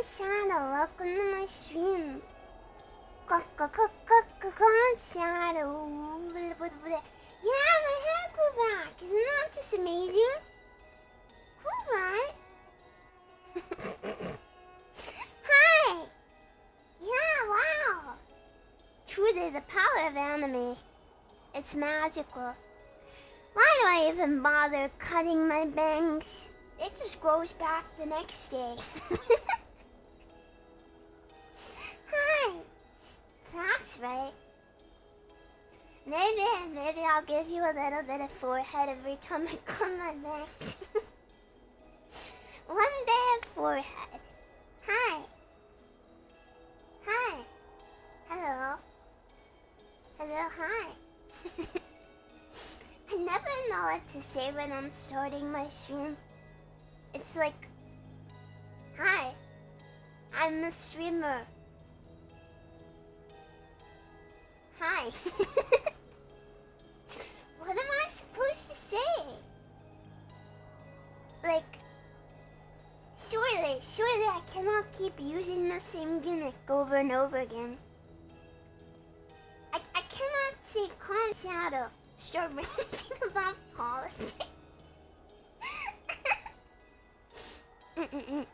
Shadow, welcome to my stream. Shadow. Yeah, my hair grew back. Isn't that just amazing? Cool, right? Hi! Yeah, wow! Truly the power of anime. It's magical. Why do I even bother cutting my bangs? It just grows back the next day. Hi! That's right. Maybe I'll give you a little bit of forehead every time I cut my bangs. One day of forehead. Hi. Hi. Hello. Hello, hi. I never know what to say when I'm starting my stream. It's like, hi, I'm the streamer. Hi. What am I supposed to say? Like, surely I cannot keep using the same gimmick over and over again. I cannot say calm shadow, start ranting about politics. I'm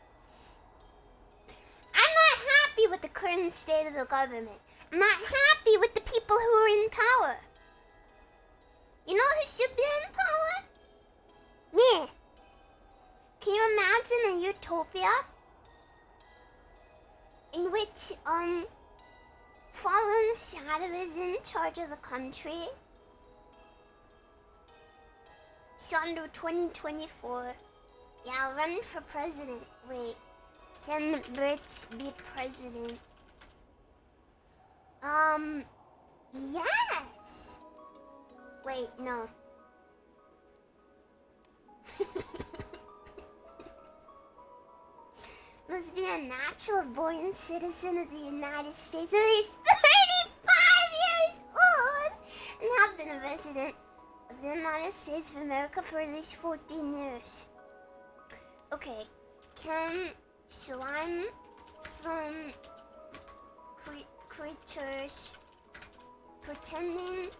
not happy with the current state of the government. I'm not happy with the people who are in power. You know who should be in power? Me. Can you imagine a utopia in which fallenshadow is in charge of the country? Shadow 2024. Yeah, I'll run for president. Wait, can Brits be president? Yes! Wait, no. Must be a natural born citizen of the United States, at least 35 years old, and have been a resident of the United States of America for at least 14 years. Okay, can slime creatures pretending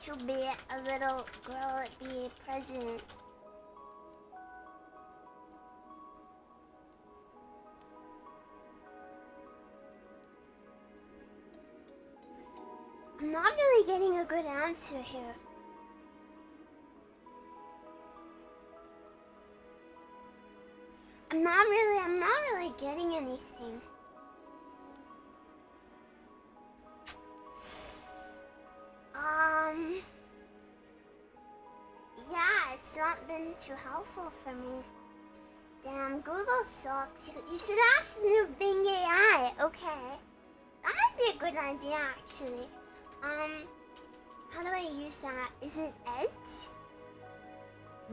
to be a little girl be president? I'm not really getting a good answer here. I'm not really getting anything. Yeah, it's not been too helpful for me. Damn, Google sucks. You should ask the new Bing AI. Okay, that might be a good idea, actually. How do I use that? Is it Edge?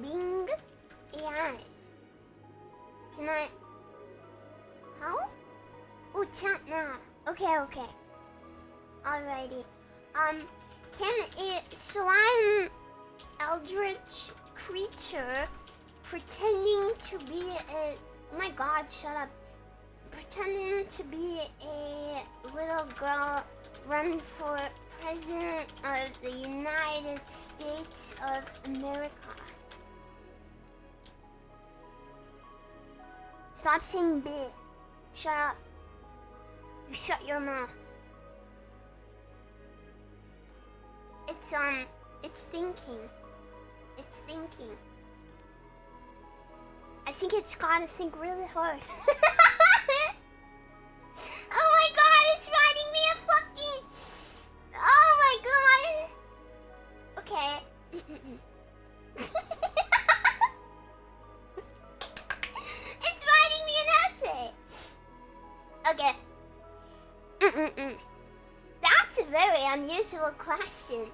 Bing AI. Can I? How? Oh, chat now. Okay. Alrighty. Can a slime eldritch creature pretending to be a... Oh my god, shut up. Pretending to be a little girl run for president of the United States of America? Stop saying B. Shut up. You shut your mouth. It's thinking. It's thinking. I think it's gotta think really hard. Oh my god, it's writing me a fucking... Oh my god. Okay. It's writing me an essay. Okay. That's a very unusual question.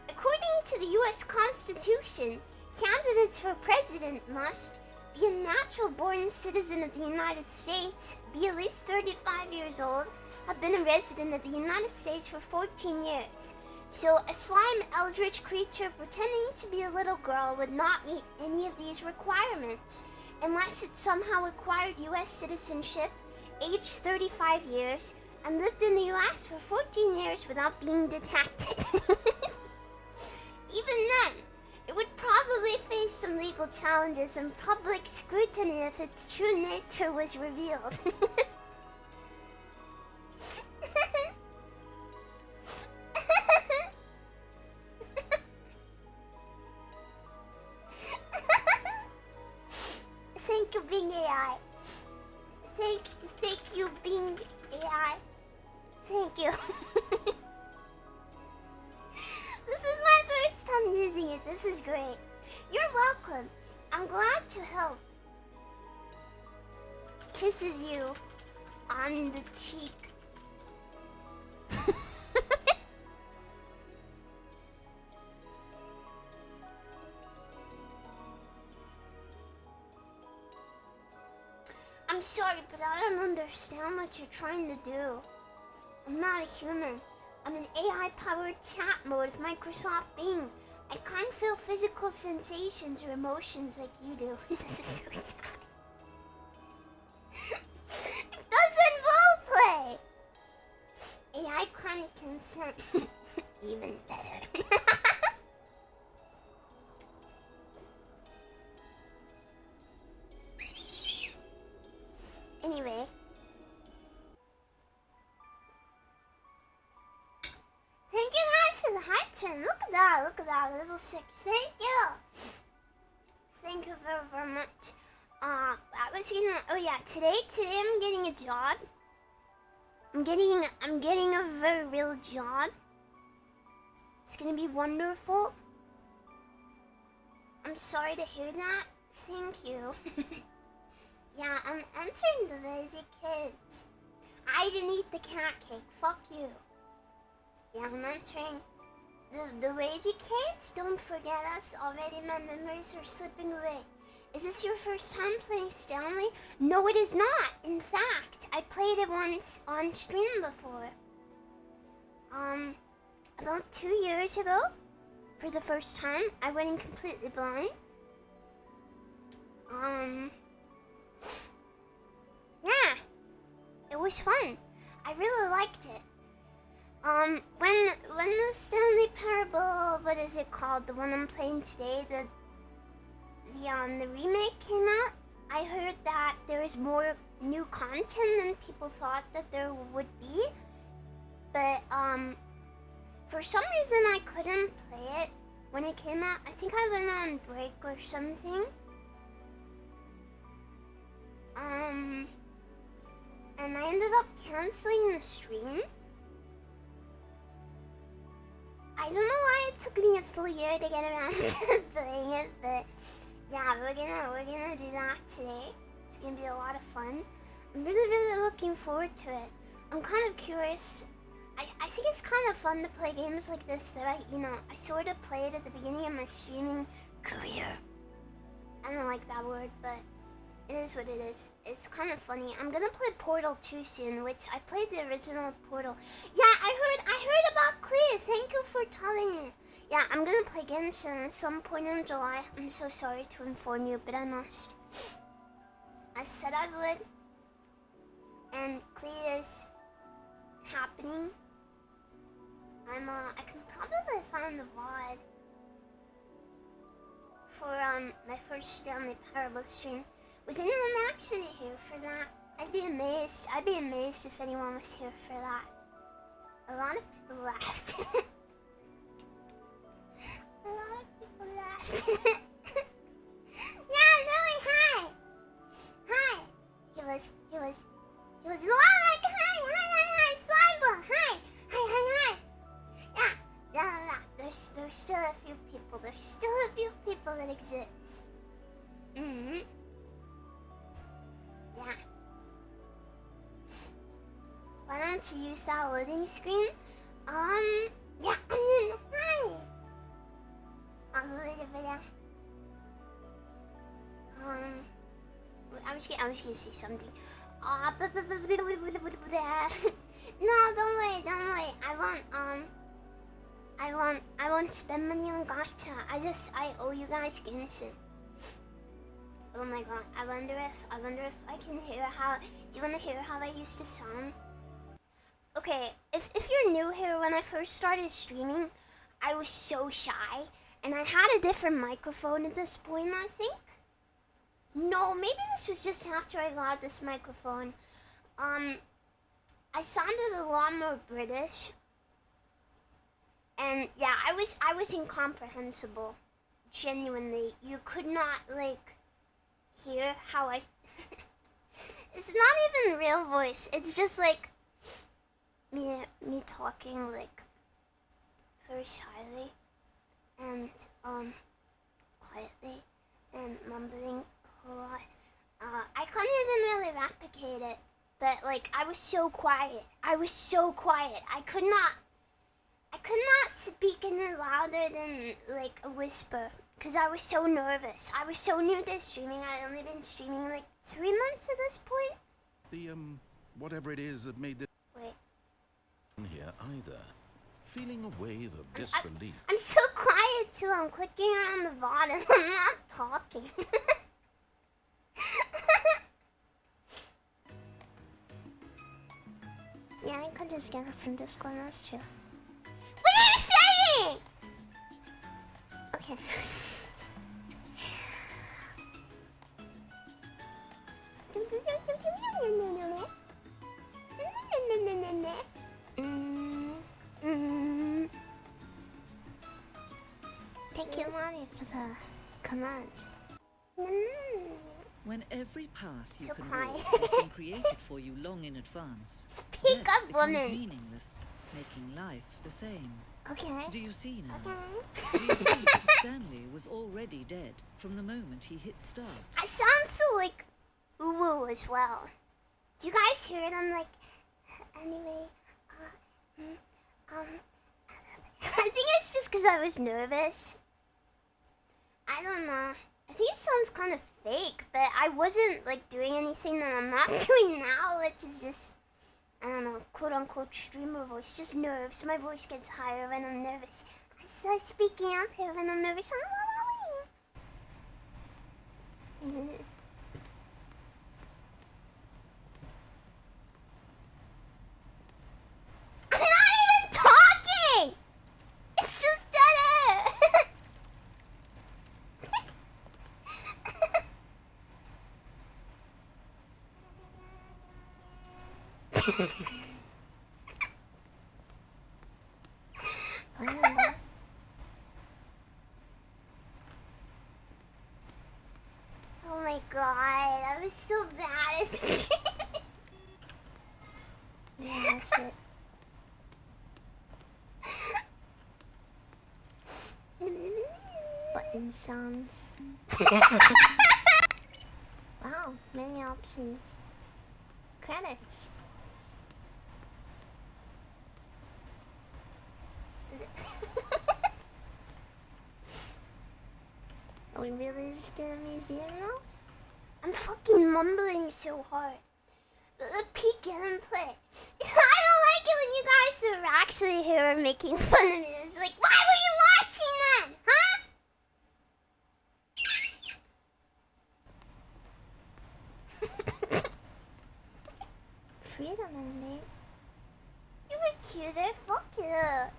According to the US Constitution, candidates for president must be a natural-born citizen of the United States, be at least 35 years old, have been a resident of the United States for 14 years. So a slime eldritch creature pretending to be a little girl would not meet any of these requirements, unless it somehow acquired US citizenship aged 35 years, and lived in the US for 14 years without being detected. Even then, it would probably face some legal challenges and public scrutiny if its true nature was revealed. Thank you, Bing AI. Thank you, Bing AI. Thank you. This is my first time using it. This is great. You're welcome. I'm glad to help. Kisses you on the cheek. I'm sorry, but I don't understand what you're trying to do. I'm not a human. I'm an AI-powered chat mode of Microsoft Bing. I can't feel physical sensations or emotions like you do. This is so sad. It doesn't roleplay! AI can't consent. Even better. Anyway. Thank you guys for the high turn. Look at that, level 6. Thank you. Thank you very, very much. I was gonna, oh yeah, today I'm getting a job. I'm getting a very real job. It's gonna be wonderful. I'm sorry to hear that. Thank you. Yeah, I'm entering the Lazy Kids. I didn't eat the cat cake. Fuck you. Yeah, I'm entering the Lazy Kids. Don't forget us. Already my memories are slipping away. Is this your first time playing Stanley? No, it is not. In fact, I played it once on stream before. About 2 years ago. For the first time, I went in completely blind. Yeah, it was fun. I really liked it. When the Stanley Parable, what is it called? The one I'm playing today, the remake came out, I heard that there is more new content than people thought that there would be. But, for some reason I couldn't play it when it came out. I think I went on break or something. And I ended up canceling the stream. I don't know why it took me a full year to get around to playing it, but yeah, we're gonna do that today. It's gonna be a lot of fun. I'm really looking forward to it. I'm kind of curious. I think it's kind of fun to play games like this that I sort of played at the beginning of my streaming career. I don't like that word, but it is what it is. It's kind of funny. I'm gonna play Portal 2 soon, which I played the original Portal. Yeah, I heard about Clea. Thank you for telling me. Yeah, I'm gonna play Genshin at some point in July. I'm so sorry to inform you, but I must. I said I would. And Clea is happening. I can probably find the VOD for my first Stanley Parable stream. Was anyone actually here for that? I'd be amazed if anyone was here for that. A lot of people laughed. A lot of people laughed. Yeah, Lily, hi! Hi! He was like, hi, Slimer, hi! Hi. Yeah. There's still a few people. There's still a few people that exist. Yeah. Why don't you use that loading screen? Yeah, Onion, hi! I was gonna say something. No, don't worry. I won't spend money on gacha. I owe you guys Genshin. Oh my god, I wonder if I can hear how, do you want to hear how I used to sound? Okay, if you're new here, when I first started streaming, I was so shy, and I had a different microphone at this point, I think. No, maybe this was just after I got this microphone. I sounded a lot more British. And yeah, I was incomprehensible. Genuinely, you could not like hear how I it's not even real voice. It's just like me talking like very shyly and quietly and mumbling a whole lot. I couldn't even really replicate it, but like I was so quiet. I could not speak any louder than like a whisper because I was so nervous. I was so new to streaming. I'd only been streaming like 3 months at this point. The whatever it is that made this here either. Feeling a wave of disbelief. I'm so quiet too. I'm clicking around the bottom. I'm not talking. Yeah, I could just get it from Discord. That's true. What are you saying? Okay. Thank you, Lonnie, for the command. When every path you So can quiet. walk has been created for you long in advance, Speak death up, becomes woman. meaningless, making life the same. Okay. Do you see now? Okay. Do you see that Stanley was already dead from the moment he hit start? I sound so like ooh as well. Do you guys hear it? I'm like, anyway, I think it's just because I was nervous. I don't know. I think it sounds kind of fake, but I wasn't like doing anything that I'm not doing now, which is just, I don't know, quote unquote streamer voice, just nerves. My voice gets higher when I'm nervous. I start speaking up here when I'm nervous. I'm not even talking! It's just dead air! Oh my god, I was so bad at streaming. Yeah, that's it. Button sounds. Wow, many options. Credits. Are we really just in a museum now? I'm fucking mumbling so hard. The peak gameplay. I don't like it when you guys are actually here making fun of me. It's like, why were you watching then? Huh? Freedom mandate. You were cuter. Fuck you.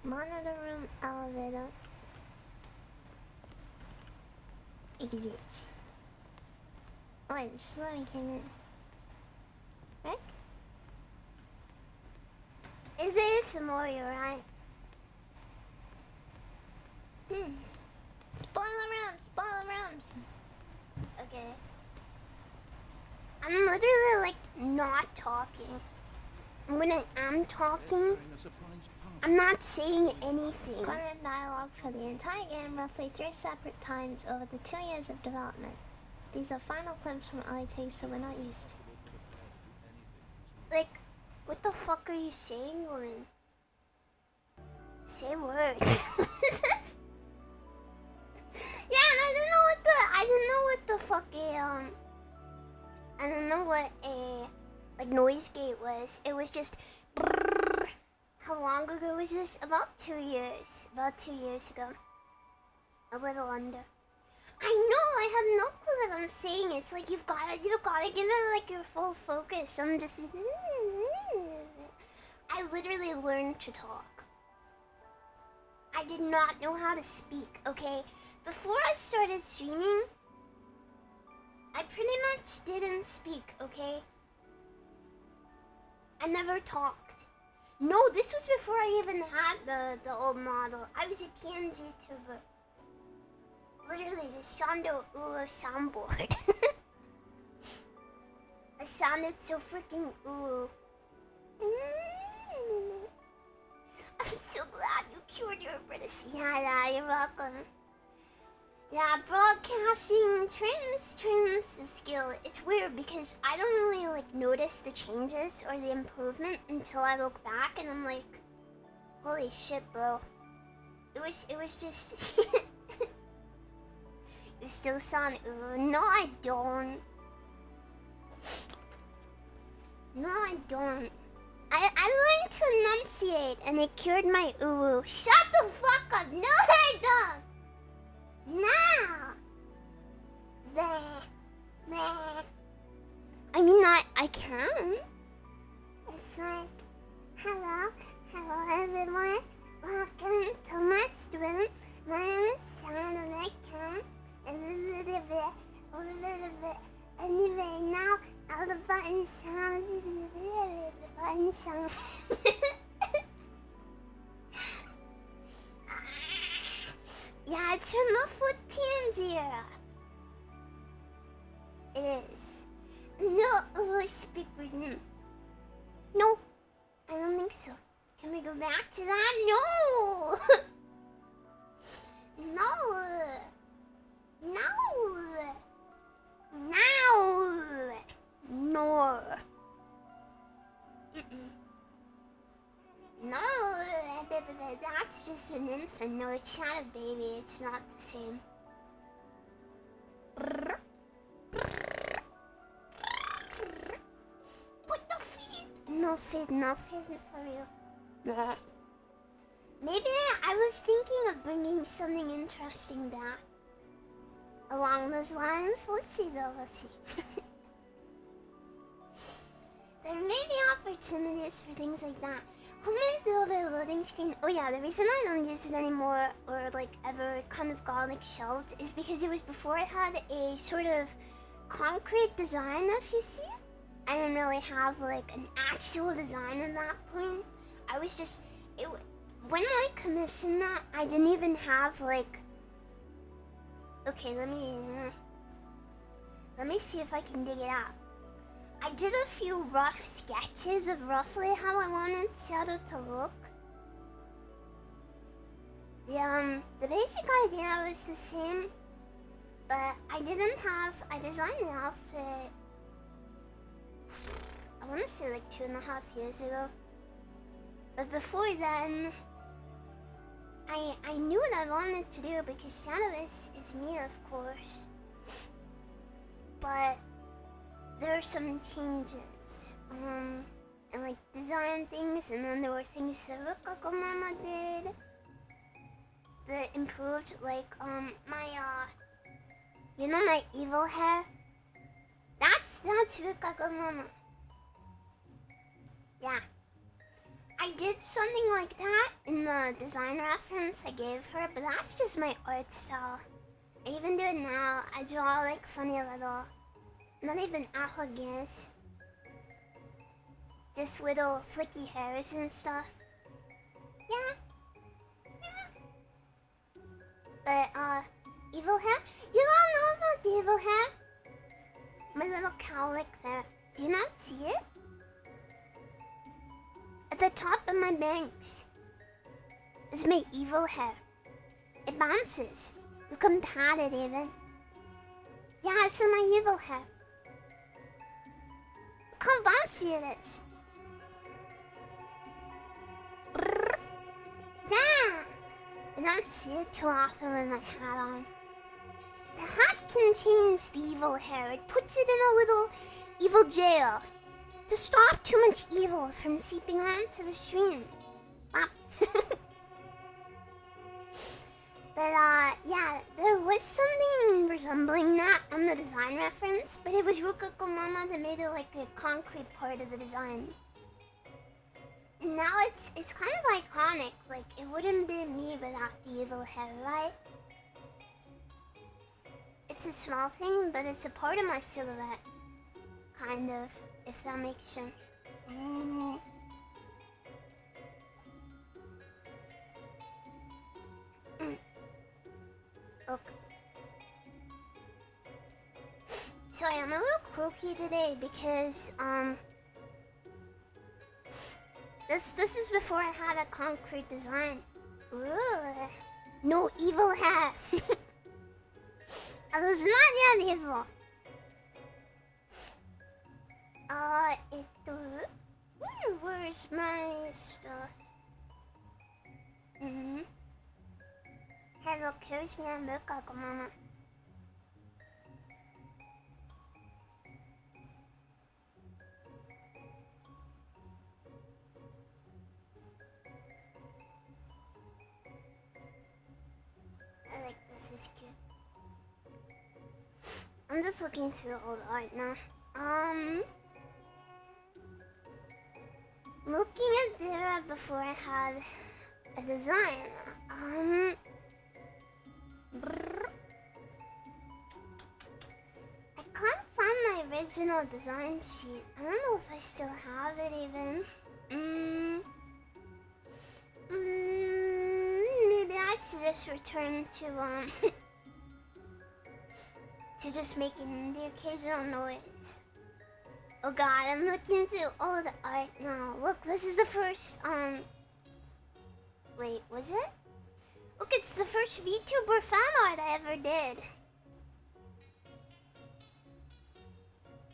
Monitor room elevator. Exit. Oh wait, this is where we came in. Right? Is it some more, you're right? Spoiler rooms! Okay. I'm literally like not talking. And when I am talking, I'm not saying anything. Content dialogue for the entire game roughly 3 separate times over the 2 years of development. These are final clips from early takes that we're not used to. Like, what the fuck are you saying, woman? Say words. Yeah, and I don't know what a like noise gate was. It was just brrr. How long ago was this? About 2 years. About 2 years ago. A little under. I know, I have no clue what I'm saying. It's like you've gotta give it like your full focus. I'm just I literally learned to talk. I did not know how to speak, okay? Before I started streaming, I pretty much didn't speak, okay? I never talked. No, this was before I even had the old model. I was a PNG tuber. Literally just Shondo Uo soundboard. I sounded so freaking ooh. I'm so glad you cured your British. Yeah, you're welcome. Yeah, broadcasting, train this skill. It's weird because I don't really like notice the changes or the improvement until I look back and I'm like, holy shit, bro. It was just you still sound ooh. No, I don't. No, I don't. I learned to enunciate and it cured my ooh. Shut the fuck up! No, I don't! Now! There. I mean, I can. It's like, hello everyone. Welcome to my stream. My name is Stanley. Anyway, now all the button sounds. Yeah, it's from the Foot PNG era. It is. No, speak with him. No, I don't think so. Can we go back to that? No! No! No, that's just an infant. No, it's not a baby. It's not the same. Put the feet. No feet for you. Maybe I was thinking of bringing something interesting back along those lines. Let's see though. Let's see. There may be opportunities for things like that. Who made the other loading screen? Oh yeah, the reason I don't use it anymore, or like ever kind of got like shelved, is because it was before it had a sort of concrete design, if you see. I didn't really have like an actual design at that point. I was just, when I commissioned that, I didn't even have like, okay, let me see if I can dig it out. I did a few rough sketches of roughly how I wanted Shadow to look. The basic idea was the same, but I designed the outfit, I want to say like 2.5 years ago. But before then, I knew what I wanted to do because Shadow is me, of course. But there are some changes, and like design things, and then there were things that Mama did that improved, like my you know my evil hair. That's Mama. Yeah, I did something like that in the design reference I gave her, but that's just my art style. I even do it now. I draw like funny little. Not even arrogance. Just little flicky hairs and stuff. Yeah. But, evil hair? You don't know about the evil hair? My little cowlick there. Do you not see it? At the top of my bangs is my evil hair. It bounces. You can pat it even. Yeah, it's my evil hair. Look how bouncy it is. Yeah! I don't see it too often with my hat on. The hat contains the evil hair. It puts it in a little evil jail to stop too much evil from seeping onto the stream. But yeah, there was something resembling that on the design reference, but it was Rukako Mama that made it like a concrete part of the design. And now it's kind of iconic, like it wouldn't be me without the evil hair, right? It's a small thing, but it's a part of my silhouette. Kind of, if that makes sense. Look. Sorry, I'm a little croaky today because, This is before I had a concrete design. Ooh. No evil hair. I was not yet evil. Where's my stuff? Hey, look, here's me and Rukako Mama. I like this, is cute. I'm just looking through old art now. Looking at the era before I had a design. I can't find my original design sheet. I don't know if I still have it even. Maybe I should just return to to just making the occasional noise. Oh god, I'm looking through all the art now. Look, this is the first, wait, was it? Look, it's the first VTuber fan art I ever did.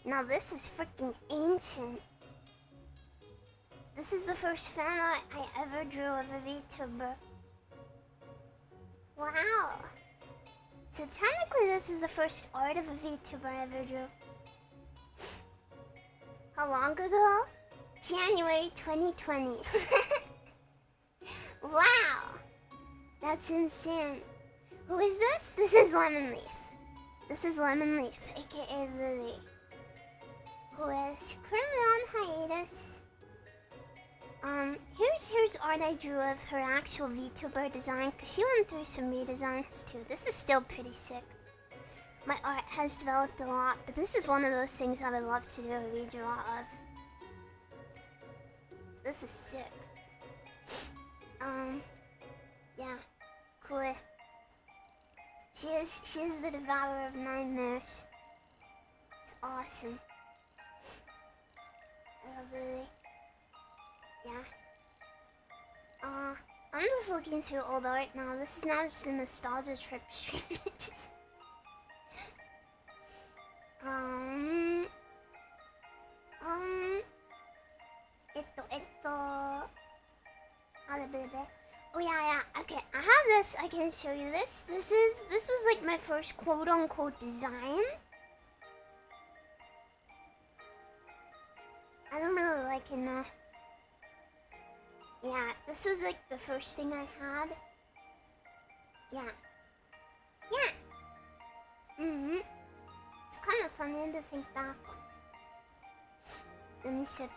Now this is freaking ancient. This is the first fan art I ever drew of a VTuber. Wow. So technically this is the first art of a VTuber I ever drew. How long ago? January 2020. Wow! That's insane. Who is this? This is Lemon Leaf. This is Lemon Leaf, aka Lily. Who is currently on hiatus. Here's art I drew of her actual VTuber design, because she went through some redesigns too. This is still pretty sick. My art has developed a lot, but this is one of those things I would love to do a redraw of. This is sick. Yeah, cool. She is the devourer of nightmares. It's awesome. I love Lily. Yeah. I'm just looking through old art now. This is now just a nostalgia trip stream. Oh yeah, okay, I have this, I can show you this. This was like my first quote-unquote design. I don't really like it now. Yeah, this was like the first thing I had. Yeah. It's kind of funny to think back on. Let me see.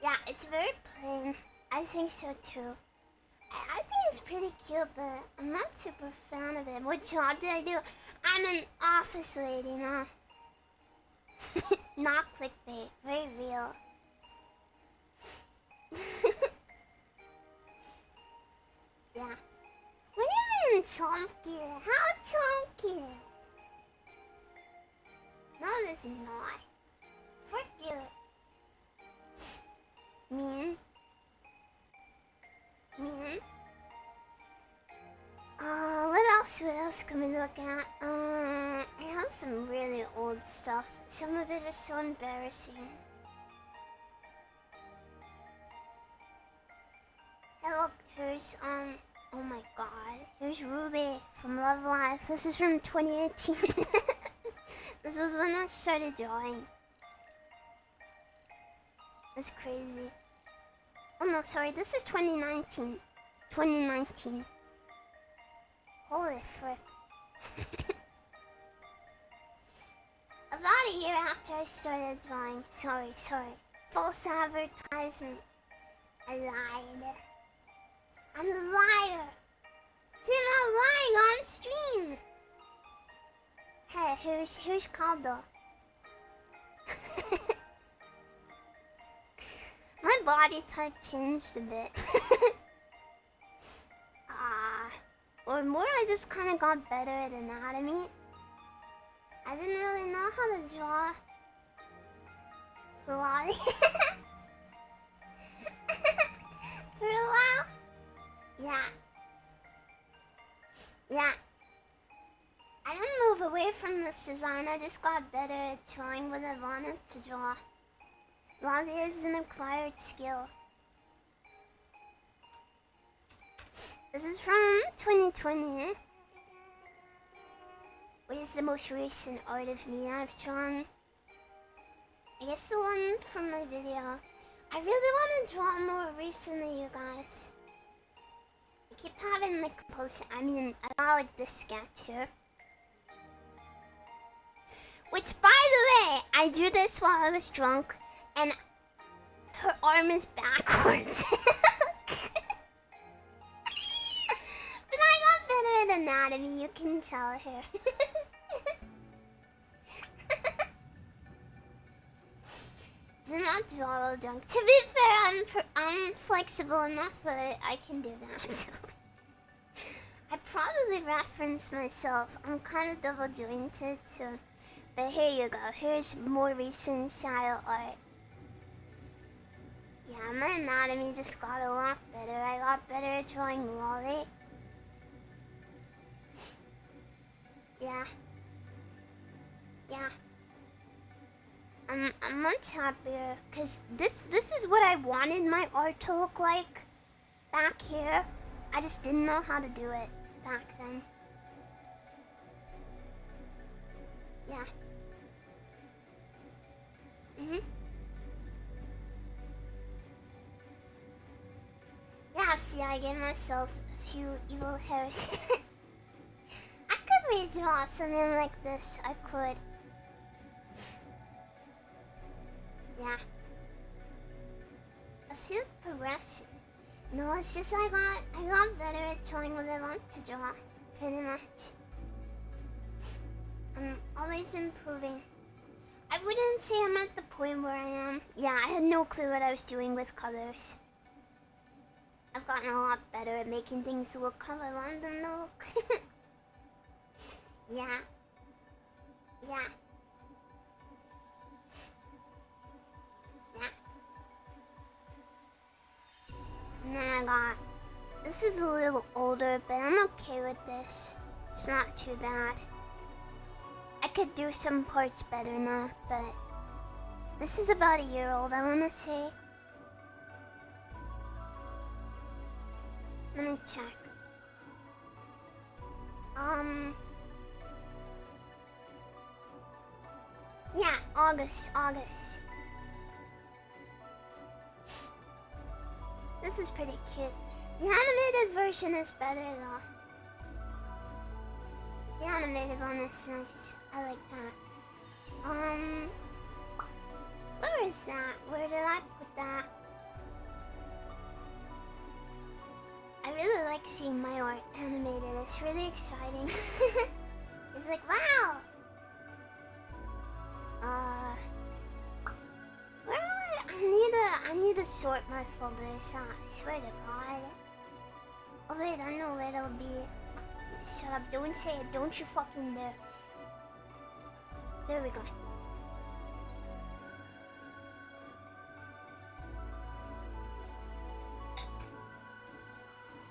Yeah, it's very plain. I think so too. I think it's pretty cute, but I'm not super fan of it. What job did I do? I'm an office lady now. Not clickbait, very real. Yeah. What do you mean chunky? How chunky? No, it's not. Frick you. Mean. What else can we look at? I have some really old stuff. Some of it is so embarrassing. Hey look, here's, oh my god. Here's Ruby from Love Live. This is from 2018. This was when I started drawing. That's crazy. Oh no, sorry, this is 2019. 2019. Holy frick. About a year after I started drawing. Sorry. False advertisement. I lied. I'm a liar. I'm not lying on stream. Hey, who's called though? My body type changed a bit. Or more, I just kind of got better at anatomy. I didn't really know how to draw LOLI for a while. Yeah. I didn't move away from this design. I just got better at drawing what I wanted to draw. LOLI is an acquired skill. This is from 2020. What is the most recent art of me I've drawn? I guess the one from my video. I really want to draw more recently, you guys. I keep having like compulsion. I mean, I got like this sketch here. Which, by the way, I drew this while I was drunk, and her arm is backwards. But I got better at anatomy, you can tell here. Do not draw while drunk. To be fair, I'm flexible enough that I can do that. So. I probably reference myself. I'm kind of double jointed, so. But here you go. Here's more recent style art. Yeah, my anatomy just got a lot better. I got better at drawing LOLI. Yeah. I'm much happier because this is what I wanted my art to look like back here. I just didn't know how to do it back then. Yeah. Yeah, see, I gave myself a few evil hairs. I could redraw something like this. I could. Yeah. I feel progressive. No, it's just I got better at drawing what I want to draw. Pretty much. I'm always improving. I wouldn't say I'm at the point where I am. Yeah, I had no clue what I was doing with colors. I've gotten a lot better at making things look how I want them to look. Yeah. And then I got... This is a little older, but I'm okay with this. It's not too bad. I could do some parts better now, but... This is about a year old, I want to say. Let me check. Yeah, August. This is pretty cute. The animated version is better though. The animated one is nice. I like that. Where is that? Where did I put that? I really like seeing my art animated. It's really exciting. It's like, wow! Where am I need to sort my folders out. I swear to God. Oh wait, I know where it'll be. Shut up, don't say it. Don't you fucking dare. There we go.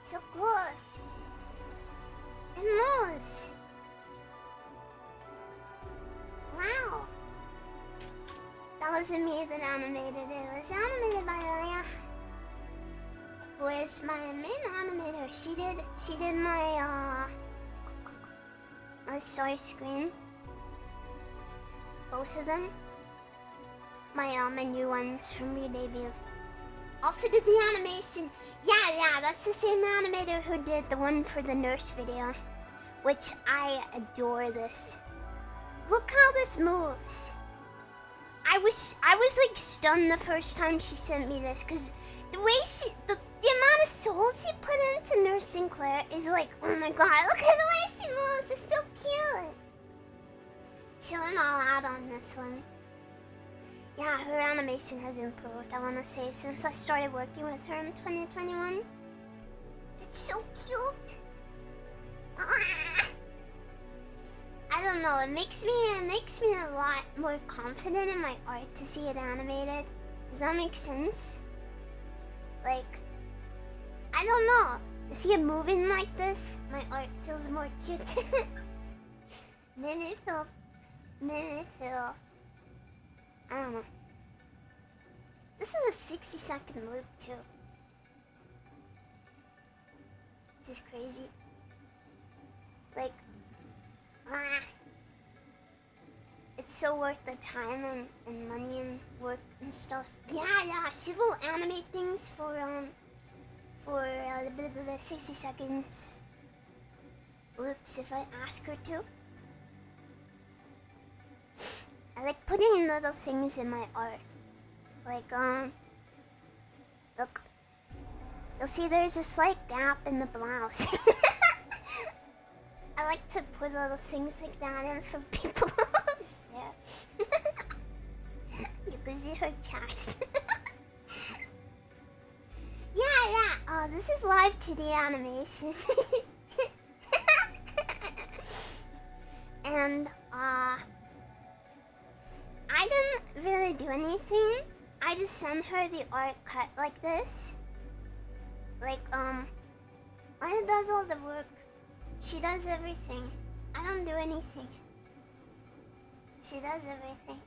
So good. It moves. Wow. That wasn't me that animated it. It was animated by Leia. Who is my main animator. She did my my story screen. Both of them. my new ones from re-debut. Also did the animation. Yeah, that's the same animator who did the one for the nurse video. Which I adore this. Look how this moves. I was like stunned the first time she sent me this, because the way the amount of soul she put into nursing Claire is like, oh my god, look at the way she moves, it's so cute. She went all out on this one. Yeah, her animation has improved, I wanna say, since I started working with her in 2021. It's so cute. Ah. I don't know, it makes me a lot more confident in my art to see it animated. Does that make sense? Like, I don't know. To see it moving like this, my art feels more cute. made me feel, I don't know. This is a 60-second loop too. Which is crazy. Like, it's so worth the time and money and work and stuff. Yeah, she will animate things for 60 seconds loops if I ask her to. I like putting little things in my art. Like, look. You'll see there's a slight gap in the blouse. I like to put little things like that in for people to see. You can see her chest. Yeah. Oh, this is live 2D animation. And, I didn't really do anything. I just sent her the art cut like this. Like, Anna does all the work. She does everything. I don't do anything. She does everything.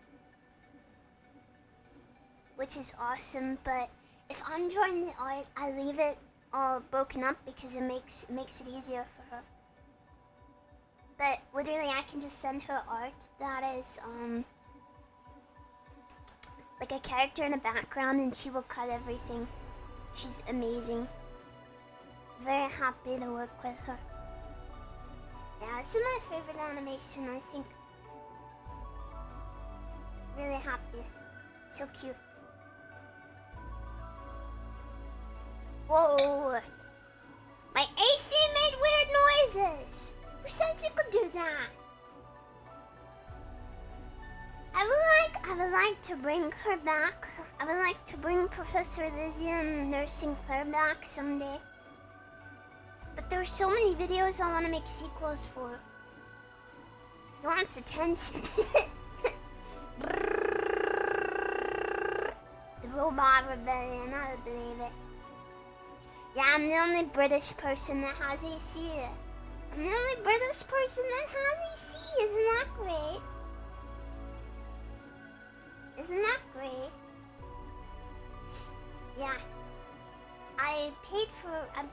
Which is awesome, but if I'm drawing the art, I leave it all broken up because it makes it easier for her. But literally I can just send her art that is like a character in a background and she will cut everything. She's amazing. Very happy to work with her. Yeah, this is my favorite animation, I think. Really happy. So cute. Whoa! My AC made weird noises! Who said you could do that? I would like to bring her back. I would like to bring Professor Lizzie and Nursing Claire back someday. But there's so many videos I want to make sequels for. He wants attention. The Robot Rebellion, I would believe it. Yeah, I'm the only British person that has AC. I'm the only British person that has AC. Isn't that great? Isn't that great? Yeah. I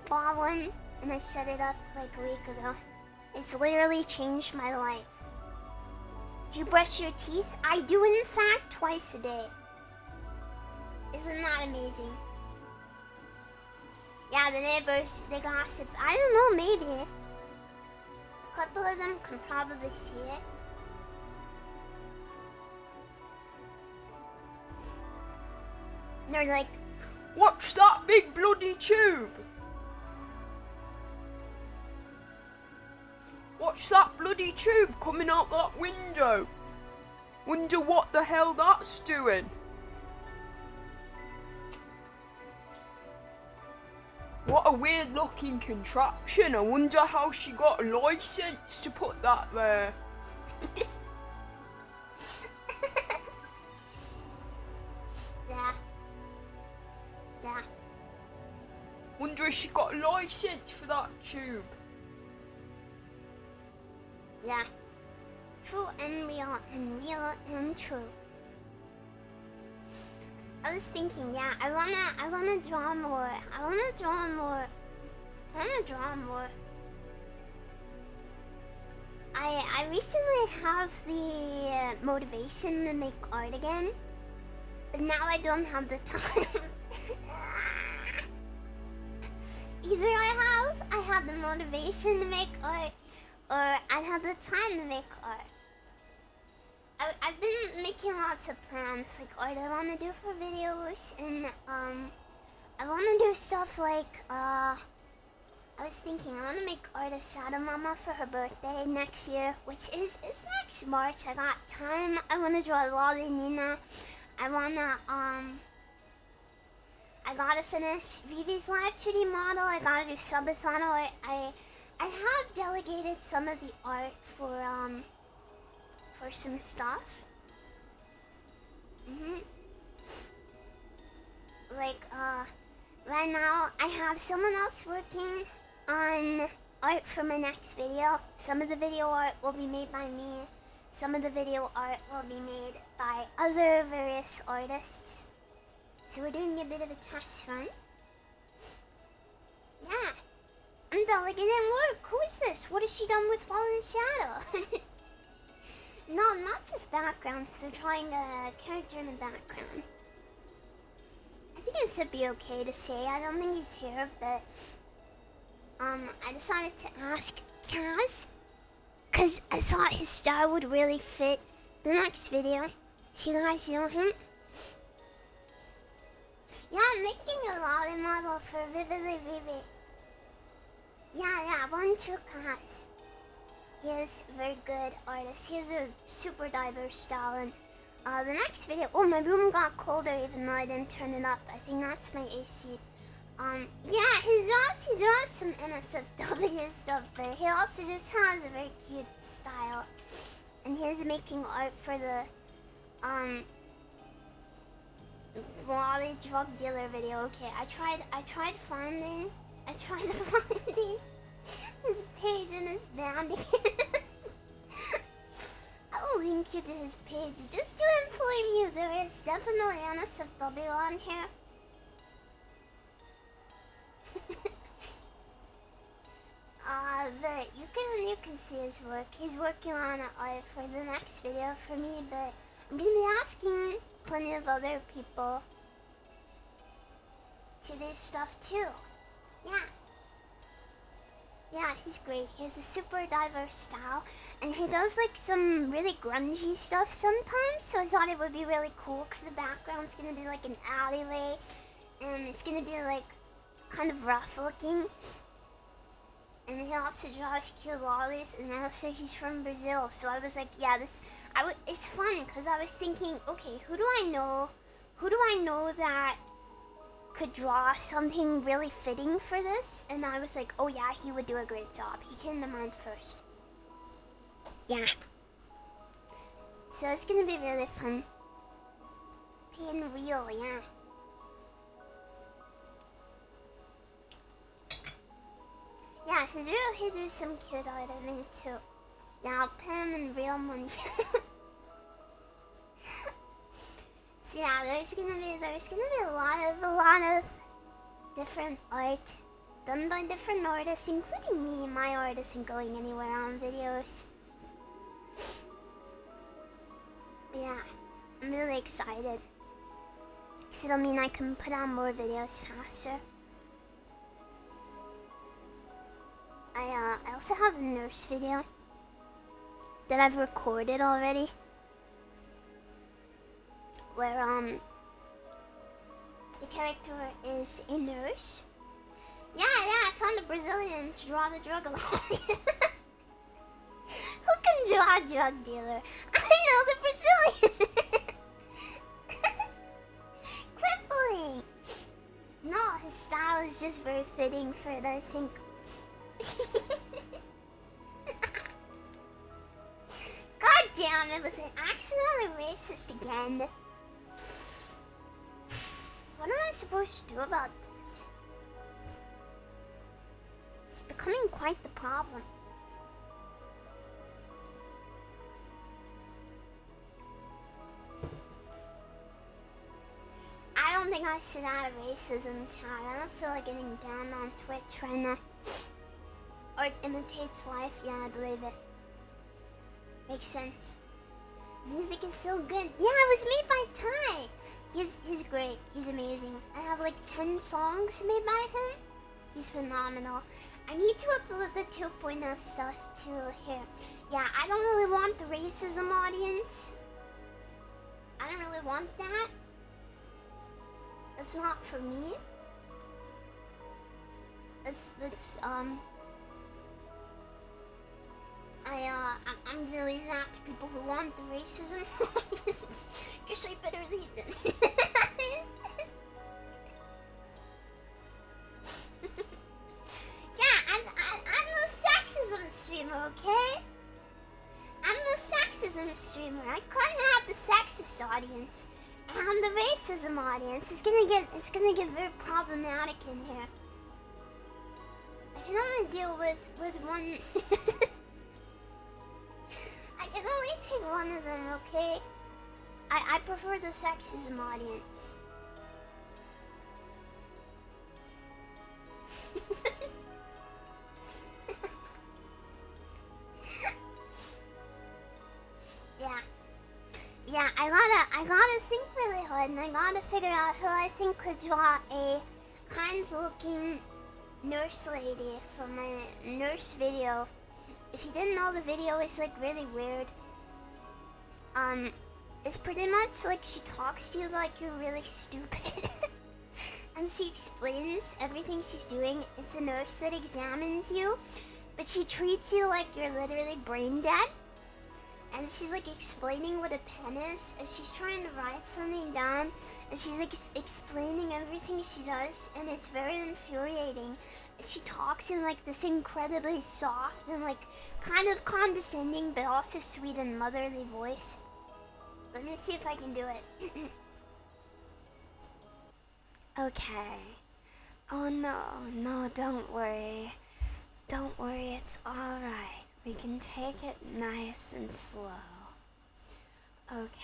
bought one and I set it up like a week ago. It's literally changed my life. Do you brush your teeth? I do, in fact, twice a day. Isn't that amazing? Yeah, the neighbors, they gossip. I don't know, maybe. A couple of them can probably see it. And they're like, "What's that big bloody tube? What's that bloody tube coming out that window? Wonder what the hell that's doing. What a weird looking contraption. I wonder how she got a license to put that there." Yeah. Wonder if she got a license for that tube. Yeah. True and real and true. I was thinking, yeah, I wanna draw more. I wanna draw more. I recently have the motivation to make art again. But now I don't have the time. Either I have the motivation to make art, or I have the time to make art. I've been making lots of plans, like art I want to do for videos, and I want to do stuff like I was thinking I want to make art of Shadow Mama for her birthday next year, which is next March. I got time. I want to draw LOLI Nina. I gotta finish Vivi's live 2D model. I gotta do subathon art. I have delegated some of the art for some stuff. Like right now I have someone else working on art for my next video. Some of the video art will be made by me. Some of the video art will be made by other various artists. So we're doing a bit of a test run. Yeah. I'm delegating work. Who is this? What has she done with fallenshadow? No, not just backgrounds. They're drawing a character in the background. I think it should be okay to say. I don't think he's here, but I decided to ask Kaz, because I thought his style would really fit the next video. If you guys know him. Yeah, I'm making a LOLI model for Vividly Vivi. Yeah, 1-2 Kaz. He is a very good artist. He has a super diverse style, and the next video. Oh, my room got colder even though I didn't turn it up. I think that's my AC. Yeah, he draws some NSFW stuff, but he also just has a very cute style. And he is making art for the LOLI drug dealer video. Okay, I tried finding his page and his banding. I will link you to his page just to inform you there is definitely NSFW on here. But you can see his work. He's working on art for the next video for me, but I'm gonna be asking plenty of other people to do stuff too. Yeah, he's great. He has a super diverse style, and he does like some really grungy stuff sometimes, so I thought it would be really cool because the background's gonna be like an alleyway, and it's gonna be like kind of rough looking. And he also draws cute lollies, and also he's from Brazil, so I was like, yeah, it's fun, because I was thinking, okay, who do I know that could draw something really fitting for this? And I was like, oh yeah, he would do a great job. He came to mind first. Yeah. So it's gonna be really fun. Being real, yeah. Yeah, he drew some cute art of me too. Yeah, I'll put him in real money. So yeah, there's gonna be a lot of different art done by different artists, including me. My art isn't going anywhere on videos. But yeah, I'm really excited, because it'll mean I can put on more videos faster. I also have a nurse video that I've recorded already, where the character is a nurse. Yeah, I found a Brazilian to draw the drug lolly. Who can draw a drug dealer? I know the Brazilian. Crippling. No, his style is just very fitting for it, I think. God damn, it was an accidentally racist again. What am I supposed to do about this? It's becoming quite the problem. I don't think I should add a racism tag. I don't feel like getting banned on Twitch right now. Art imitates life. Yeah, I believe it. Makes sense. Music is so good. Yeah, it was made by Ty. He's great. He's amazing. I have like 10 songs made by him. He's phenomenal. I need to upload the 2.0 stuff to here. Yeah, I don't really want the racism audience. I don't really want that. That's not for me. I'm gonna leave that to people who want the racism. Guess I better leave them. Yeah, I'm no sexism streamer, okay? I'm no sexism streamer. I couldn't have the sexist audience and the racism audience. It's gonna get very problematic in here. I can only deal with one. I can only take one of them, okay? I prefer the sexism audience. Yeah, I gotta think really hard, and I gotta figure out who I think could draw a kind-looking nurse lady for my nurse video. If you didn't know, the video is like really weird. It's pretty much like she talks to you like you're really stupid. And she explains everything she's doing. It's a nurse that examines you, but she treats you like you're literally brain dead. And she's like explaining what a pen is, and she's trying to write something down, and she's like explaining everything she does, and it's very infuriating. And she talks in like this incredibly soft and like kind of condescending but also sweet and motherly voice. Let me see if I can do it. Okay. Oh no, don't worry. Don't worry, it's alright. We can take it nice and slow. Okay,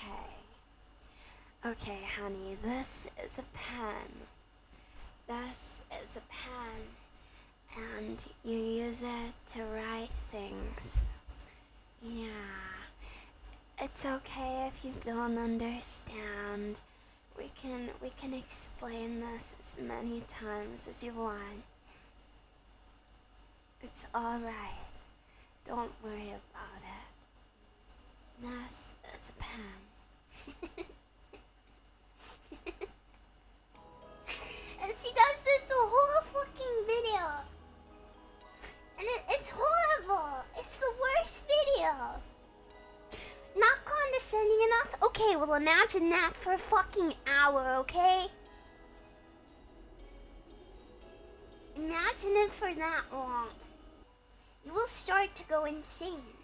honey, this is a pen. This is a pen. And you use it to write things. Yeah. It's okay if you don't understand. We can explain this as many times as you want. It's alright. Don't worry about it. This is a pen. And she does this the whole fucking video. And it's horrible. It's the worst video. Not condescending enough? Okay, well imagine that for a fucking hour, okay? Imagine it for that long. You will start to go insane,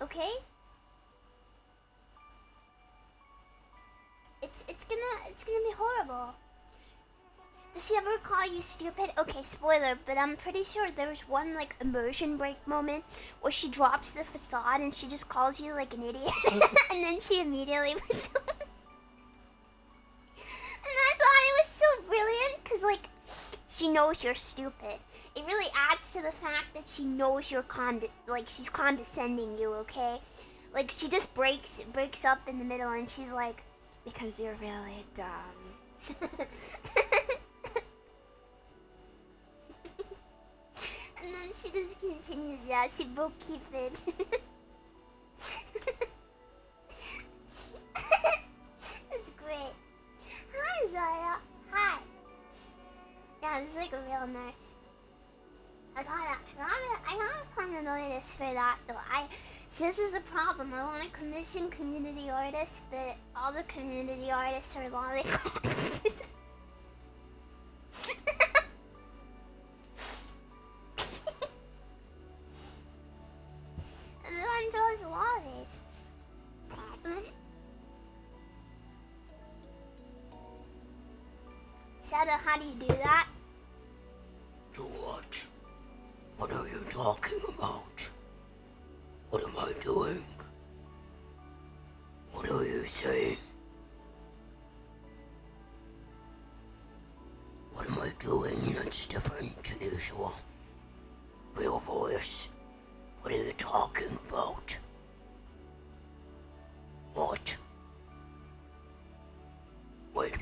okay? It's gonna be horrible. Does she ever call you stupid? Okay, spoiler, but I'm pretty sure there was one like immersion break moment where she drops the facade and she just calls you like an idiot, and then she immediately resumes. And I thought it was so brilliant because like she knows you're stupid. It really adds to the fact that she knows you're she's condescending you, okay? Like she just breaks up in the middle and she's like, because you're really dumb. And then she just continues, yeah, she broke keep it. It's great. Hi, Zaya. Hi. Yeah, this is like a real nurse. I gotta find an artist for that though. See, this is the problem. I want to commission community artists, but all the community artists are lollipops. Everyone draws lollies. Problem? Sada, how do you do that? Do what? What are you talking about? What am I doing? What are you saying? What am I doing that's different to usual? Real voice? What are you talking about? What? Wait,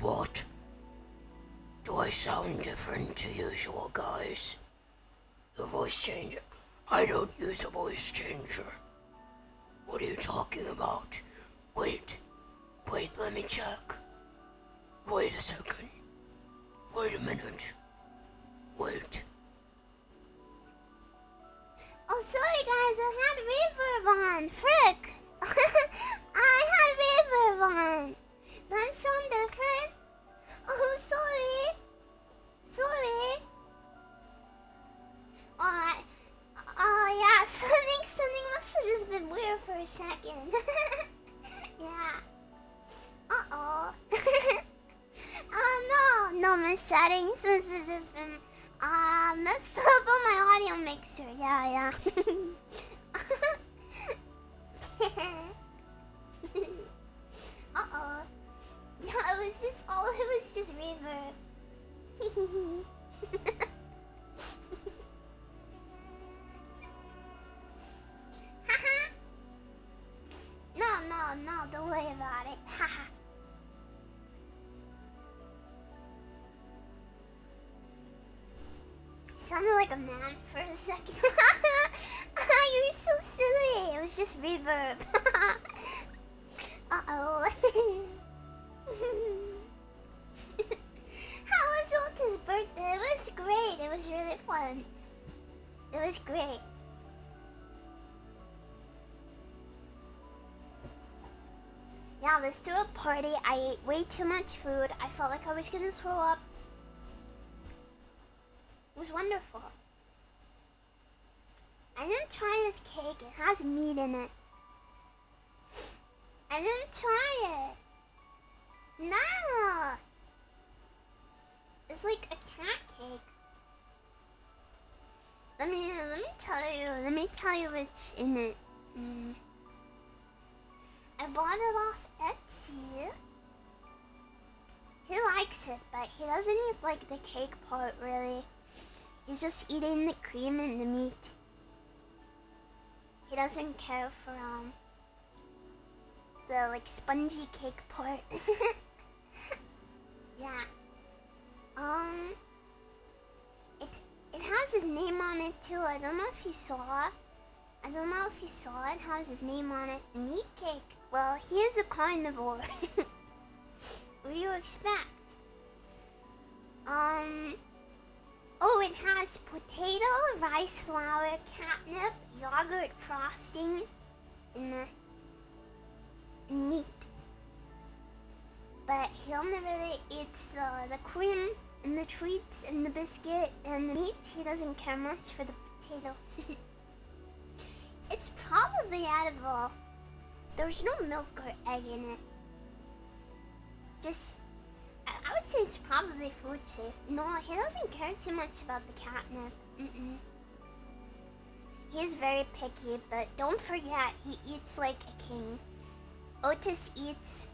sound different to usual, guys? The voice changer. I don't use a voice changer. What are you talking about? Wait, let me check. Wait a second. Wait a minute. Wait. Oh, sorry guys, I had reverb on. Frick. I had reverb on. That sound different? Oh, sorry. Sorry. Yeah, something must have just been weird for a second. Yeah. Uh-oh. Oh no, my settings must have just been messed up on my audio mixer. Yeah. Uh-oh. Yeah, it was just reverb. Haha. No, don't worry about it. Haha. Sounded like a man for a second. You're so silly. It was just reverb. Uh-oh. How was Ulta's birthday? It was great. It was really fun. It was great. Yeah, we threw a party. I ate way too much food. I felt like I was gonna throw up. It was wonderful. I didn't try this cake. It has meat in it. I didn't try it. No. It's like a cat cake. Let me tell you what's in it. I bought it off Etsy. He likes it, but he doesn't eat like the cake part really. He's just eating the cream and the meat. He doesn't care for the like spongy cake part. Yeah. It has his name on it too. I don't know if you saw. It has his name on it. Meat cake. Well, he is a carnivore. What do you expect? Oh, it has potato, rice flour, catnip, yogurt frosting, and meat. But he only really eats the cream and the treats and the biscuit and the meat. He doesn't care much for the potato. It's probably edible. There's no milk or egg in it. I would say it's probably food safe. No, he doesn't care too much about the catnip. He's very picky, but don't forget, he eats like a king. Otis eats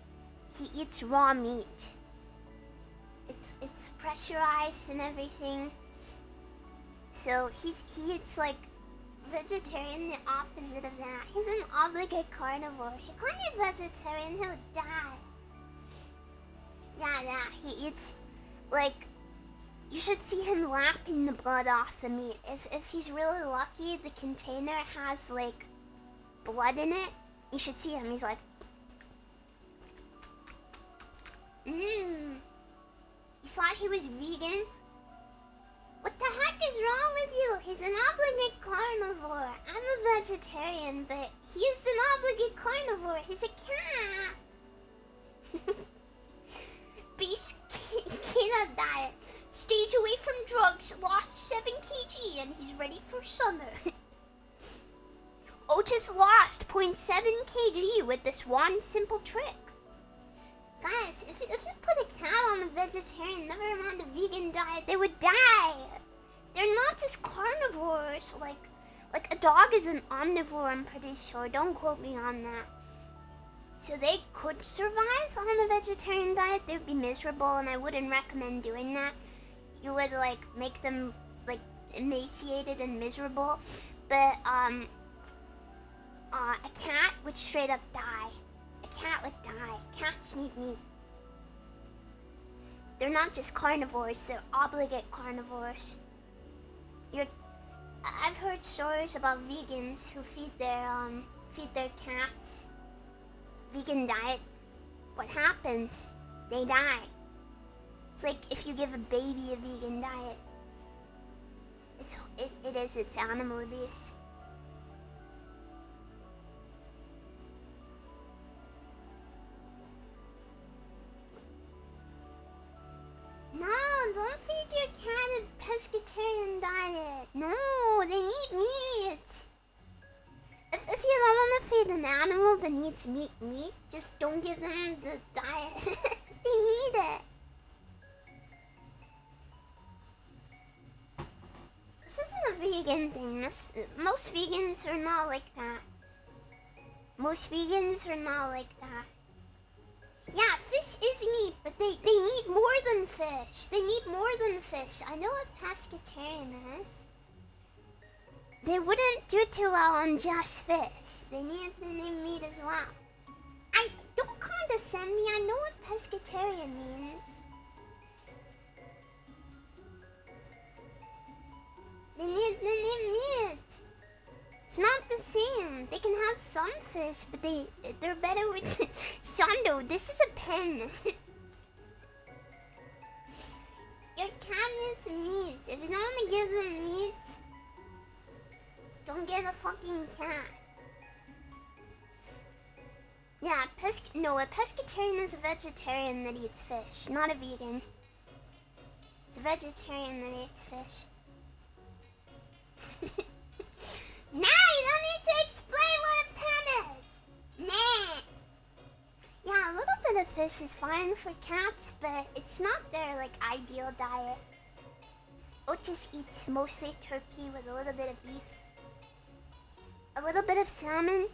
raw meat. It's pressurized and everything. So he eats like vegetarian, the opposite of that. He's an obligate carnivore. He can't eat vegetarian, he'll die. Yeah, he eats, like, you should see him lapping the blood off the meat. If he's really lucky, the container has, like, blood in it. You should see him, he's like, You thought he was vegan? What the heck is wrong with you? He's an obligate carnivore. I'm a vegetarian, but he's an obligate carnivore. He's a cat. Beast keto diet. Stays away from drugs. Lost 7 kg and he's ready for summer. Otis lost 0.7 kg with this one simple trick. Guys, if you put a cat on a vegetarian, never mind a vegan diet, they would die. They're not just carnivores. Like a dog is an omnivore, I'm pretty sure. Don't quote me on that. So they could survive on a vegetarian diet. They'd be miserable, and I wouldn't recommend doing that. You would like make them like emaciated and miserable. But a cat would straight up die. A cat would die. Cats need meat. they're not just carnivores, they're obligate carnivores. I've heard stories about vegans who feed their cats vegan diet. What happens? They die. It's like if you give a baby a vegan diet. It's animal abuse. No, don't feed your cat a pescatarian diet. No, they need meat. If you don't want to feed an animal that needs meat, just don't give them the diet. They need it. This isn't a vegan thing. Most vegans are not like that. Most vegans are not like that. Yeah, fish is meat, but they need more than fish. They need more than fish. I know what pescatarian is. They wouldn't do too well on just fish. They need meat as well. Don't condescend me. I know what pescatarian means. They need meat. It's not the same. They can have some fish, but they're better with Shando. This is a pen. Your cat needs meat. If you don't want to give them meat, don't get a fucking cat. Yeah, a pescatarian is a vegetarian that eats fish, not a vegan. It's a vegetarian that eats fish. Nah, you don't need to explain what a pen is. Nah. Yeah, a little bit of fish is fine for cats, but it's not their ideal diet. Otis eats mostly turkey with a little bit of beef, a little bit of salmon,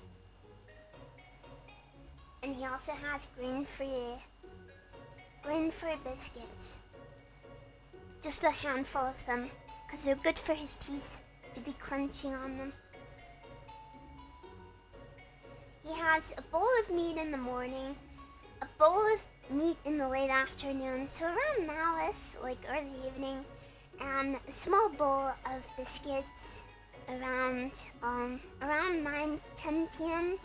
and he also has grain-free biscuits. Just a handful of them, because they're good for his teeth to be crunching on them. He has a bowl of meat in the morning, a bowl of meat in the late afternoon, so around now-ish, early evening, and a small bowl of biscuits around 9-10 p.m.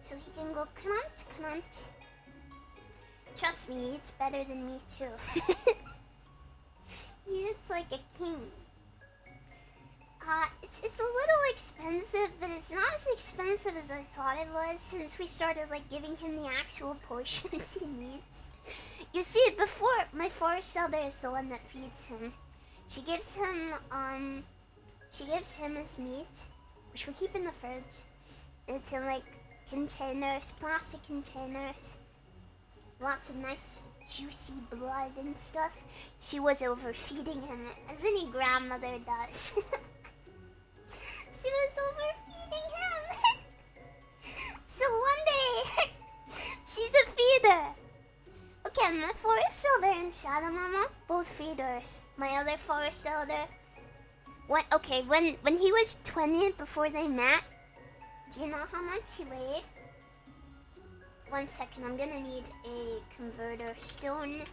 So he can go crunch. Trust me, he eats better than me too. He eats like a king. It's a little expensive, but it's not as expensive as I thought it was since we started giving him the actual portions he needs. You see, before, my forest elder is the one that feeds him. She gives him his meat, which we keep in the fridge. It's in containers, plastic containers. Lots of nice juicy blood and stuff. She was overfeeding him, as any grandmother does. She was overfeeding him. So one day, she's a feeder. Okay, my forest elder and Shadow Mama, both feeders. My other forest elder, when he was 20 before they met, do you know how much he weighed? 1 second, I'm gonna need a converter stone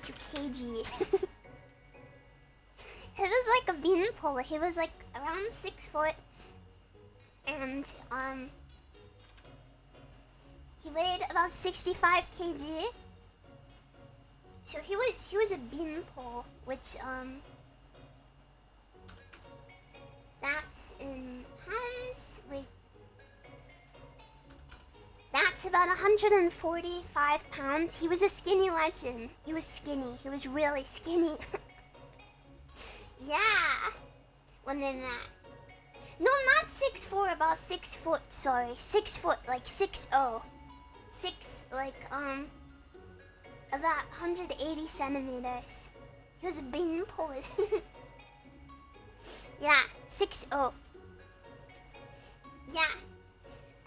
to kg. He was like a beanpole. He was around 6 foot, and he weighed about 65 kg. So he was a beanpole, which that's in pounds. Wait. That's about 145 pounds. He was a skinny legend. He was skinny. He was really skinny. Yeah. When they met. No, not 6'4", about 6 foot, sorry. 6 foot, 6'0". About 180 centimeters. He was a beanpole. Yeah, 6'0". Yeah.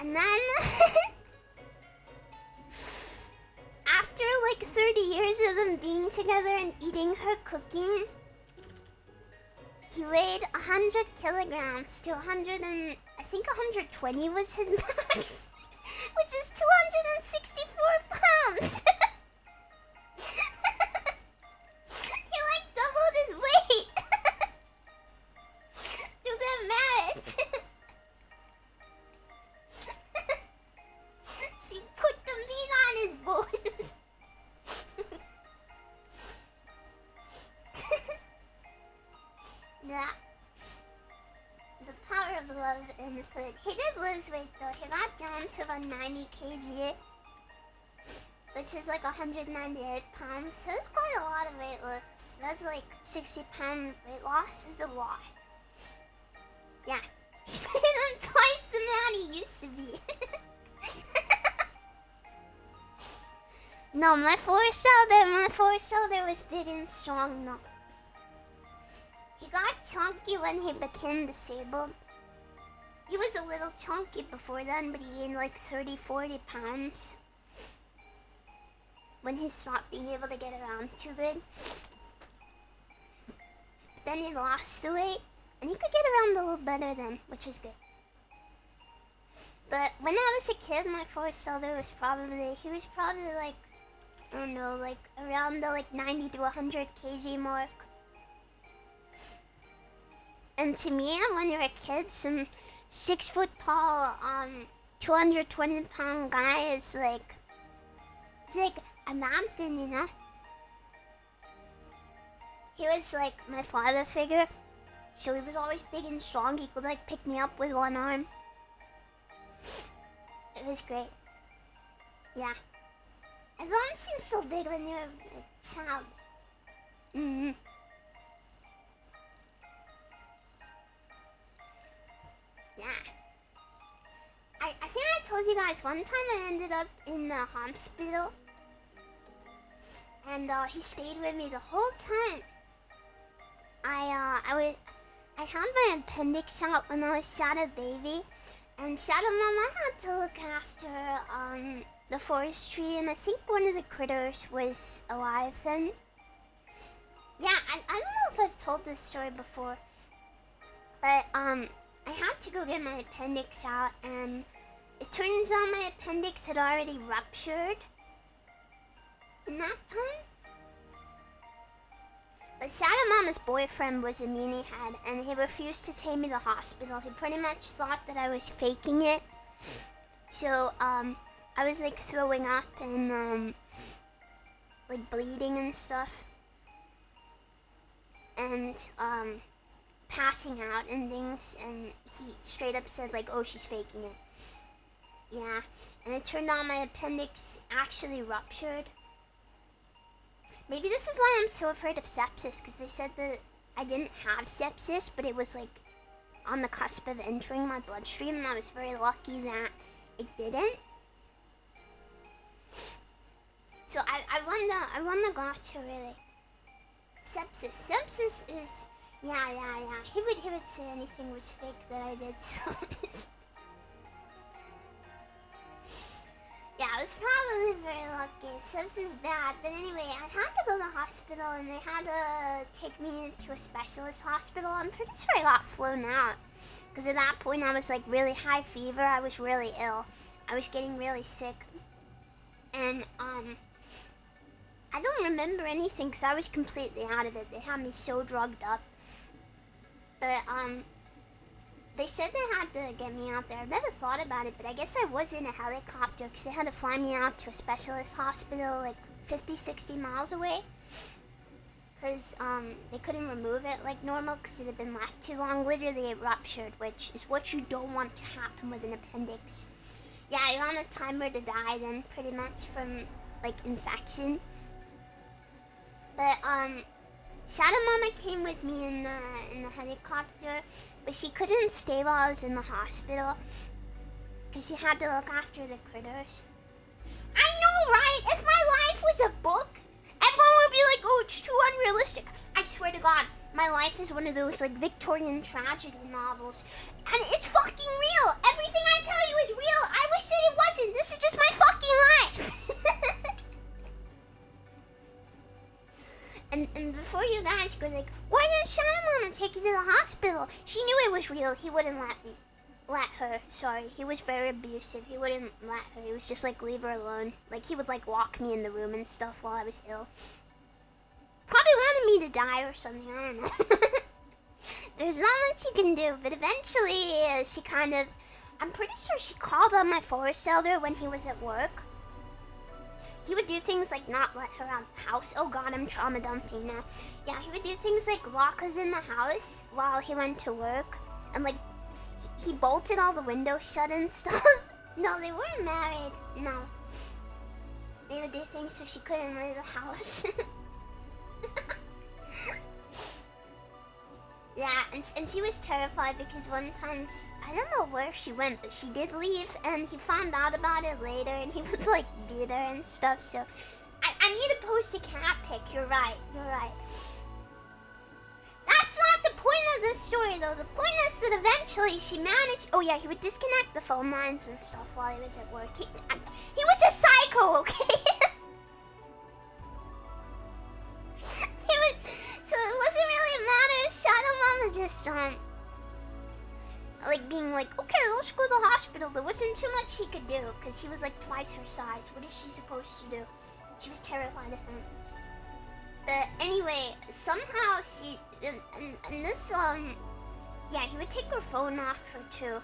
And then after 30 years of them being together and eating her cooking, he weighed 100 kilograms to 100 and I think 120 was his max, which is 264 pounds. the power of love and food. He did lose weight though. He got down to about 90 kg, which is like 198 pounds. So that's quite a lot of weight loss. That's like 60-pound weight loss is a lot. Yeah. He made him twice the man he used to be. No, my forest elder was big and strong though. He got chunky when he became disabled. He was a little chunky before then, but he gained like 30-40 pounds when he stopped being able to get around too good. But then he lost the weight, and he could get around a little better then, which was good. But when I was a kid, my forest elder was probably, like, I don't know, like around the like 90 to 100 kg mark. And to me, when you're a kid, some 6 foot tall, 220 pound guy is like, it's like a mountain, you know? He was like my father figure, so he was always big and strong. He could like pick me up with one arm. It was great. Yeah. Everyone seems so big when you're a child. Yeah. I think I told you guys one time I ended up in the hospital. And he stayed with me the whole time. I had my appendix out when I was Shadow baby. And Shadow Mama had to look after the forestry, and I think one of the critters was alive then. Yeah, I don't know if I've told this story before, but I had to go get my appendix out, and it turns out my appendix had already ruptured in that time. But Shadow Mama's boyfriend was a meanie head, and he refused to take me to the hospital. He pretty much thought that I was faking it. So, I was like throwing up and like bleeding and stuff. And passing out and things, and he straight up said like, oh, she's faking it. Yeah, and it turned out my appendix actually ruptured. Maybe this is why I'm so afraid of sepsis, because they said that I didn't have sepsis, but it was like on the cusp of entering my bloodstream, and I was very lucky that it didn't. So I won the gacha really. Sepsis is, yeah. He would say anything was fake that I did, so. Yeah, I was probably very lucky. Sepsis is bad, but anyway, I had to go to the hospital, and they had to take me to a specialist hospital. I'm pretty sure I got flown out, because at that point I was like really high fever. I was really ill. I was getting really sick, and I don't remember anything because I was completely out of it. They had me so drugged up, but they said they had to get me out there. I've never thought about it, but I guess I was in a helicopter because they had to fly me out to a specialist hospital like 50-60 miles away. Because they couldn't remove it like normal because it had been left too long. Literally it ruptured, which is what you don't want to happen with an appendix. Yeah, you're on a timer to die then, pretty much, from like infection. But Shadow Mama came with me in the helicopter, but she couldn't stay while I was in the hospital because she had to look after the critters. I know, right? If my life was a book, everyone would be like, oh, it's too unrealistic. I swear to God, my life is one of those like Victorian tragedy novels, and it's fucking real. Everything I tell you is real. I wish that it wasn't. This is just my fucking life. And before you guys go like, why didn't Shadow Mama take you to the hospital? She knew it was real. He wouldn't let her. Sorry, he was very abusive. He wouldn't let her. He was just like, leave her alone. Like, he would like lock me in the room and stuff while I was ill. Probably wanted me to die or something. I don't know. There's not much you can do, but eventually she kind of, I'm pretty sure she called on my forest elder when he was at work. He would do things like not let her out of the house. Oh God, I'm trauma dumping now. Yeah, he would do things like lock us in the house while he went to work. And like, he bolted all the windows shut and stuff. No, they weren't married. No. They would do things so she couldn't leave the house. Yeah, and she was terrified because one time, I don't know where she went, but she did leave, and he found out about it later, and he would like beat her and stuff, so... I need to post a cat pic, you're right. That's not the point of this story, though. The point is that eventually she managed... Oh yeah, he would disconnect the phone lines and stuff while he was at work. He was a psycho, okay? So it wasn't really a matter of Shadow Mama just, like being like, okay, let's go to the hospital. There wasn't too much she could do, because he was like twice her size. What is she supposed to do? She was terrified of him. But anyway, somehow she, and this, yeah, he would take her phone off her too.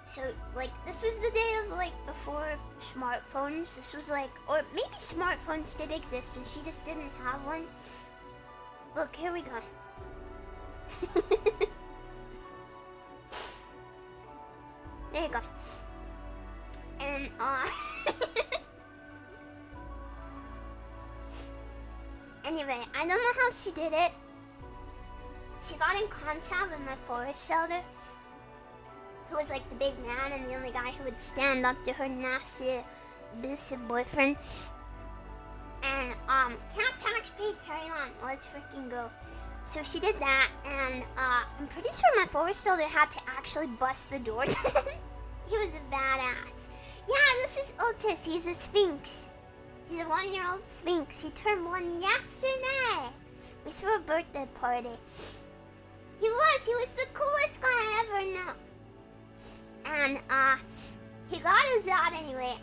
So, like, this was the day of, like, before smartphones. This was like, or maybe smartphones did exist and she just didn't have one. Look, here we go. There you go. And, anyway, I don't know how she did it. She got in contact with my forest elder, who was like the big man and the only guy who would stand up to her nasty, abusive boyfriend. And, cat tax paid, carry on, let's freaking go. So she did that, and, I'm pretty sure my forest elder had to actually bust the door down. He was a badass. Yeah, this is Otis, he's a sphinx. He's a 1-year-old sphinx. He turned 1 yesterday. We threw a birthday party. He was the coolest guy I ever knew. And, he got us out anyway.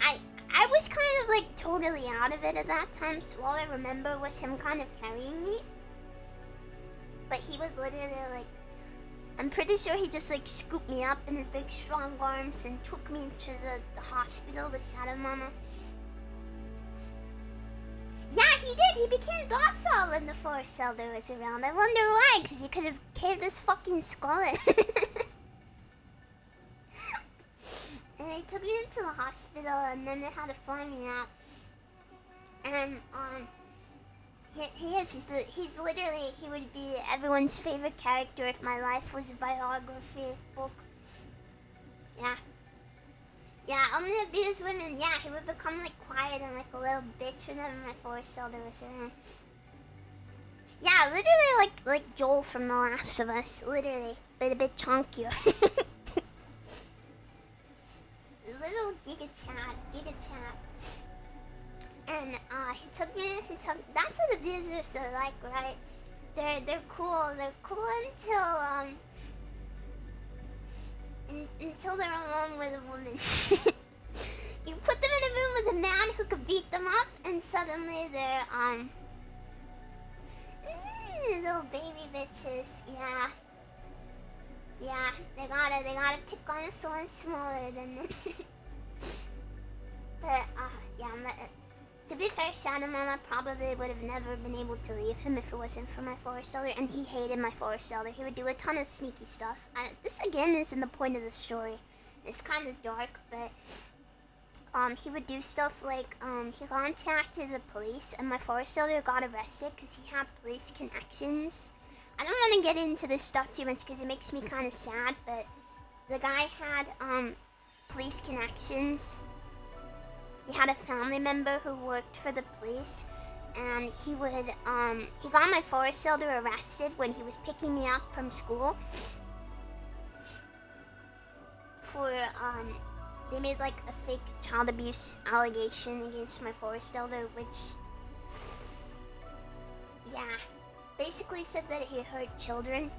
I was kind of like totally out of it at that time, so all I remember was him kind of carrying me. But he would literally like, I'm pretty sure he just like scooped me up in his big strong arms and took me to the hospital with Shadow Mama. Yeah, he did. He became docile when the forest elder was around. I wonder why, because you could have caved his fucking skull in. And they took me into the hospital, and then they had to fly me out. And, he's literally, he would be everyone's favorite character if my life was a biography book. Yeah. Yeah, only abused women. Yeah, he would become like quiet and like a little bitch whenever my forest elder was around. Yeah, literally like Joel from The Last of Us. Literally, but a bit chunkier. Little Giga Chad. And that's what abusers are like, right? They're cool. They're cool until they're alone with a woman. You put them in a room with a man who could beat them up, and suddenly they're little baby bitches. Yeah, they gotta pick on someone smaller than them. But yeah, to be fair, Shadow Mama probably would have never been able to leave him if it wasn't for my forest elder, and he hated my forest elder. He would do a ton of sneaky stuff. This again isn't the point of the story. It's kind of dark, but he would do stuff like he contacted the police, and my forest elder got arrested because he had police connections. I don't want to get into this stuff too much because it makes me kind of sad, but the guy had police connections. He had a family member who worked for the police, and he got my forest elder arrested when he was picking me up from school for, they made like a fake child abuse allegation against my forest elder, which, yeah, basically said that he hurt children,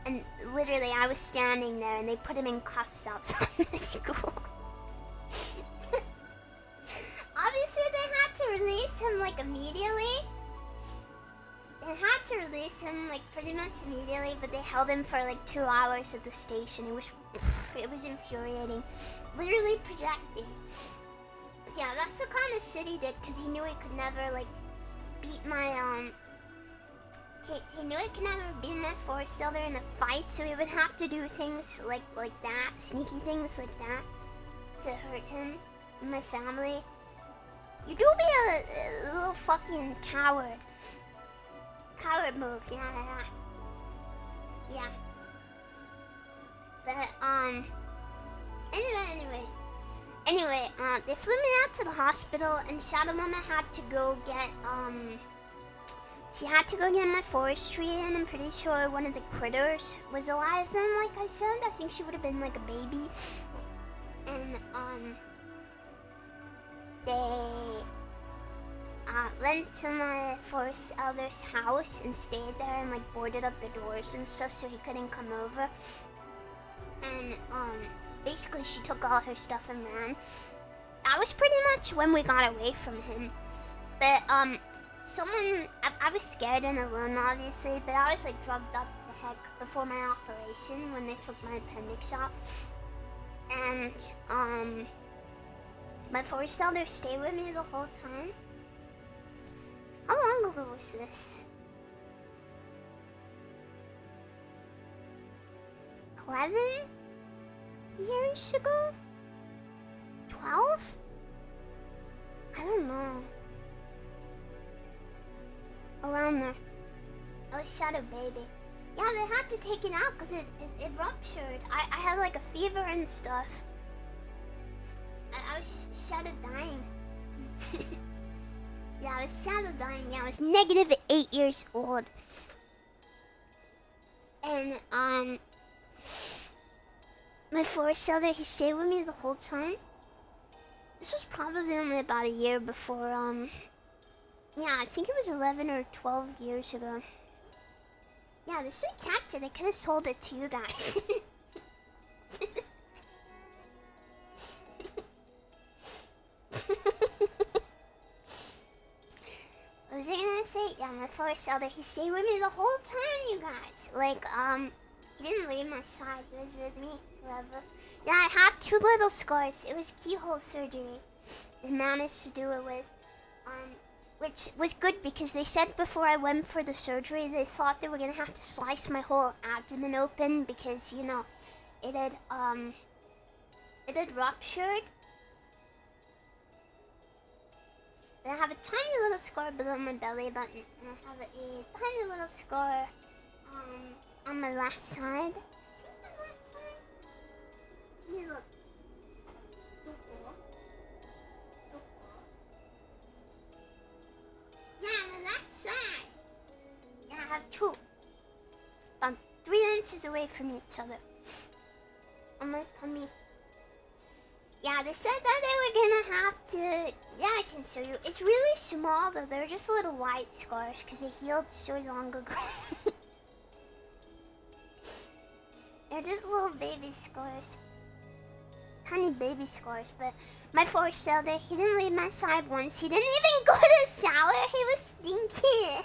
and literally I was standing there and they put him in cuffs outside the school. Obviously, they had to release him, like, immediately. They had to release him, like, pretty much immediately, but they held him for, like, 2 hours at the station. It was infuriating. Literally projecting. But yeah, that's the kind of shit he did, because he knew he could never, like, beat my, he knew I could never be my forest elder in a fight, so he would have to do things like that, sneaky things like that, to hurt him and my family. You do be a little fucking coward. Coward move, yeah. But anyway, they flew me out to the hospital, and Shadow Mama had to go get she had to go get my forestry, and I'm pretty sure one of the critters was alive then, like I said. I think she would have been like a baby. And they went to my forest elder's house and stayed there and like boarded up the doors and stuff so he couldn't come over. And basically she took all her stuff and ran. That was pretty much when we got away from him. But I was scared and alone obviously, but I was like drugged up the heck before my operation when they took my appendix out. And my forest elder stayed with me the whole time. How long ago was this? 11 years ago? 12? I don't know. Around there. I was Shadow Baby. Yeah, they had to take it out because it ruptured. I had like a fever and stuff. I was Shadow dying. Yeah, I was Shadow dying. Yeah, I was negative 8 years old. And my forest elder, he stayed with me the whole time. This was probably only about a year before yeah, I think it was 11 or 12 years ago. Yeah, this is captured. I could have sold it to you guys. What was I gonna say? Yeah, my forest elder, he stayed with me the whole time, you guys. Like, he didn't leave my side. He was with me forever. Yeah, I have 2 little scars. It was keyhole surgery. They managed to do it with, which was good because they said before I went for the surgery, they thought they were gonna have to slice my whole abdomen open because, you know, it had ruptured. But I have a tiny little scar below my belly button, and I have a tiny little scar, on my left side. Is it my left side? Let me look. Yeah, my left side. Yeah, I have 2. About 3 inches away from each other. On my tummy. Yeah, they said that they were gonna have to... Yeah, I can show you. It's really small though. They're just little white scars because they healed so long ago. They're just little baby scars. Tiny baby scars, but my forest elder, he didn't leave my side once. He didn't even go to shower. He was stinky.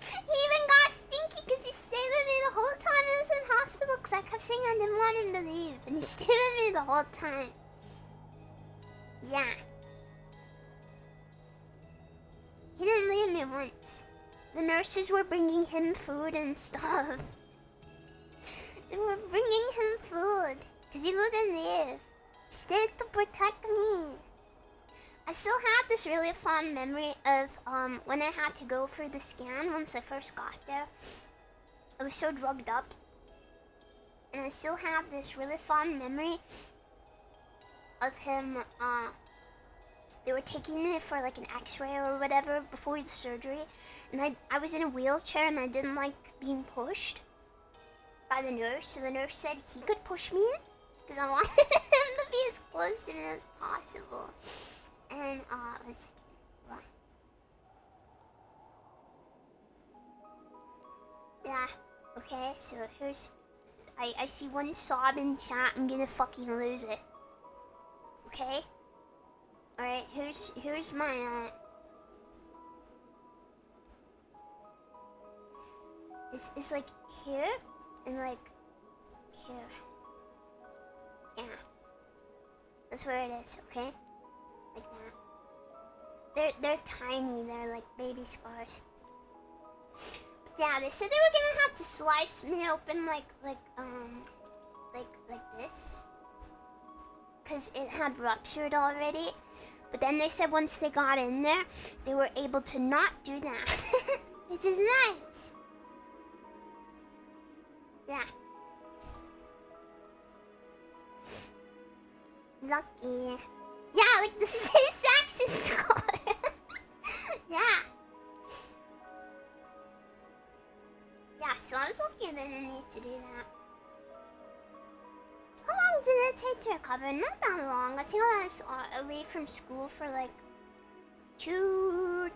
He even got stinky because he stayed with me the whole time I was in hospital because I kept saying I didn't want him to leave. And he stayed with me the whole time. Yeah. He didn't leave me once. The nurses were bringing him food and stuff. They were bringing him food because he wouldn't leave. He stayed to protect me. I still have this really fond memory of when I had to go for the scan once I first got there. I was so drugged up. And I still have this really fond memory of him. They were taking me for like an x-ray or whatever before the surgery. And I was in a wheelchair and I didn't like being pushed by the nurse. So the nurse said he could push me in because I wanted him to be as close to me as possible. And, let's see. What? Yeah, okay, so here's... I see one sob in chat, I'm gonna fucking lose it. Okay? Alright, here's my, It's like here, and like here. Yeah. That's where it is, okay? Like that. they're tiny. They're like baby scars. But yeah, they said they were gonna have to slice me open like this, cause it had ruptured already. But then they said once they got in there, they were able to not do that, which is nice. Yeah. Lucky. Yeah, like the Saxon skull. Yeah. Yeah, so I was lucky that I didn't need to do that. How long did it take to recover? Not that long. I think I was away from school for like two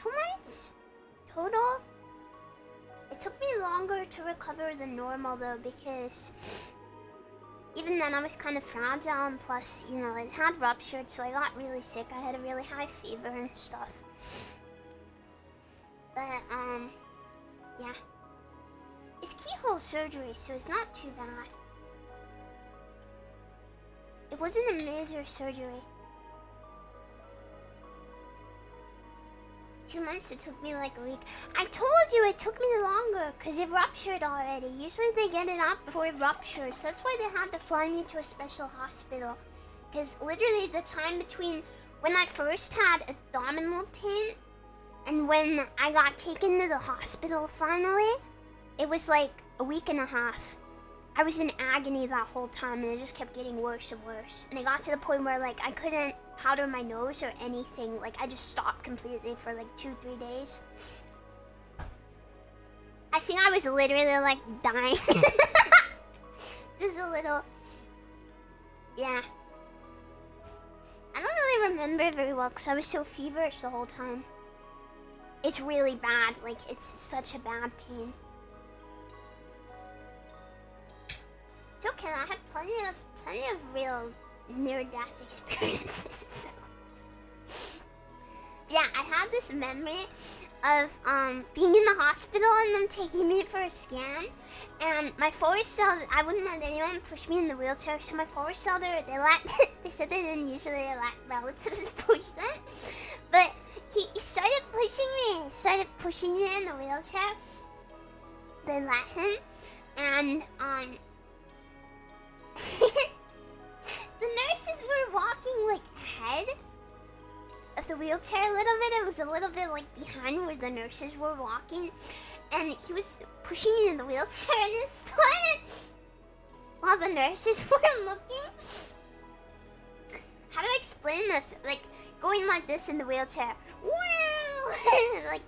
months total. It took me longer to recover than normal though, because even then I was kind of fragile, and plus, you know, it had ruptured, so I got really sick. I had a really high fever and stuff. But yeah. It's keyhole surgery, so it's not too bad. It wasn't a major surgery. 2 months, it took me like a week. I told you it took me longer because it ruptured already. Usually they get it out before it ruptures. That's why they had to fly me to a special hospital. Because literally the time between when I first had abdominal pain and when I got taken to the hospital finally, it was like a week and a half. I was in agony that whole time, and it just kept getting worse and worse. And it got to the point where like I couldn't powder my nose or anything. Like I just stopped completely for like 2-3 days. I think I was literally like dying. Just a little. Yeah. I don't really remember very well because I was so feverish the whole time. It's really bad. Like it's such a bad pain. It's okay, I have plenty of real near-death experiences. Yeah, I have this memory of being in the hospital and them taking me for a scan, and my forest elder, I wouldn't let anyone push me in the wheelchair, so my forest elder, they said they didn't usually let relatives push them, but he started pushing me in the wheelchair. They let him, and the nurses were walking like ahead of the wheelchair a little bit. It was a little bit like behind where the nurses were walking, and he was pushing me in the wheelchair, and it started while the nurses were looking. How do I explain this? Like going like this in the wheelchair. Wow! Like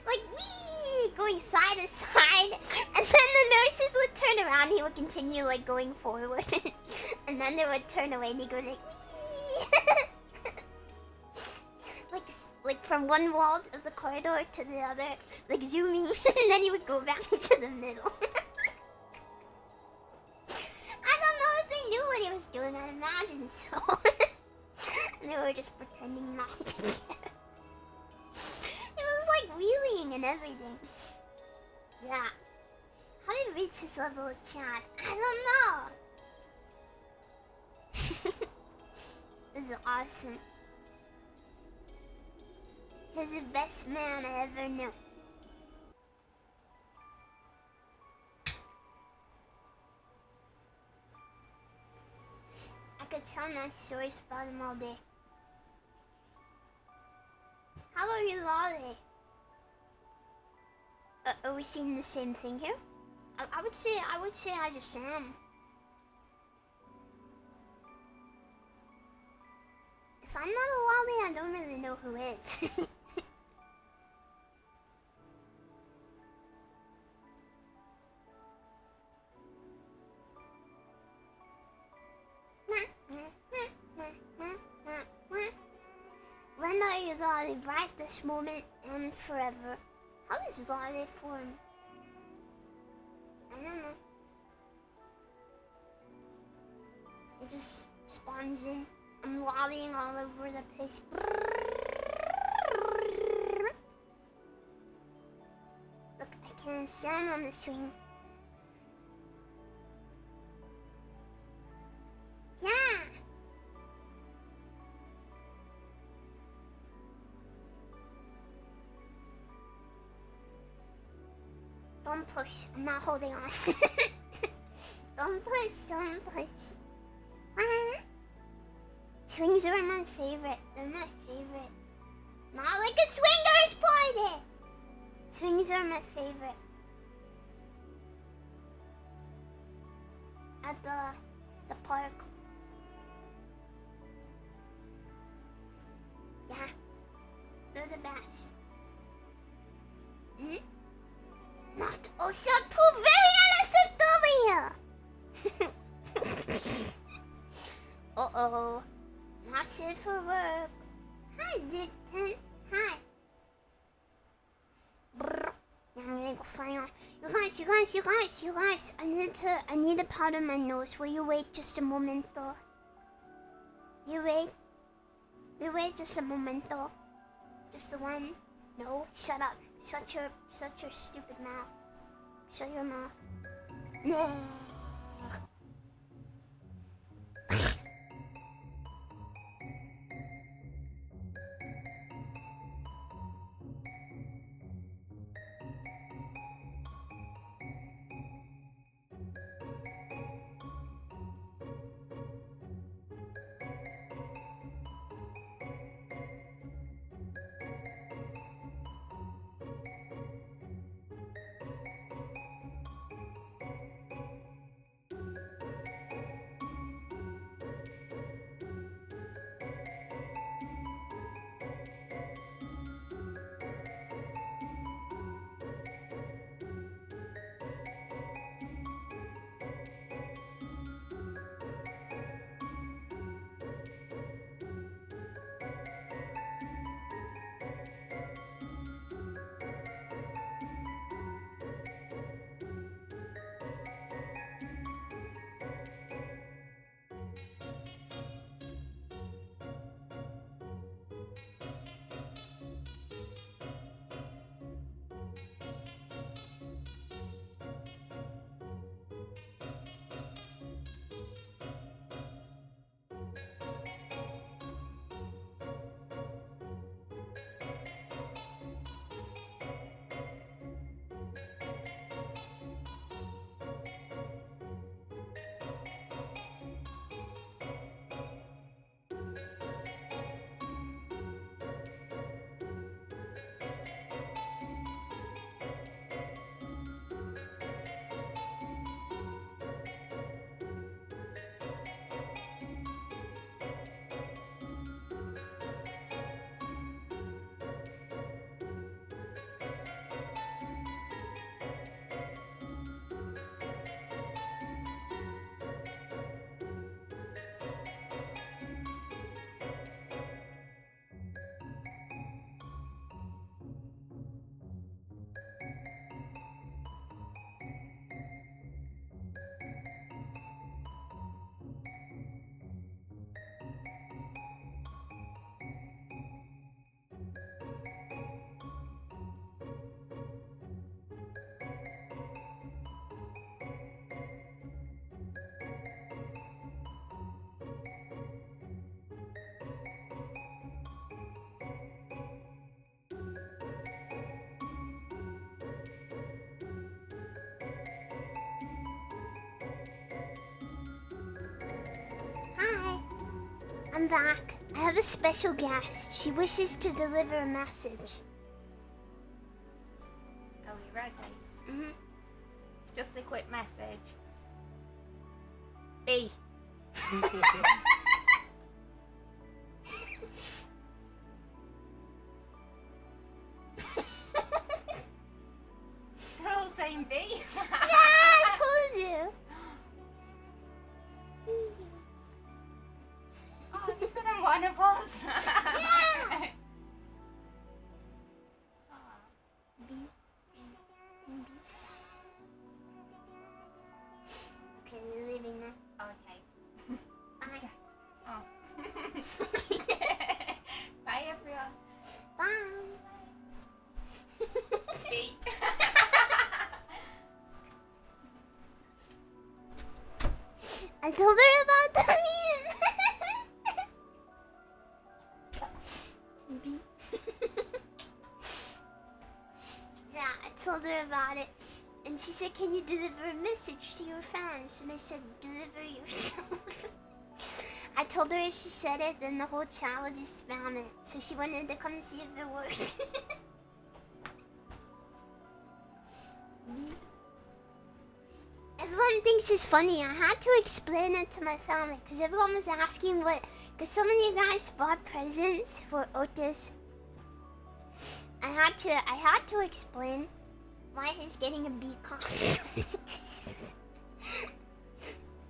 like wee, going side to side, and then the nurses would turn around. He would continue like going forward, and then they would turn away, and he'd go like wee, like from one wall of the corridor to the other, like zooming, and then he would go back to the middle. I don't know if they knew what he was doing. I imagine so. And they were just pretending not to care. It was like wheeling and everything. Yeah. How did we reach this level of chat? I don't know. This is awesome. He's the best man I ever knew. I could tell nice stories about him all day. How about you, Lolly? Are we seeing the same thing here? I would say I just am. If I'm not a Lolly, I don't really know who is. When are you, Lolly? Right this moment and forever. How is Lolly formed? I don't know. It just spawns in. I'm lollying all over the place. Look, I can stand on the swing. Yeah. Don't push. I'm not holding on. Don't push. Don't push. Swings are my favorite. They're my favorite. Not like a swingers party. Swings are my favorite. At the park. Yeah. They're the best. Not also too very unacceptable. Uh-oh. Not safe for work. Hi, Dipton. Hi. Brr. Yeah, I'm gonna go flying off. You guys. I need to powder my nose. Will you wait just a momento? You wait just a momento. Just the one. No, shut up. Shut your stupid mouth. Shut your mouth. No. I'm back. I have a special guest. She wishes to deliver a message. Are we ready? Mm-hmm. It's just a quick message. B. They're all saying B. Yeah, I told you. Oh, you said I'm one of us. Yeah. B. Okay, you're leaving now. Okay. Bye. Oh. Bye, everyone. Bye. B. told her about the meme. B. Yeah, I told her about it. And she said, can you deliver a message to your fans? And I said, deliver yourself. I told her if she said it, then the whole chat would just spam it. So she wanted to come see if it worked. Everyone thinks it's funny. I had to explain it to my family because everyone was asking what... Because so many guys bought presents for Otis. I had to explain why he's getting a bee costume.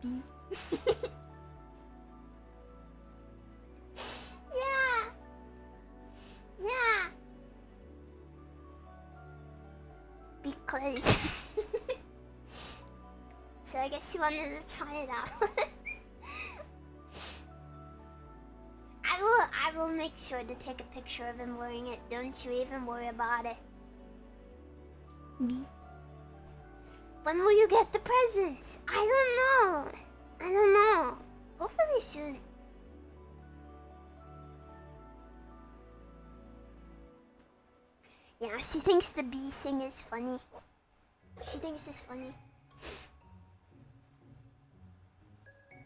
Bee. Yeah. Yeah. Because... So I guess she wanted to try it out. I will make sure to take a picture of him wearing it. Don't you even worry about it. B. When will you get the presents? I don't know. Hopefully soon. Yeah, she thinks the bee thing is funny. She thinks it's funny.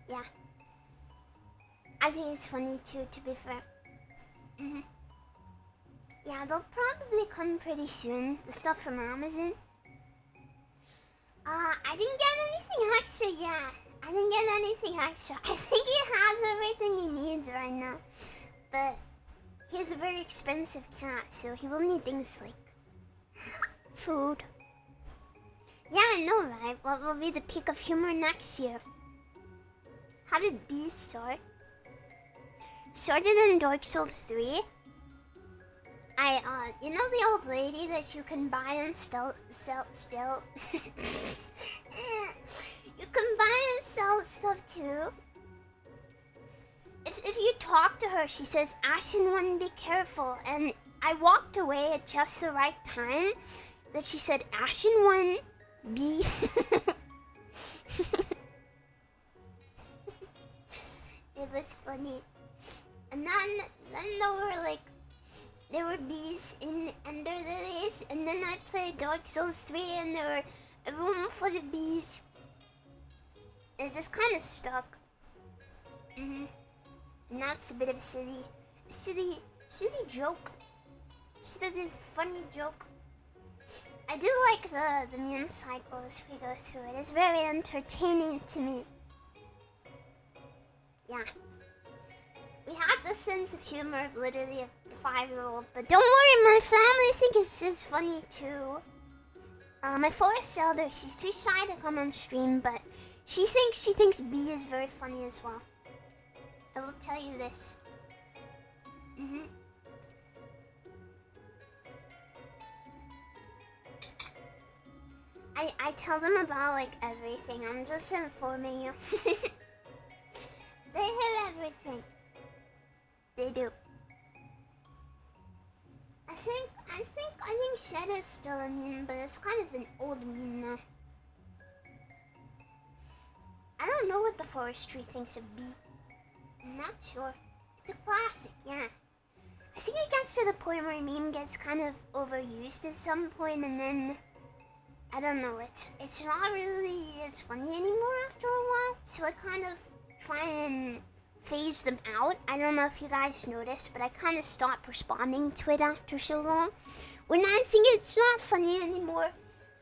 Yeah. I think it's funny too, to be fair. Yeah, they'll probably come pretty soon. The stuff from Amazon. I didn't get anything extra yet. I didn't get anything extra. I think he has everything he needs right now. But he has a very expensive cat, so he will need things like food. Yeah, I know, right? What will be the peak of humor next year? How did bees start? Started in Dark Souls 3. You know the old lady that you can buy and sell? You can buy and sell stuff too. If you talk to her, she says, Ashen One, be careful. And I walked away at just the right time that she said, Ashen One, be... It was funny. And then there were bees in Under the Race, and then I played Dark Souls 3 and there were a room full of bees. It's just kind of stuck. And that's a bit of a silly joke. Silly funny joke. I do like the meme cycle as we go through it. It's very entertaining to me. Yeah. We have the sense of humor of literally a 5-year-old, but don't worry, my family think it's funny too. My forest elder, she's too shy to come on stream, but she thinks B is very funny as well. I will tell you this. I tell them about like everything. I'm just informing you. They hear everything. They do. I think Shed is still a meme, but it's kind of an old meme now. I don't know what the forestry thinks of B. I'm not sure. It's a classic, yeah. I think it gets to the point where meme gets kind of overused at some point, and then I don't know. It's not really as funny anymore after a while. So I kind of try and phase them out. I don't know if you guys noticed, but I kind of stopped responding to it after so long. When I think it's not funny anymore,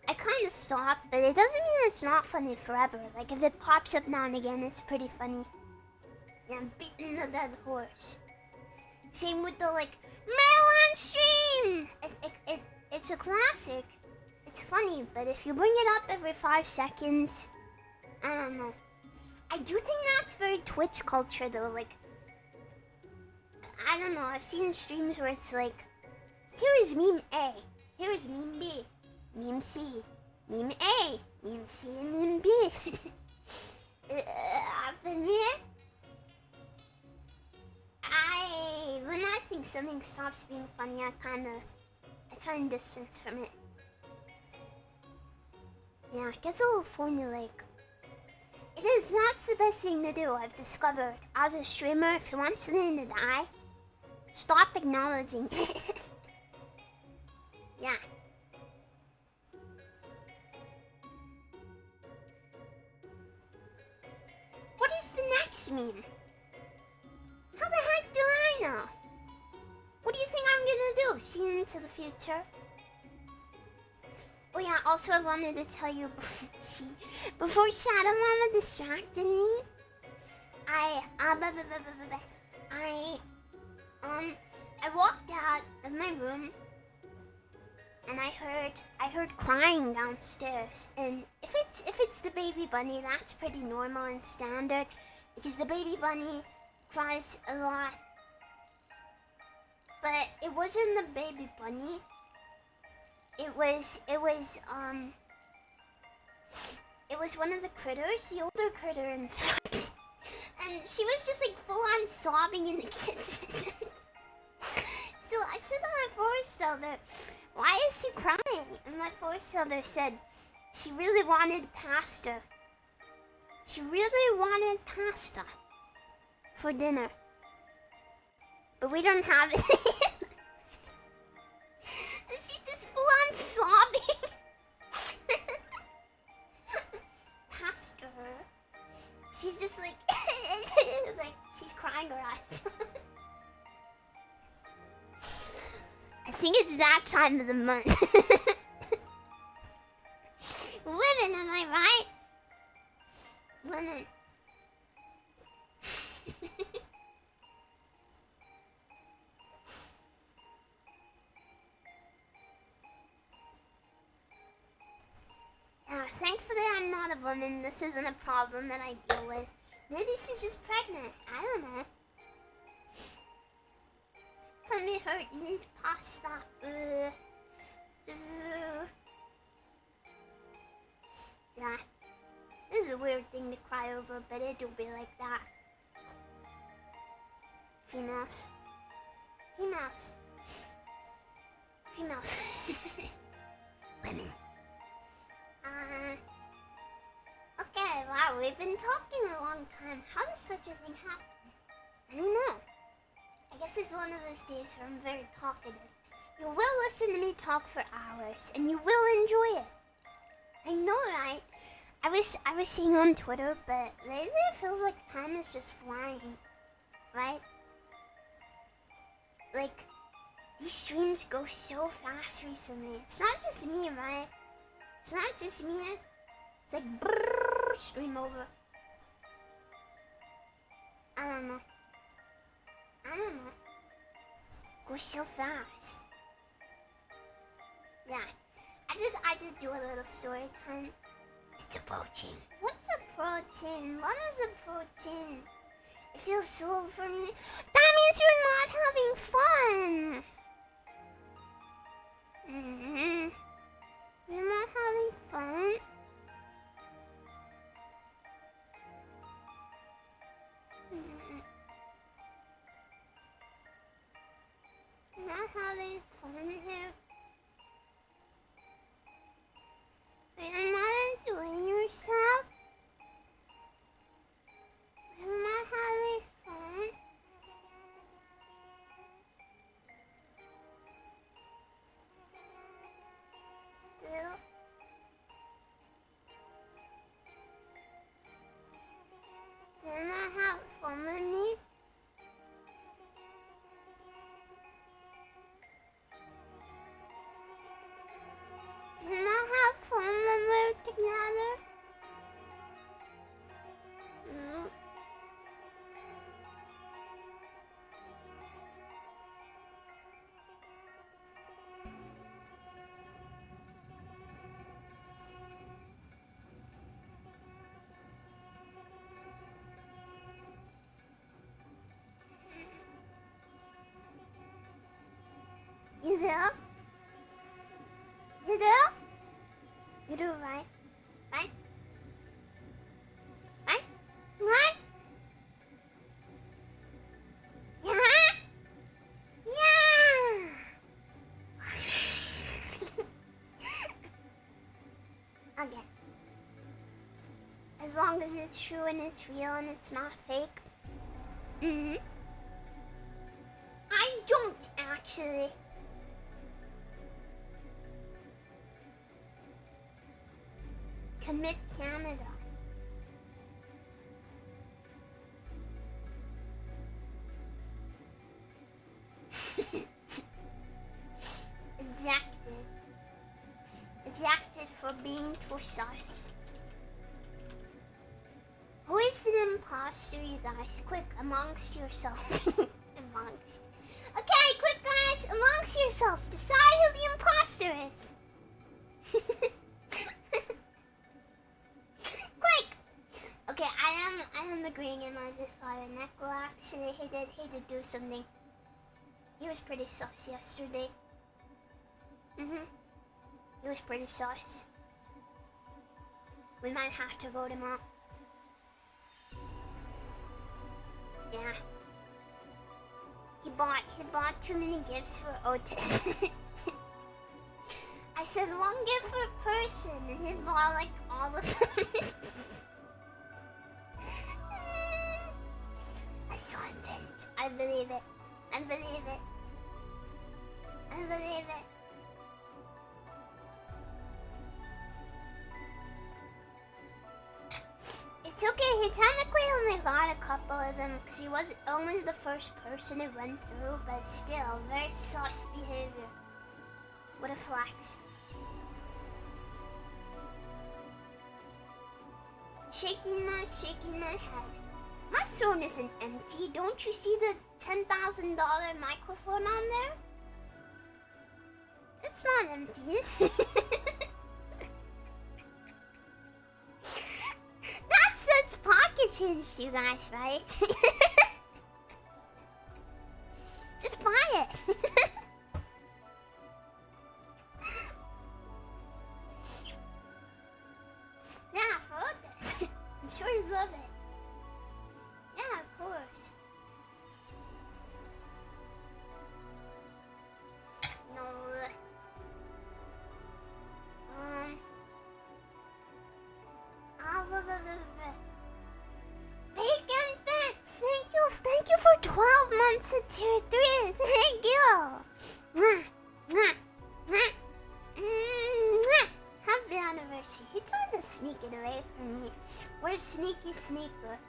I kind of stop, but it doesn't mean it's not funny forever. Like, if it pops up now and again, it's pretty funny. Yeah, I'm beating the dead horse. Same with the, like, mail on stream! It's a classic. It's funny, but if you bring it up every 5 seconds, I don't know. I do think that's very Twitch culture, though. Like, I don't know. I've seen streams where it's like, here is meme A, here is meme B, meme C, meme A, meme C, and meme B. When I think something stops being funny, I try and distance from it. Yeah, it gets a little formulaic. It is. That's the best thing to do. I've discovered as a streamer, if you want something to die, stop acknowledging it. Yeah. What is the next meme? How the heck do I know? What do you think I'm gonna do? See into the future? Oh yeah, also I wanted to tell you, before Shadow Mama distracted me, I walked out of my room and I heard crying downstairs. And if it's the baby bunny, that's pretty normal and standard because the baby bunny cries a lot. But it wasn't the baby bunny. It was one of the critters, the older critter in fact. And she was just like full on sobbing in the kitchen. So I said to my forest elder, why is she crying? And my forest elder said, she really wanted pasta. She really wanted pasta for dinner. But we don't have it. And she's just full on sobbing. Pasta. She's just like, like she's crying her eyes. I think it's that time of the month. Women, am I right? Women. Yeah, thankfully I'm not a woman. This isn't a problem that I deal with. Maybe she's just pregnant. I don't know. Tummy hurt, need pasta. Yeah. This is a weird thing to cry over, but it do be like that. Females. Females. Females. Women. Okay, wow, we've been talking a long time. How does such a thing happen? I don't know. I guess it's one of those days where I'm very talkative. You will listen to me talk for hours, and you will enjoy it. I know, right? I was seeing on Twitter, but lately it feels like time is just flying, right? Like, these streams go so fast recently. It's not just me, right? It's not just me. It's like brrr, stream over. I don't know. Goes so fast. Yeah. I did do a little story time. It's a protein. What's a protein? What is a protein? It feels slow for me. That means you're not having fun. You're not having fun? You're not having fun here? You're not enjoying yourself? You're not having fun? Did not have fun with me? Did not have fun when we were together? You do? You do? You do, right? Right? Right? What? Yeah? Yeah! Okay. As long as it's true and it's real and it's not fake. I don't actually. Commit Canada. Ejected. Ejected for being too sus. Who is the imposter, you guys? Quick, amongst yourselves. Amongst. Okay, quick guys, amongst yourselves, decide who the imposter is. Quick! Okay, I am agreeing in my fire. Neko actually, he did do something. He was pretty sus yesterday. He was pretty sus. We might have to vote him out. Yeah. He bought too many gifts for Otis. I said one gift per person, and he bought like all of them. I saw him vent. I believe it. I believe it. I believe it. It's okay, he technically only got a couple of them because he was only the first person it went through, but still, very sus behavior. What a flex. Shaking my head. My phone isn't empty. Don't you see the $10,000 microphone on there? It's not empty. That's pocket hinge, you guys, right? Just buy it. Yeah, for this. I'm sure you love it. Yeah, of course. No. Bacon Fence, thank you for 12 months at tier 3, thank you. Happy anniversary. He tried to sneak it away from me. What a sneaky sneaker.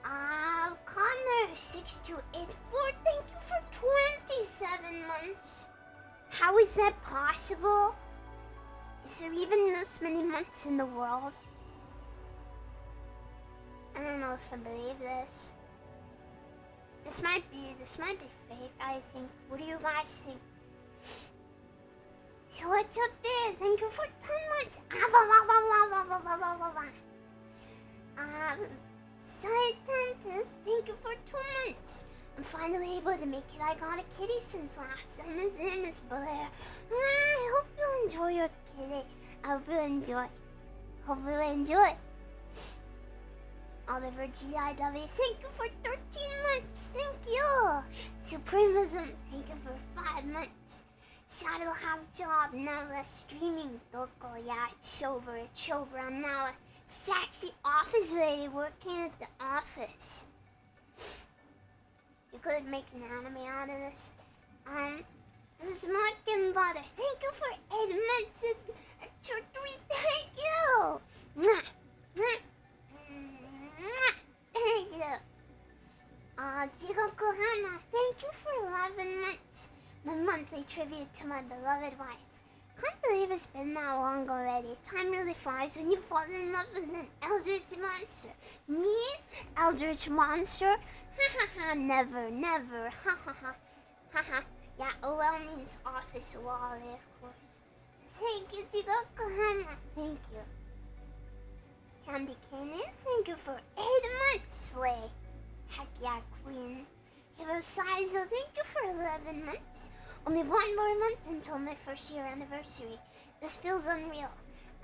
Connor6284, thank you for 27 months. How is that possible? Is there even this many months in the world? I don't know if I believe this. This might be fake, I think. What do you guys think? So what's up there? Thank you for 10 months. Side dentist, thank you for 2 months. I'm finally able to make it. I got a kitty since last time. His name is Blair. I hope you enjoy your kitty. I hope you enjoy. Hope you enjoy. Oliver GIW, thank you for 13 months. Thank you. Supremism, thank you for 5 months. Shadow have job, now less streaming. Local, yeah, it's over. I'm now a sexy office lady working at the office. You could make an anime out of this. This is Mark and Butter. Thank you for 8 months at your 3. Thank you. Mwah. Mwah. Mwah. Thank you. Jigoku Hana, thank you for 11 months. My monthly tribute to my beloved wife. Can't believe it's been that long already. Time really flies when you fall in love with an eldritch monster. Me? Eldritch monster? Ha ha ha, never. Ha ha ha. Ha ha. Yeah, OL means office lolly, of course. Thank you, Jigoku Hana. Thank you. Candy Cannon, thank you for 8 months, Slay. Heck yeah, Queen. Hero Sizo, thank you for 11 months. Only 1 more month until my 1st year anniversary. This feels unreal.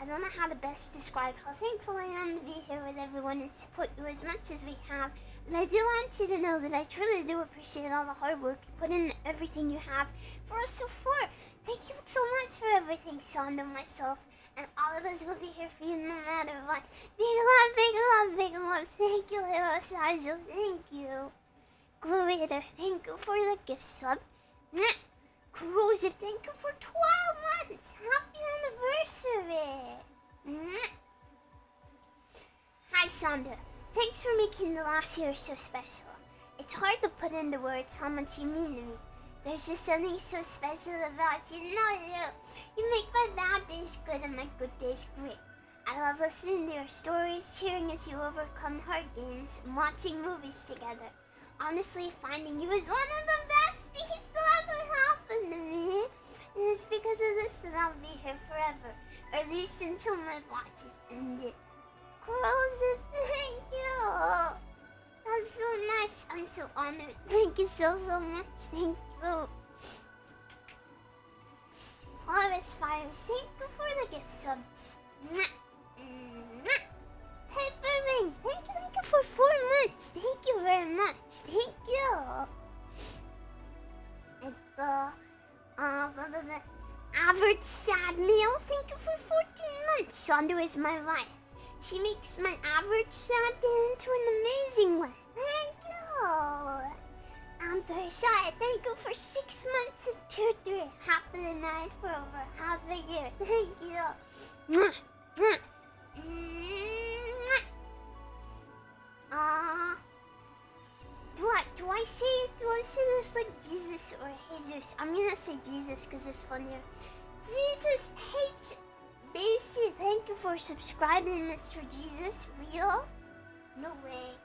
I don't know how to best describe how thankful I am to be here with everyone and support you as much as we have. And I do want you to know that I truly do appreciate all the hard work you put in, everything you have for us so far. Thank you so much for everything, Sonda, myself, and all of us will be here for you no matter what. Big love, big love, big love. Thank you, Hero Sizel. Thank you. Narrator, thank you for the gift sub. Corrosive, thank you for 12 months. Happy anniversary. Hi, Sonda. Thanks for making the last year so special. It's hard to put into words how much you mean to me. There's just something so special about you. No. You make my bad days good and my good days great. I love listening to your stories, cheering as you overcome hard games, and watching movies together. Honestly, finding you is one of the best things that ever happened to me. And it's because of this that I'll be here forever, or at least until my watch is ended. Corrosive, thank you. That's so nice. I'm so honored. Thank you so much. Thank you. Forest Fires, thank you for the gift subs. Paper Ring, thank you for 4 months. Thank you very much. Thank you. And the average sad meal, thank you for 14 months. Sonda is my wife. She makes my average sad day into an amazing one. Thank you. I'm very shy. Thank you for 6 months and 2 3. Happily married for over half a year. Thank you. Do I say this like Jesus or Jesus? I'm gonna say Jesus because it's funnier. Jesus hates Basie. Thank you for subscribing, Mr. Jesus. Real? No way.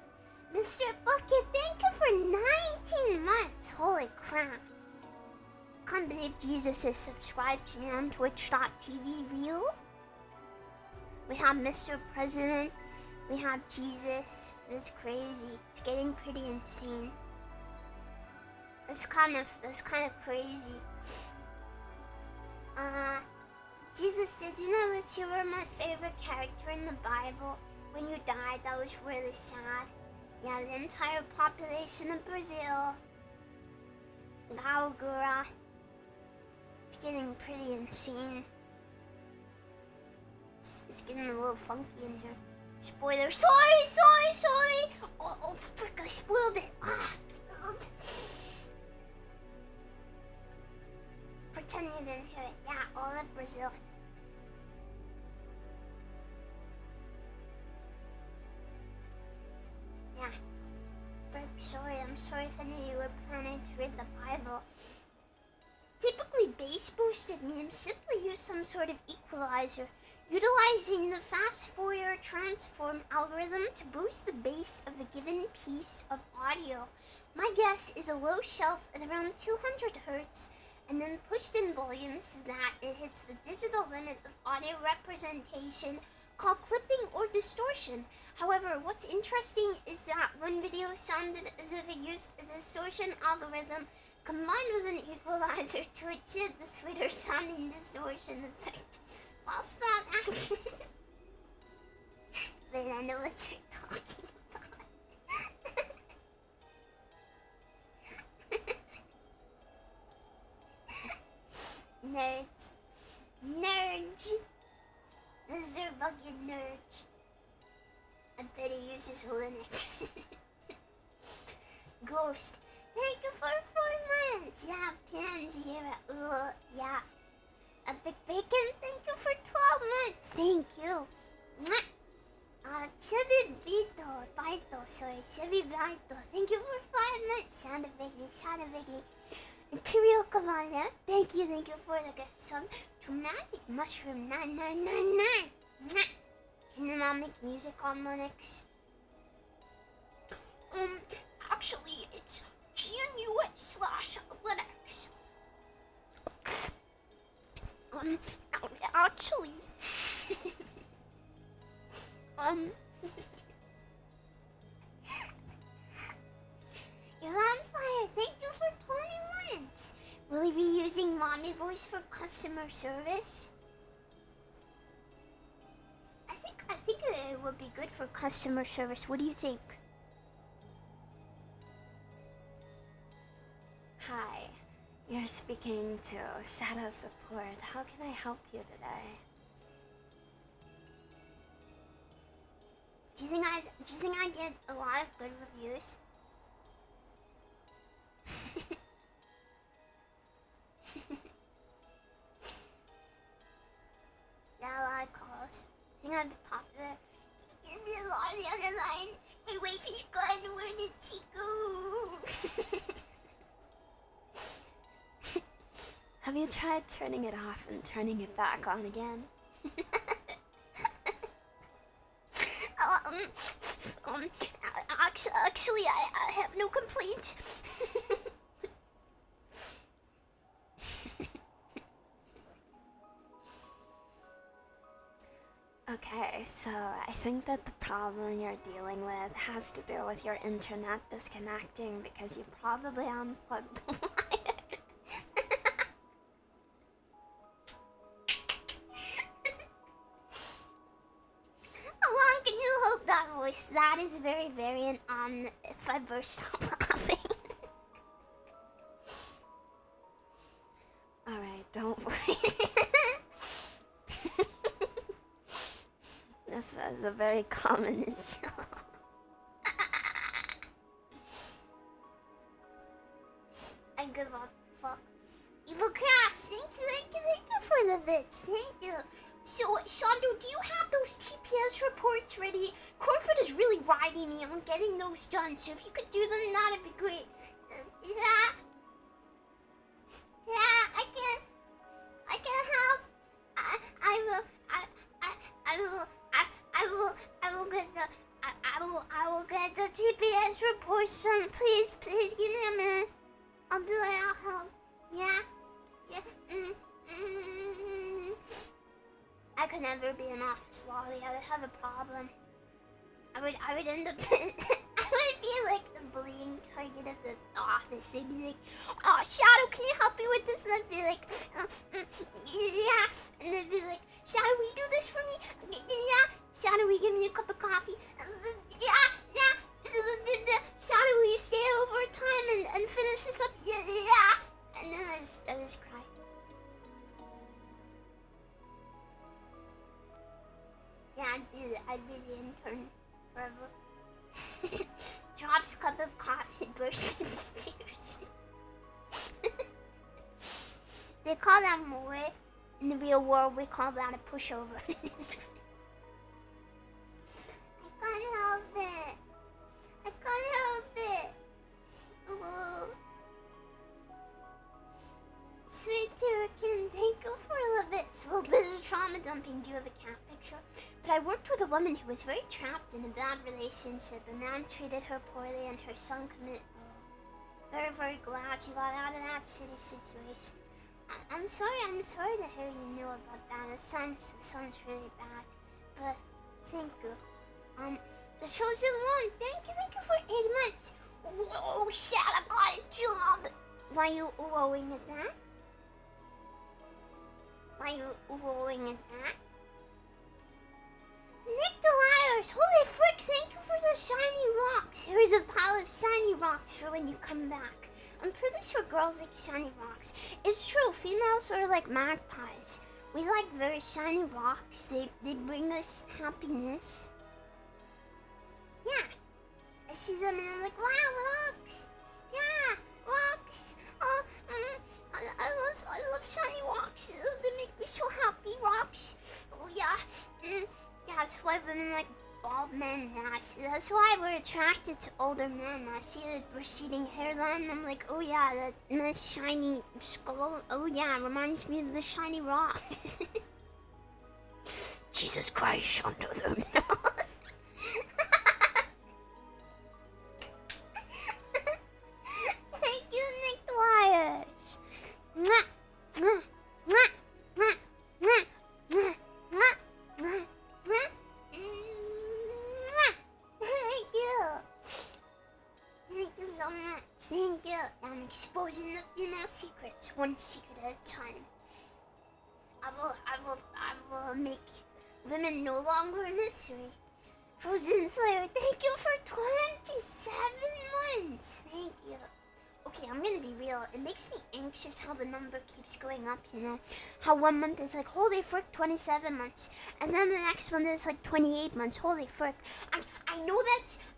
Mr. Bucket, thank you for 19 months. Holy crap. Can't believe Jesus is subscribed to me on twitch.tv. Real? We have Mr. President. We have Jesus. It's crazy. It's getting pretty insane. That's kind of crazy. Jesus, did you know that you were my favorite character in the Bible? When you died, that was really sad. Yeah, the entire population of Brazil. Gaugura. It's getting pretty insane. It's getting a little funky in here. Spoiler. Sorry! Oh, frick, I spoiled it. Pretend you didn't hear it. Yeah, all of Brazil. Yeah. Frick, sorry. I'm sorry if any of you were planning to read the Bible. Typically, base-boosted memes simply use some sort of equalizer, utilizing the fast Fourier transform algorithm to boost the bass of a given piece of audio. My guess is a low shelf at around 200 Hz, and then pushed in volume so that it hits the digital limit of audio representation called clipping or distortion. However, what's interesting is that one video sounded as if it used a distortion algorithm combined with an equalizer to achieve the sweeter sounding distortion effect. While stop action. Wait, I know what you're talking about. Nerds. Mr. Bucket Nerds. I bet he uses Linux. Ghost. Thank you for 4 months. Yeah, Pangea. Yeah. Epic Bacon, thank you for 12 months. Thank you. Chevy Vito, thank you for 5 months. Shout a biggie. Imperial Cavalier, thank you for the gift sub. Dramatic Mushroom 9999. Can you not make music on Linux? Actually, it's GNU/Linux. Actually, you're on fire. Thank you for 20 months. Will you be using mommy voice for customer service? I think it would be good for customer service. What do you think? Hi, you're speaking to Shadow Support. How can I help you today? Do you think I get a lot of good reviews? Yeah, a lot of calls. Think I'd be popular? Give me a lot on the other line. My wife is gone. Where did she go? Have you tried turning it off and turning it back on again? Actually, I have no complaint. Okay, so I think that the problem you're dealing with has to do with your internet disconnecting because you probably unplugged the wire. How long can you hold that voice? That is very variant on if I burst out laughing. Alright, don't worry. This is a very common issue. I give up. Fuck. Evil Crash, thank you for the bits. Thank you. So, Shondo, do you have those TPS reports ready? Corporate is really riding me on getting those done, so if you could do them, that'd be great. Yeah, I can help. I will get the TPS reports done. Please give me a minute. I'll do it. I'll help. Yeah. I could never be an office lolly. I would have a problem. I would end up. I would be like the bullying target of the office. They'd be like, "Oh, Shadow, can you help me with this?" And I'd be like, "Yeah." And they'd be like, "Shadow, will you do this for me?" "Yeah." "Shadow, will you give me a cup of coffee?" "Yeah." "Shadow, will you stay over time and finish this up?" "Yeah." And then I just cry. Yeah, I'd be the intern forever. Drops cup of coffee, bursts into tears. They call that moe. In the real world, we call that a pushover. I can't help it. Ooh. Sweet Turrican, thank you for a little bit of trauma dumping due to the cat picture. But I worked with a woman who was very trapped in a bad relationship. A man treated her poorly and her son committed. Very, very glad she got out of that shitty situation. I'm sorry to hear you knew about that. It sounds really bad. But thank you. The chosen one, thank you for 8 months. Oh shit, I got a job. Why you oohing at that? Nick Deliars, holy frick, thank you for the shiny rocks. Here's a pile of shiny rocks for when you come back. I'm pretty sure girls like shiny rocks. It's true, females are like magpies. We like very shiny rocks. They bring us happiness. Yeah. I see them and I'm like, wow, rocks. Yeah, rocks. Oh, I love shiny rocks. They make me so happy, rocks. Oh yeah. Yeah, that's why women like bald men. That's why we're attracted to older men. I see the receding hairline and I'm like, oh yeah, that nice shiny skull. Oh yeah, reminds me of the shiny rocks. Jesus Christ, under them. Thank you, Nick Dwyers. Mwah, mwah, mwah, mwah, mwah, mwah, mwah, mwah, mwah. Thank you. Thank you so much. Thank you. I'm exposing the female secrets, one secret at a time. I will make women no longer a mystery. Frozen Slayer, thank you for 27 months. Thank you. okay, I'm gonna be real. It makes me anxious how the number keeps going up, you know? How 1 month is like, holy frick, 27 months. And then the next one is like 28 months. Holy frick. I know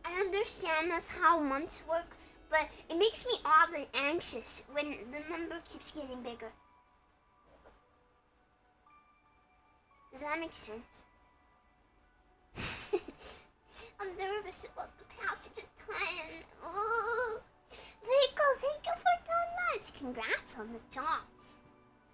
I understand that's how months work, but it makes me oddly anxious when the number keeps getting bigger. Does that make sense? I'm nervous about the passage of time. Ooh. Rico, thank you for 10 months. Congrats on the job.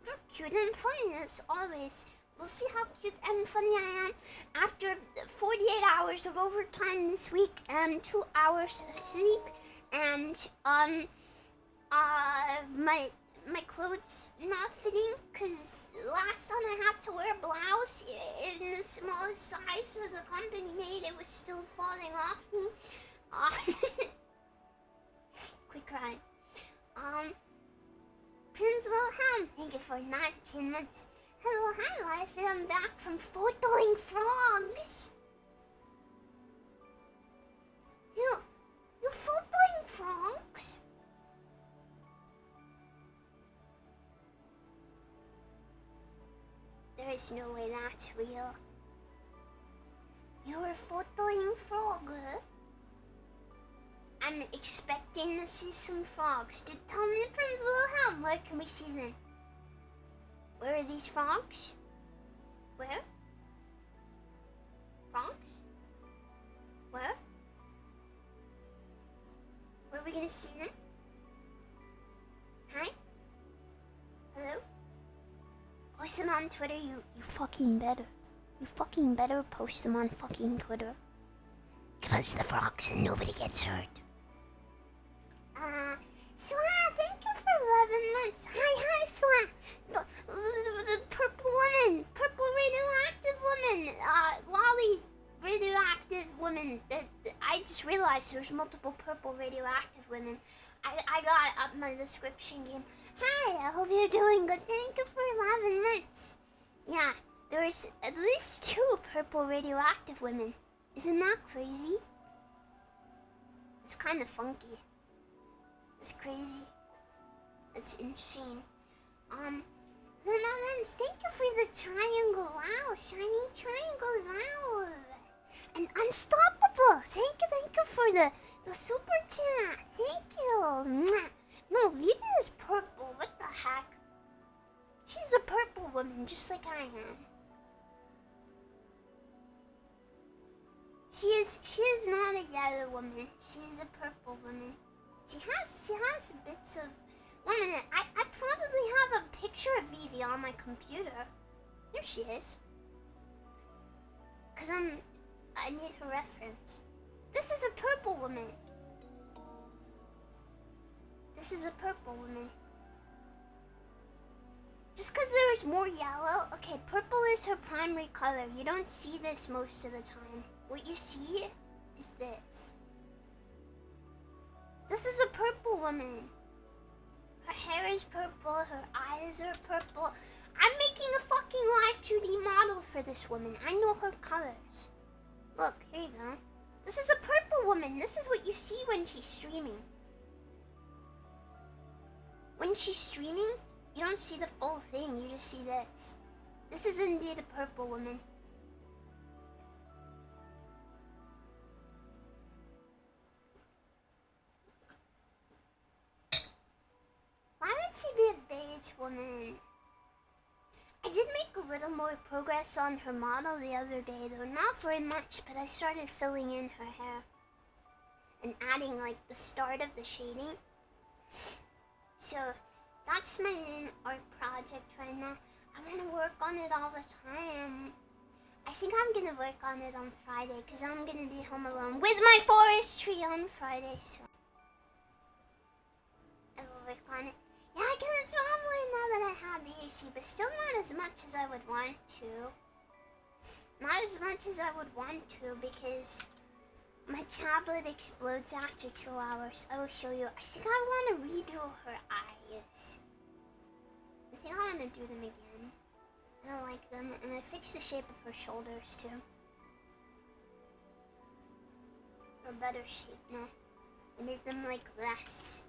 You're cute and funny as always. We'll see how cute and funny I am after 48 hours of overtime this week and 2 hours of sleep and my clothes not fitting because last time I had to wear a blouse in the smallest size so the company made it was still falling off me. Quick cry. Prince Wilhelm, thank you for 19 months. Hello, hi life, and I'm back from photoing frogs. You photoing frogs? There is no way that's real. You were photoing frog? I'm expecting to see some frogs. Tell me, Prince Wilhelm, where can we see them? Where are these frogs? Where? Frogs? Where? Where are we gonna see them? Hi? Hello? Post them on Twitter, you fucking better. You fucking better post them on fucking Twitter. Give us the frogs and nobody gets hurt. Sla, thank you for 11 months. Hi, Sla. The purple woman. Purple radioactive woman. LOLI radioactive woman. I just realized there's multiple purple radioactive women. I got up my description game. Hi, I hope you're doing good. Thank you for 11 months. Yeah, there's at least 2 purple radioactive women. Isn't that crazy? It's kind of funky. It's crazy. It's insane. Lens, thank you for the triangle. Wow, shiny triangle. Wow. And Unstoppable. Thank you for the super chat. Thank you. Mwah. No, Viva is purple. What the heck? She's a purple woman, just like I am. She is not a yellow woman. She is a purple woman. She has bits of. 1 minute, I probably have a picture of Vivi on my computer. Here she is. Cause I need her reference. This is a purple woman. This is a purple woman. Just cause there is more yellow. Okay, purple is her primary color. You don't see this most of the time. What you see is this. This is a purple woman. Her hair is purple, her eyes are purple. I'm making a fucking live 2D model for this woman. I know her colors. Look, here you go. This is a purple woman. This is what you see when she's streaming. When she's streaming, you don't see the full thing, you just see this. This is indeed a purple woman. Why would she be a beige woman? I did make a little more progress on her model the other day though. Not very much, but I started filling in her hair. And adding like the start of the shading. So, that's my main art project right now. I'm gonna work on it all the time. I think I'm gonna work on it on Friday because I'm gonna be home alone with my forestry on Friday, so I will work on it. Yeah, I get a job now that I have the AC, but still not as much as I would want to. Not as much as I would want to because my tablet explodes after 2 hours. I will show you. I think I want to redo her eyes. I think I want to do them again. I don't like them. And I fixed the shape of her shoulders too. Or better shape now. I made them like less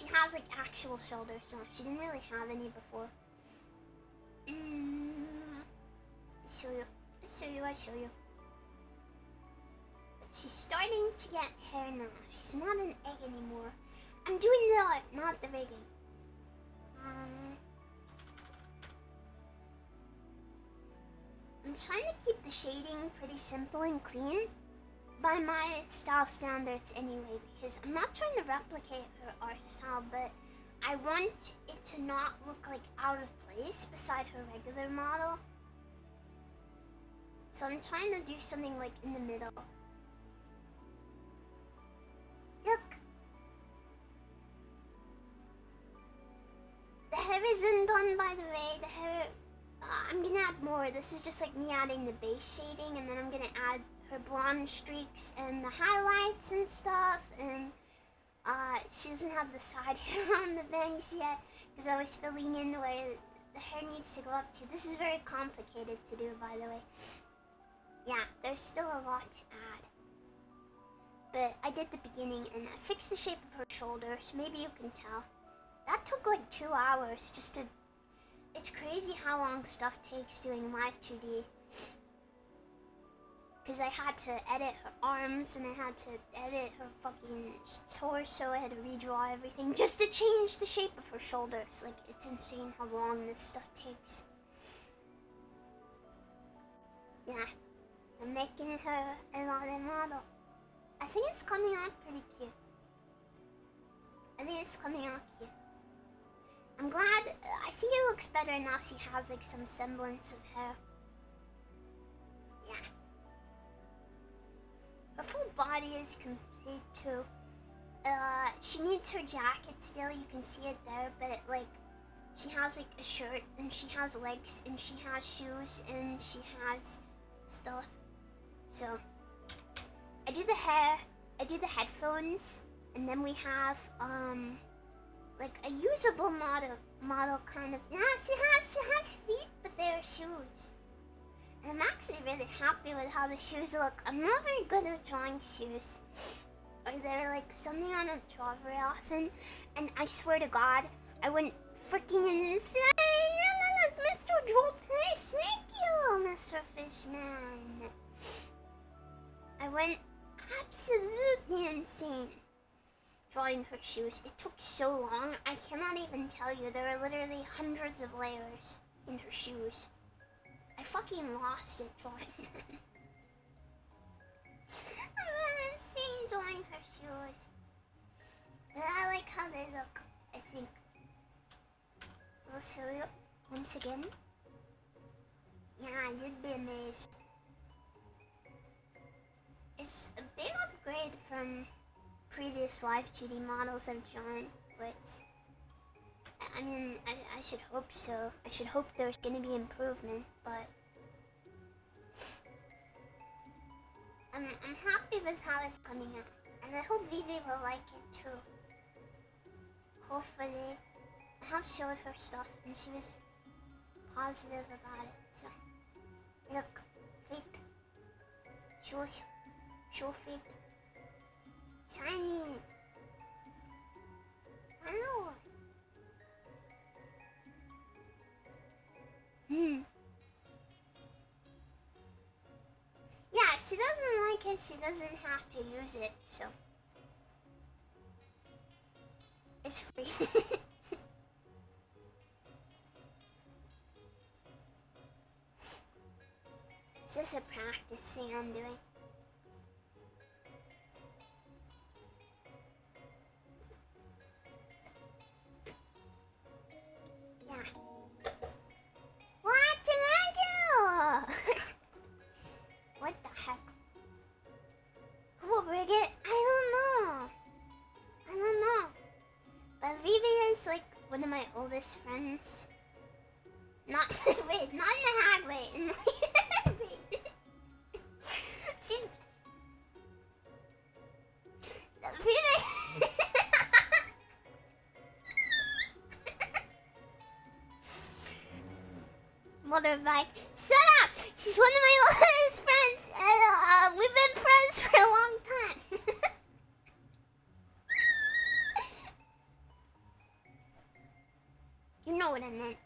She has like actual shoulders now. She didn't really have any before. I show you. But she's starting to get hair now. She's not an egg anymore. I'm doing the art, not the rigging. I'm trying to keep the shading pretty simple and clean by my style standards anyway, because I'm not trying to replicate her art style, but I want it to not look like out of place beside her regular model. So I'm trying to do something like in the middle. Look! The hair isn't done, by the way. The hair, I'm gonna add more. This is just like me adding the base shading, and then I'm gonna add her blonde streaks and the highlights and stuff. And she doesn't have the side hair on the bangs yet, because I was filling in where the hair needs to go up to. This is very complicated to do, by the way. Yeah, there's still a lot to add. But I did the beginning, and I fixed the shape of her shoulders. Maybe you can tell. That took like 2 hours just to... It's crazy how long stuff takes doing live 2D. Because I had to edit her arms, and I had to edit her fucking torso. I had to redraw everything just to change the shape of her shoulders. Like, it's insane how long this stuff takes. Yeah, I'm making her a LOLI model. I think it's coming out pretty cute. I'm glad. I think it looks better now she has like some semblance of hair. Yeah. Her full body is complete too. She needs her jacket still, you can see it there, but it, like, she has like a shirt, and she has legs, and she has shoes, and she has stuff. So, I do the hair, I do the headphones, and then we have, like a usable model kind of. Yeah, she has feet, but they're shoes. And I'm actually really happy with how the shoes look. I'm not very good at drawing shoes. Or they're like something I don't draw very often. And I swear to God, I went freaking in this. No, Mr. Draw Place. Thank you, Mr. Fishman. I went absolutely insane drawing her shoes. It took so long, I cannot even tell you. There are literally hundreds of layers in her shoes. I fucking lost it drawing them. I went insane drawing her shoes. But I like how they look, I think. I'll show you once again. Yeah, you'd be amazed. It's a big upgrade from previous live 2D models I've drawn, but I mean, I should hope so. I should hope there's gonna be improvement, but I'm happy with how it's coming out, and I hope Vivi will like it too. Hopefully. I have showed her stuff, and she was positive about it, so. Look, feet. Shoes. Show feet. Shiny. Wow. Yeah, she doesn't like it, she doesn't have to use it, so. It's free. It's just a practice thing I'm doing. Yeah. What did I do? What the heck? Who will rig it? I don't know. But Vivi is like one of my oldest friends. Not wait, not in the hag way. In wait. She's Vivi. Motorbike. Shut up! She's one of my oldest friends, and we've been friends for a long time. know what I meant.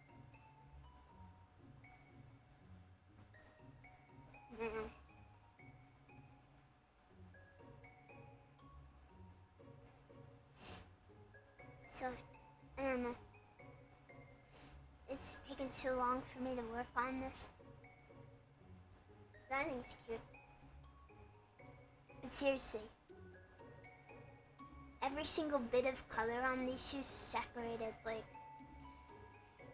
No. So, I don't know. It's taken so long for me to work on this. I think it's cute. But seriously, every single bit of color on these shoes is separated. Like,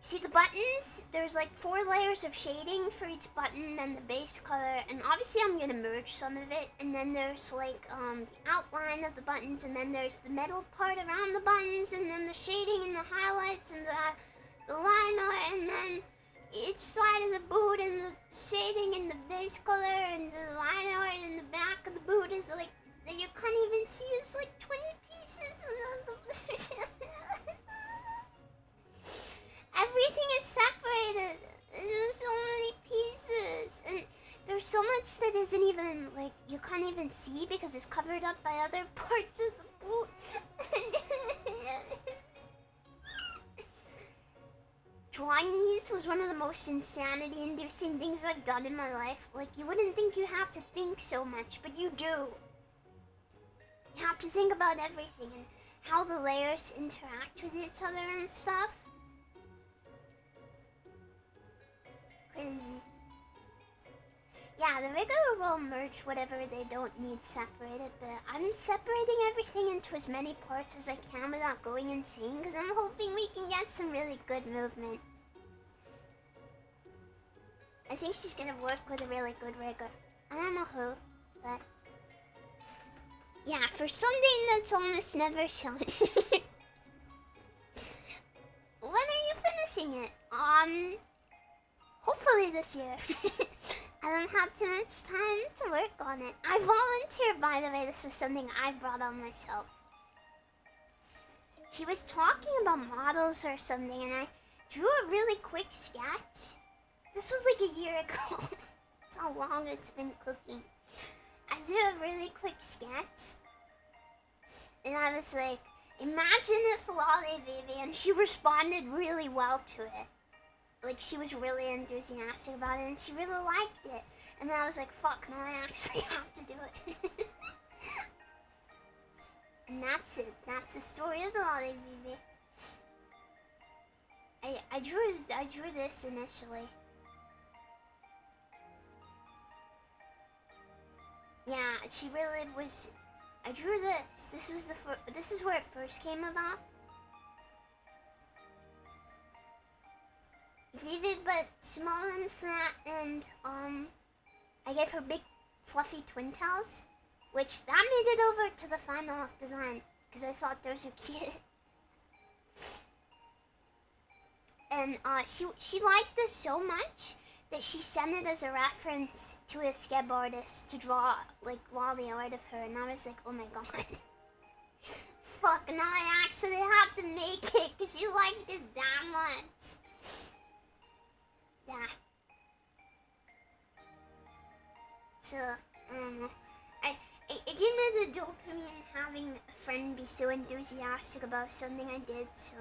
see the buttons? There's like 4 layers of shading for each button and the base color. And obviously I'm gonna merge some of it. And then there's like the outline of the buttons. And then there's the metal part around the buttons. And then the shading and the highlights and the liner. And then each side of the boot and the shading and the base color and the line art and the back of the boot is like, that you can't even see, it's like 20 pieces. Everything is separated. There's so many pieces. And there's so much that isn't even, like, you can't even see because it's covered up by other parts of the boot. Drawing these was one of the most insanity-inducing things I've done in my life. Like, you wouldn't think you have to think so much, but you do. You have to think about everything and how the layers interact with each other and stuff. Crazy. Yeah, the regular will merge whatever they don't need separated, but I'm separating everything into as many parts as I can without going insane, because I'm hoping we can get some really good movement. I think she's gonna work with a really good rigger. I don't know who, but yeah, for something that's almost never shown. When are you finishing it? Hopefully this year. I don't have too much time to work on it. I volunteered, by the way. This was something I brought on myself. She was talking about models or something, and I drew a really quick sketch. This was like a year ago. That's how long it's been cooking. I drew a really quick sketch, and I was like, imagine if LOLI baby, and she responded really well to it. Like, she was really enthusiastic about it, and she really liked it. And then I was like, fuck, no, I actually have to do it. And that's it. That's the story of the LOLI baby. I drew this initially. Yeah, she really was. I drew this. This is where it first came about. Vivid but small and flat, and I gave her big fluffy twin tails, which that made it over to the final design because I thought those were cute. And she liked this so much that she sent it as a reference to a skeb artist to draw like LOLI art of her, and I was like, oh my god. Fuck, now I actually have to make it because she liked it that much. Yeah. So, I don't know. It gave me the dopamine having a friend be so enthusiastic about something I did, so.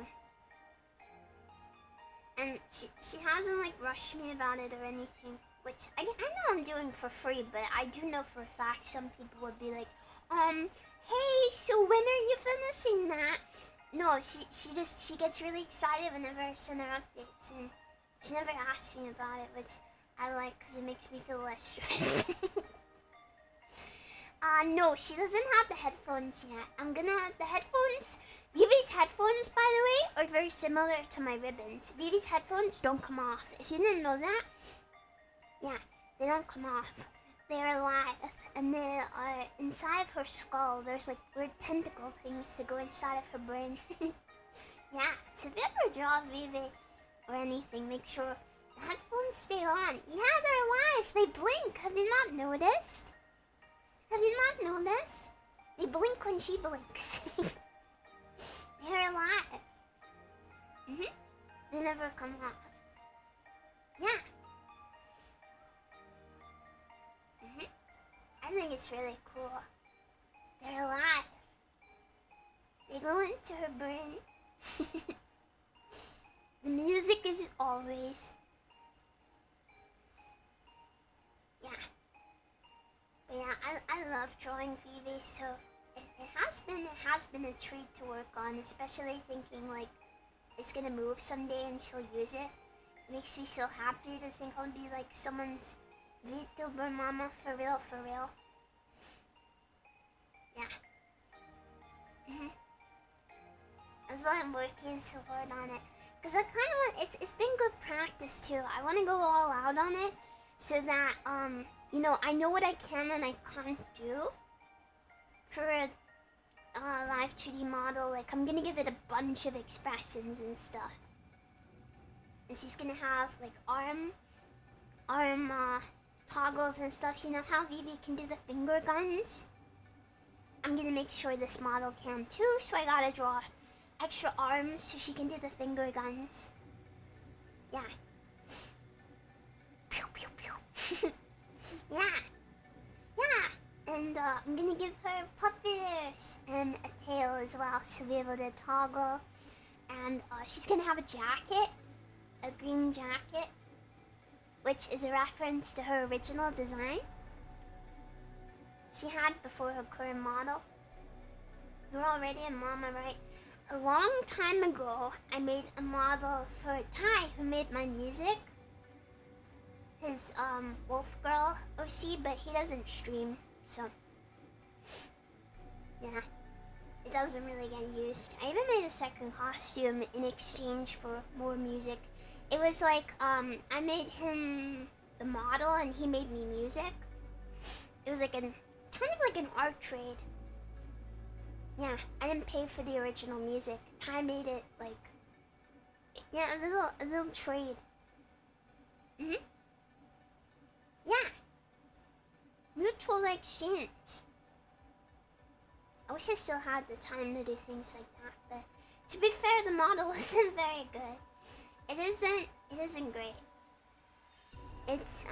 And she hasn't like rushed me about it or anything, which I know I'm doing for free, but I do know for a fact some people would be like, hey, so when are you finishing that? No, she gets really excited whenever I send her updates, and she never asks me about it, which I like because it makes me feel less stressed. No, she doesn't have the headphones yet. The headphones, Vivi's headphones, by the way, are very similar to my ribbons. Vivi's headphones don't come off. If you didn't know that, yeah, they don't come off. They're alive, and they are inside of her skull. There's like weird tentacle things that go inside of her brain. Yeah, so if you ever draw Vivi or anything, make sure the headphones stay on. Yeah, they're alive. They blink. Have you not noticed? Have you not noticed? They blink when she blinks. They're alive. They never come off. Yeah. I think it's really cool. They're alive. They go into her brain. The music is always. Yeah. But yeah, I love drawing Vivi, so it has been a treat to work on, especially thinking like it's gonna move someday and she'll use it. It makes me so happy to think I'll be like someone's VTuber mama for real, for real. Yeah. That's why I'm working so hard on it. Cause I kind of want, it's been good practice too. I want to go all out on it, so that you know, I know what I can and I can't do for a live 2D model. Like I'm gonna give it a bunch of expressions and stuff. And she's gonna have like arm toggles and stuff. You know how Vivi can do the finger guns? I'm gonna make sure this model can too, so I gotta draw extra arms so she can do the finger guns. Yeah. Pew, pew, pew. Yeah. Yeah. And I'm gonna give her puppet ears and a tail as well. She'll be able to toggle. And she's gonna have a jacket. A green jacket. Which is a reference to her original design she had before her current model. You're already a mama, right? A long time ago, I made a model for Ty, who made my music. His wolf girl OC, but he doesn't stream, so yeah, it doesn't really get used. I even made a second costume in exchange for more music. It was like I made him the model and he made me music. It was like kind of like an art trade. Yeah, I didn't pay for the original music. Ty made it like, yeah, a little trade. Yeah. Mutual exchange. I wish I still had the time to do things like that, but to be fair, the model wasn't very good. It isn't great. It's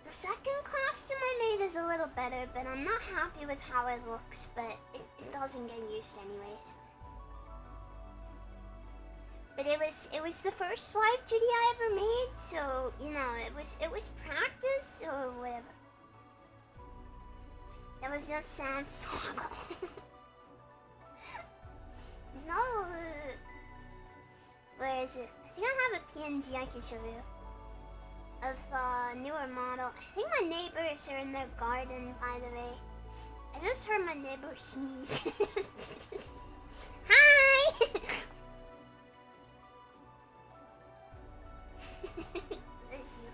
the second costume I made is a little better, but I'm not happy with how it looks, but it doesn't get used anyways. But it was the first live 2D I ever made, so you know, it was practice or whatever. That was just sans toggle. No. Where is it? I think I have a PNG I can show you of a newer model. I think my neighbors are in their garden, by the way. I just heard my neighbor sneeze. Hi! Bless you.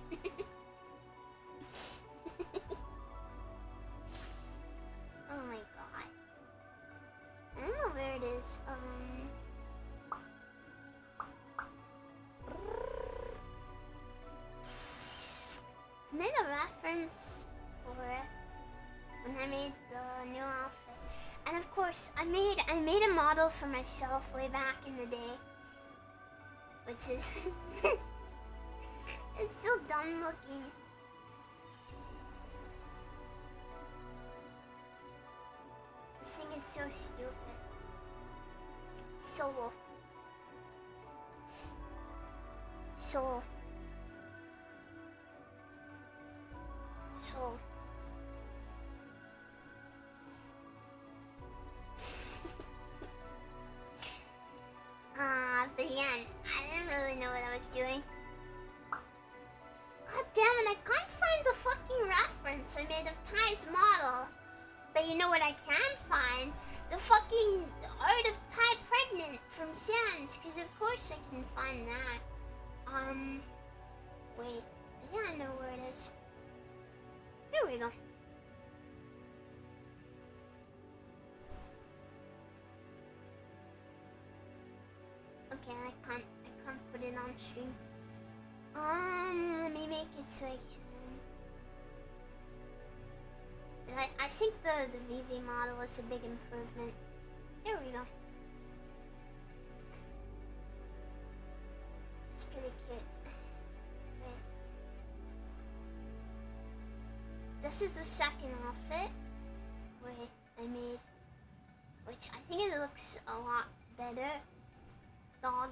Oh my god. I don't know where it is. I made a reference for it when I made the new outfit. And of course, I made a model for myself way back in the day. Which is it's so dumb looking. This thing is so stupid. Soul. Soul. Soul. But yeah, I didn't really know what I was doing. God damn it, I can't find the fucking reference I made of Ty's model. But you know what I can find? The fucking art of Ty pregnant from Sans, because of course I can find that. Wait, I think I know where it is. Here we go. Okay, I can't put it on stream. Let me make it so I can. I think the VV model is a big improvement. Here we go. It's pretty cute. Wait. This is the second outfit. Wait, I made, which I think it looks a lot better. Dog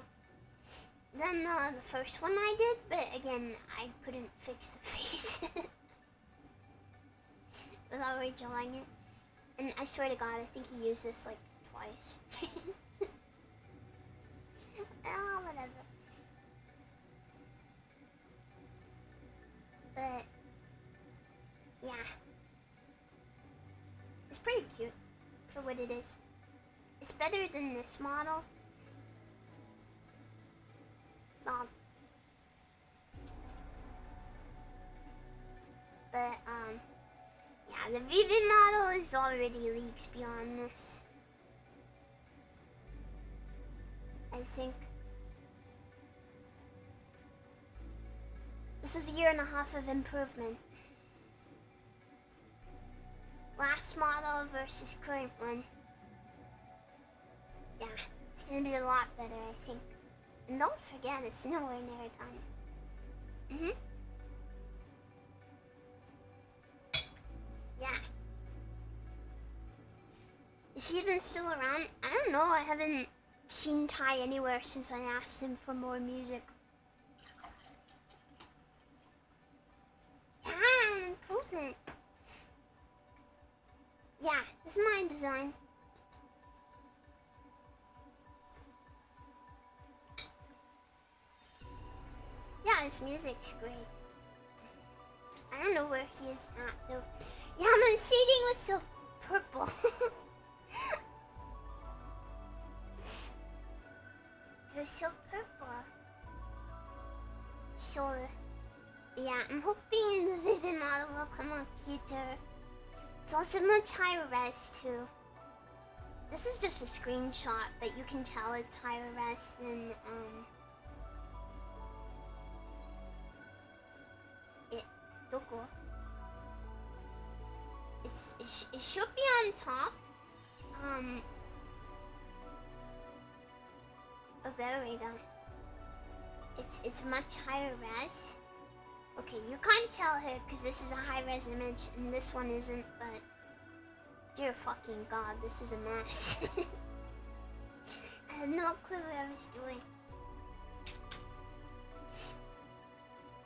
than the first one I did, but again, I couldn't fix the face without redrawing it. And I swear to God, I think he used this like twice. Oh, whatever. But yeah, it's pretty cute for what it is. It's better than this model. But yeah, the Vivid model is already leagues beyond this. I think this is a year and a half of improvement. Last model versus current one. Yeah, it's gonna be a lot better, I think. And don't forget, it's nowhere near done. Yeah. Is he even still around? I don't know, I haven't seen Ty anywhere since I asked him for more music. Yeah, improvement. Yeah, this is my design. Yeah, his music's great. I don't know where he is at though. Yeah, my shading was so purple. It was so purple. So, yeah, I'm hoping the Vivid model will come out cuter. It's also much higher res too. This is just a screenshot, but you can tell it's higher res than Doko. It should be on top. Oh, there we go. It's much higher res. Okay, you can't tell here because this is a high res image and this one isn't, but dear fucking God, this is a mess. I had no clue what I was doing.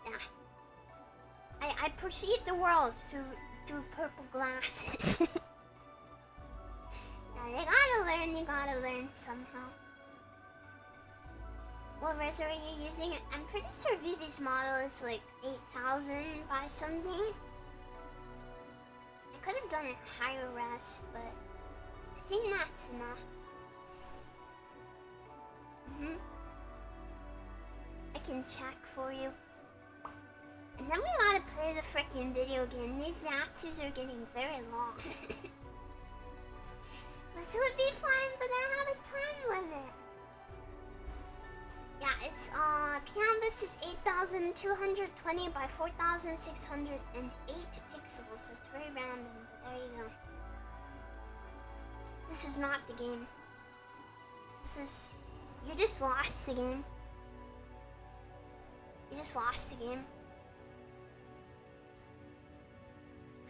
Yeah. I perceive the world through purple glasses. Yeah, you gotta learn somehow. What res are you using? I'm pretty sure Vivi's model is like 8,000 by something. I could have done it higher res, but I think that's enough. I can check for you. And then we gotta play the frickin' video game. These Zatsus are getting very long. This would be fun, but I have a time limit. Yeah, it's canvas is 8,220 by 4,608 pixels. So it's very random, but there you go. This is not the game. This is... You just lost the game. You just lost the game.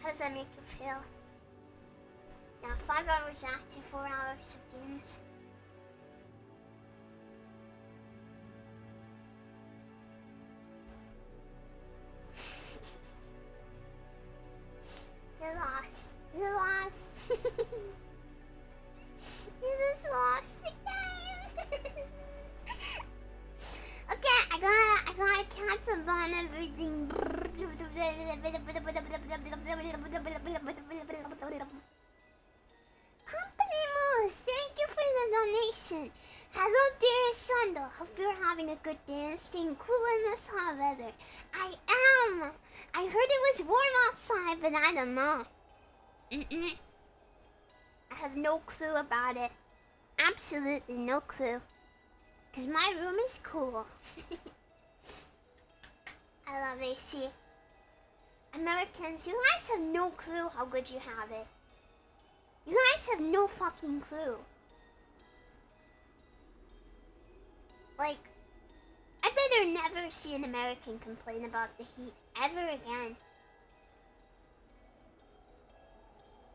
How does that make you feel? Now 5 hours active, 4 hours of games. You lost. You lost. You just lost the game. Okay, I gotta cancel on everything. Company Moose, thank you for the donation. Hello, dear Sando. Hope you're having a good day and staying cool in this hot weather. I am. I heard it was warm outside, but I don't know. I have no clue about it. Absolutely no clue. Because my room is cool. I love AC. Americans, you guys have no clue how good you have it. You guys have no fucking clue. Like, I better never see an American complain about the heat ever again.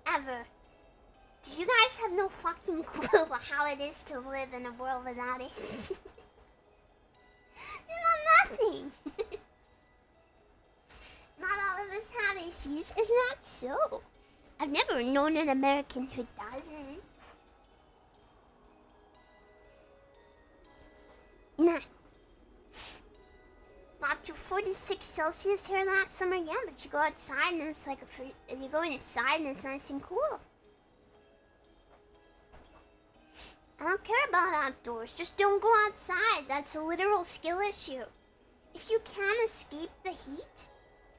Ever. Because you guys have no fucking clue how it is to live in a world without AC. nothing. Not all of us have ACs. Is that so? I've never known an American who doesn't. Nah. Got to 46 Celsius here last summer, yeah, but you go outside and it's like you go inside and it's nice and cool. I don't care about outdoors, just don't go outside. That's a literal skill issue. If you can't escape the heat,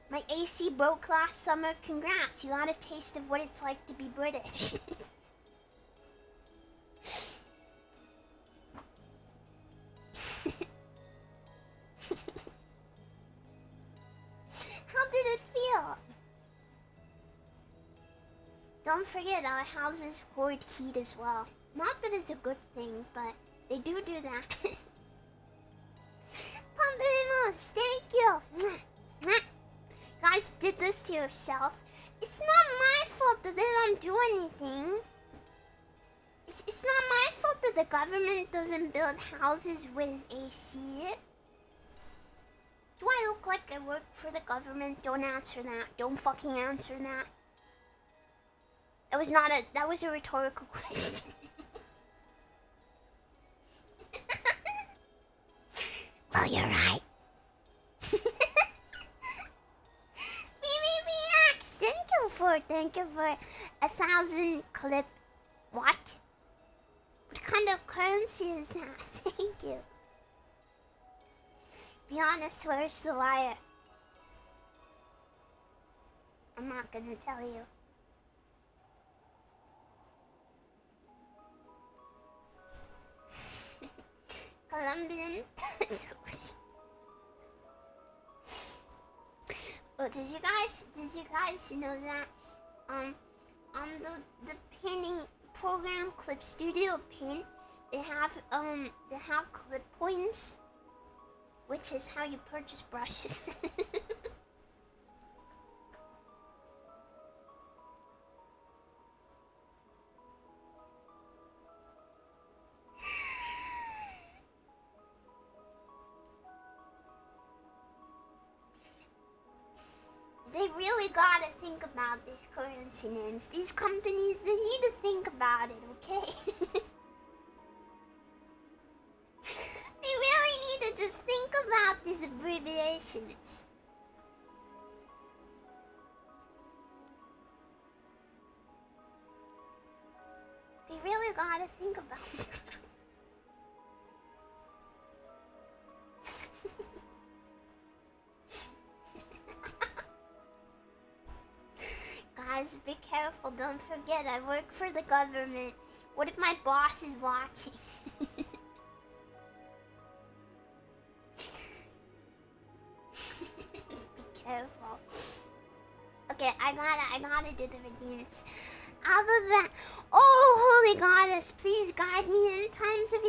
my AC broke last summer, congrats, you got a taste of what it's like to be British. How did it feel? Don't forget, our houses hoard heat as well. Not that it's a good thing, but they do that. Pamplemousse, thank you. Guys, did this to yourself. It's not my fault that they don't do anything. It's not my fault that the government doesn't build houses with AC. Do I look like I work for the government? Don't answer that. Don't fucking answer that. That was a rhetorical question. Well, you're right. Thank you for 1,000 clip. What? What kind of currency is that? Thank you. Be honest, where's the wire? I'm not gonna tell you. Colombian. Oh, did you guys know that on the painting program Clip Studio Paint, they have clip points, which is how you purchase brushes. They really gotta think about these currency names. These companies, they need to think about it, okay? They really need to just think about these abbreviations. They really gotta think about that. Guys, be careful. Don't forget, I work for the government. What if my boss is watching? Be careful. Okay, I gotta do the redeems. Other than, oh, holy goddess, please guide me in times of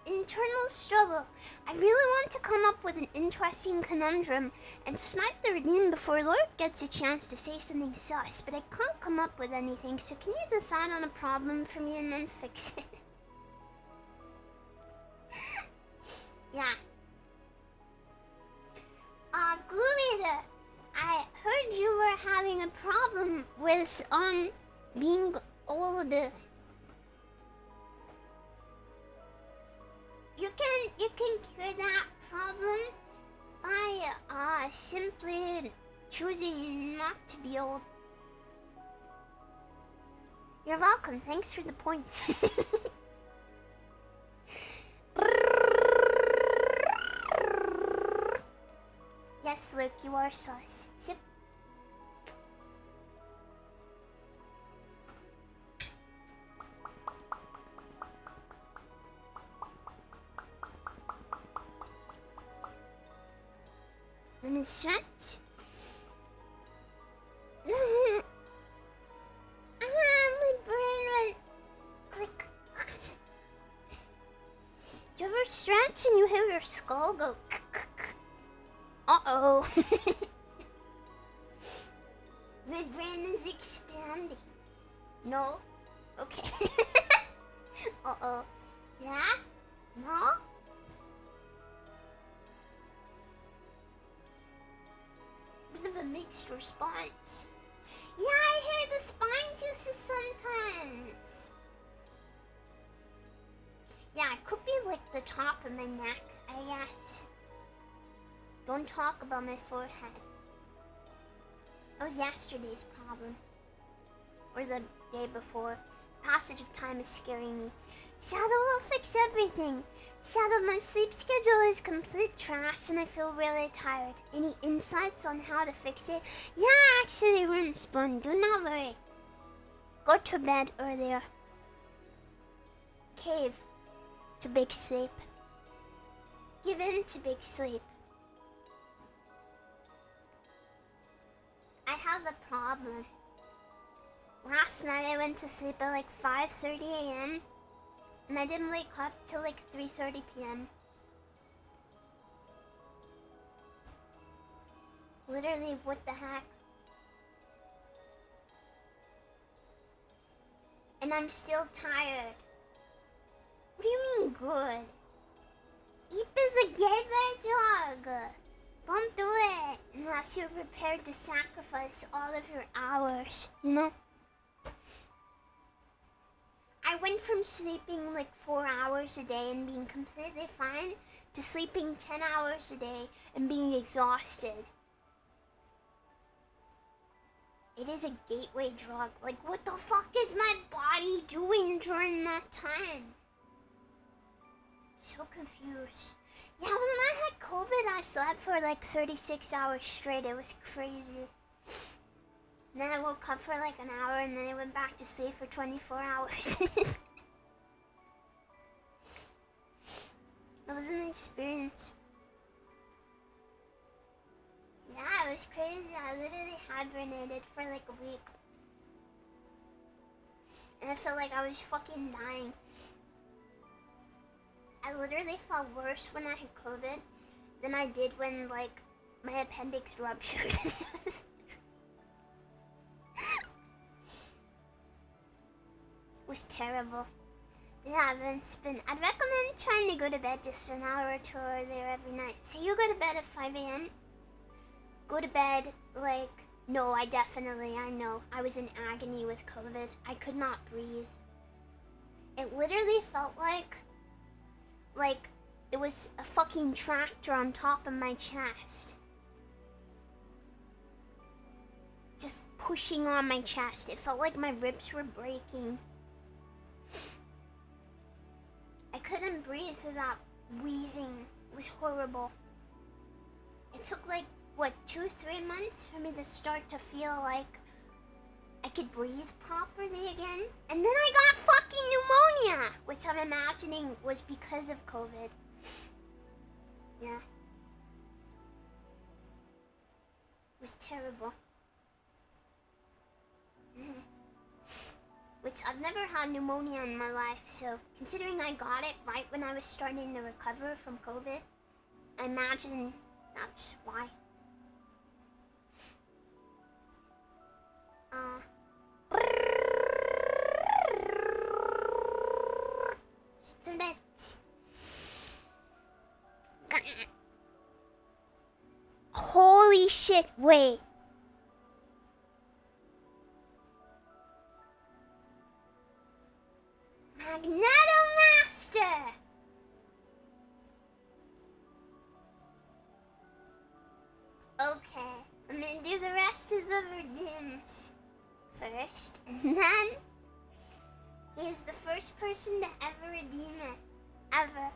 internal struggle. I really want to come up with an interesting conundrum and snipe the redeem before Lord gets a chance to say something sus, but I can't come up with anything, so can you decide on a problem for me and then fix it? Yeah. Gloometer, I heard you were having a problem with, being old. You can cure that problem by simply choosing not to be old. You're welcome. Thanks for the point. Yes, Luke, you are sus. Sip. Let me stretch. My brain went click. Do you ever stretch and you hear your skull go? Uh-oh. My brain is expanding. No? Okay. Uh-oh. Yeah? No? text response. Yeah, I hear the spine juices sometimes. Yeah, it could be like the top of my neck, I guess. Don't talk about my forehead. That was yesterday's problem. Or the day before. Passage of time is scaring me. Shadow will fix everything. Shadow, my sleep schedule is complete trash and I feel really tired. Any insights on how to fix it? Yeah, actually, Runespoon, do not worry. Go to bed earlier. Cave to big sleep. Give in to big sleep. I have a problem. Last night I went to sleep at like 5:30 a.m. and I didn't wake up till like 3:30 p.m. Literally, what the heck? And I'm still tired. What do you mean good? Eep is a gateway drug. Don't do it unless you're prepared to sacrifice all of your hours, you know? I went from sleeping like 4 hours a day and being completely fine to sleeping 10 hours a day and being exhausted. It is a gateway drug. Like, what the fuck is my body doing during that time? So confused. Yeah, when I had COVID, I slept for like 36 hours straight. It was crazy. And then I woke up for like an hour and then I went back to sleep for 24 hours. It was an experience. Yeah, it was crazy. I literally hibernated for like a week. And I felt like I was fucking dying. I literally felt worse when I had COVID than I did when, like, my appendix ruptured. It was terrible. Yeah, I'd recommend trying to go to bed just an hour or two earlier every night. So you go to bed at 5 a.m.? Go to bed, like, no, I know. I was in agony with COVID. I could not breathe. It literally felt like there was a fucking tractor on top of my chest. Just pushing on my chest. It felt like my ribs were breaking. I couldn't breathe without wheezing. It was horrible. It took like, what, 2-3 months for me to start to feel like I could breathe properly again. And then I got fucking pneumonia, which I'm imagining was because of COVID. Yeah. It was terrible. Which I've never had pneumonia in my life, so considering I got it right when I was starting to recover from COVID, I imagine that's why. Holy shit, wait. Magnetomaster! Okay, I'm gonna do the rest of the redeems first, and then he's the first person to ever redeem it. Ever.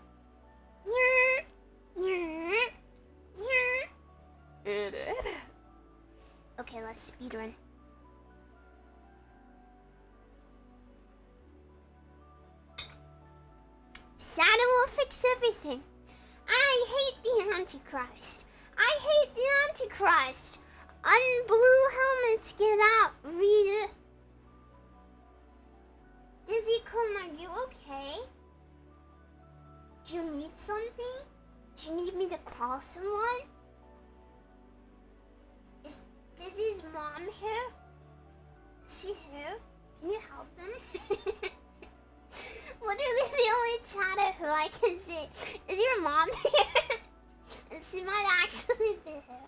Okay, let's speedrun. Shadow will fix everything. I hate the Antichrist. I hate the Antichrist. Unblue helmets, get out. Read it. Dizzy-kun, are you okay? Do you need something? Do you need me to call someone? Is Dizzy's mom here? Is she here? Can you help him? Literally the only chatter who I can say, is your mom here? And she might actually be here.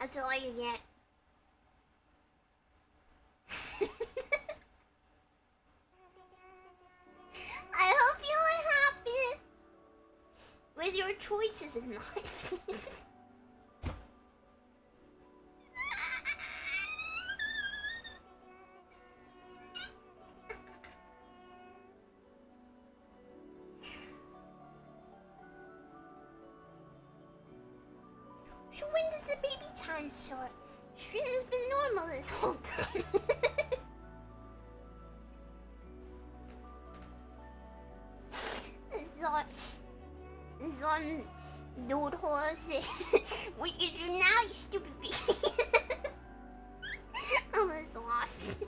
That's all you get. I hope you are happy with your choices in life. So when does the baby time start? Stream has been normal this whole time. It's on Dude Horse. What you do now, you stupid baby? I was lost.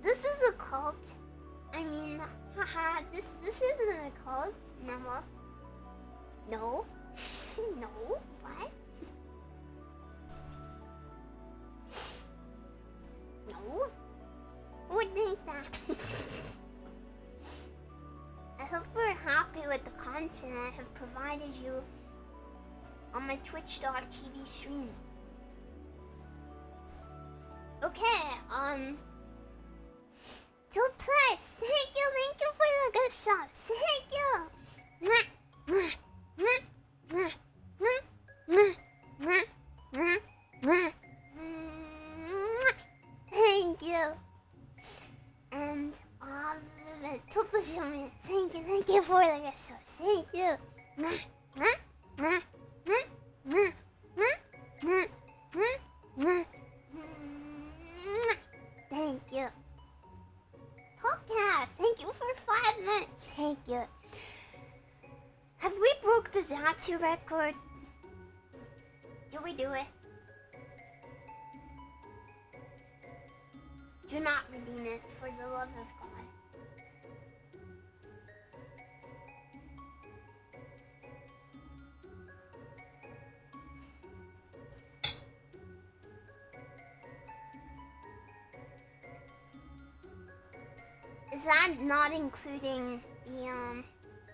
This is a cult. I mean, haha, this isn't a cult. No. No. No. What? No. Who would think that? I hope we're happy with the content I have provided you on my twitch.tv stream. Okay, Deluxe, thank you for the good subs. Thank you. Mwah, mwah, mwah, mwah, mwah, mwah, mwah, mwah, mwah. Thank you. And all of it. Thank you for the good subs. Thank you. Mwah, mwah, mwah, mwah, mwah, mwah, mwah, mwah, mwah. Thank you. Podcast, thank you for 5 minutes. Thank you. Have we broke the Zatu record? Do we do it? Do not redeem it for the love of God. Is that not including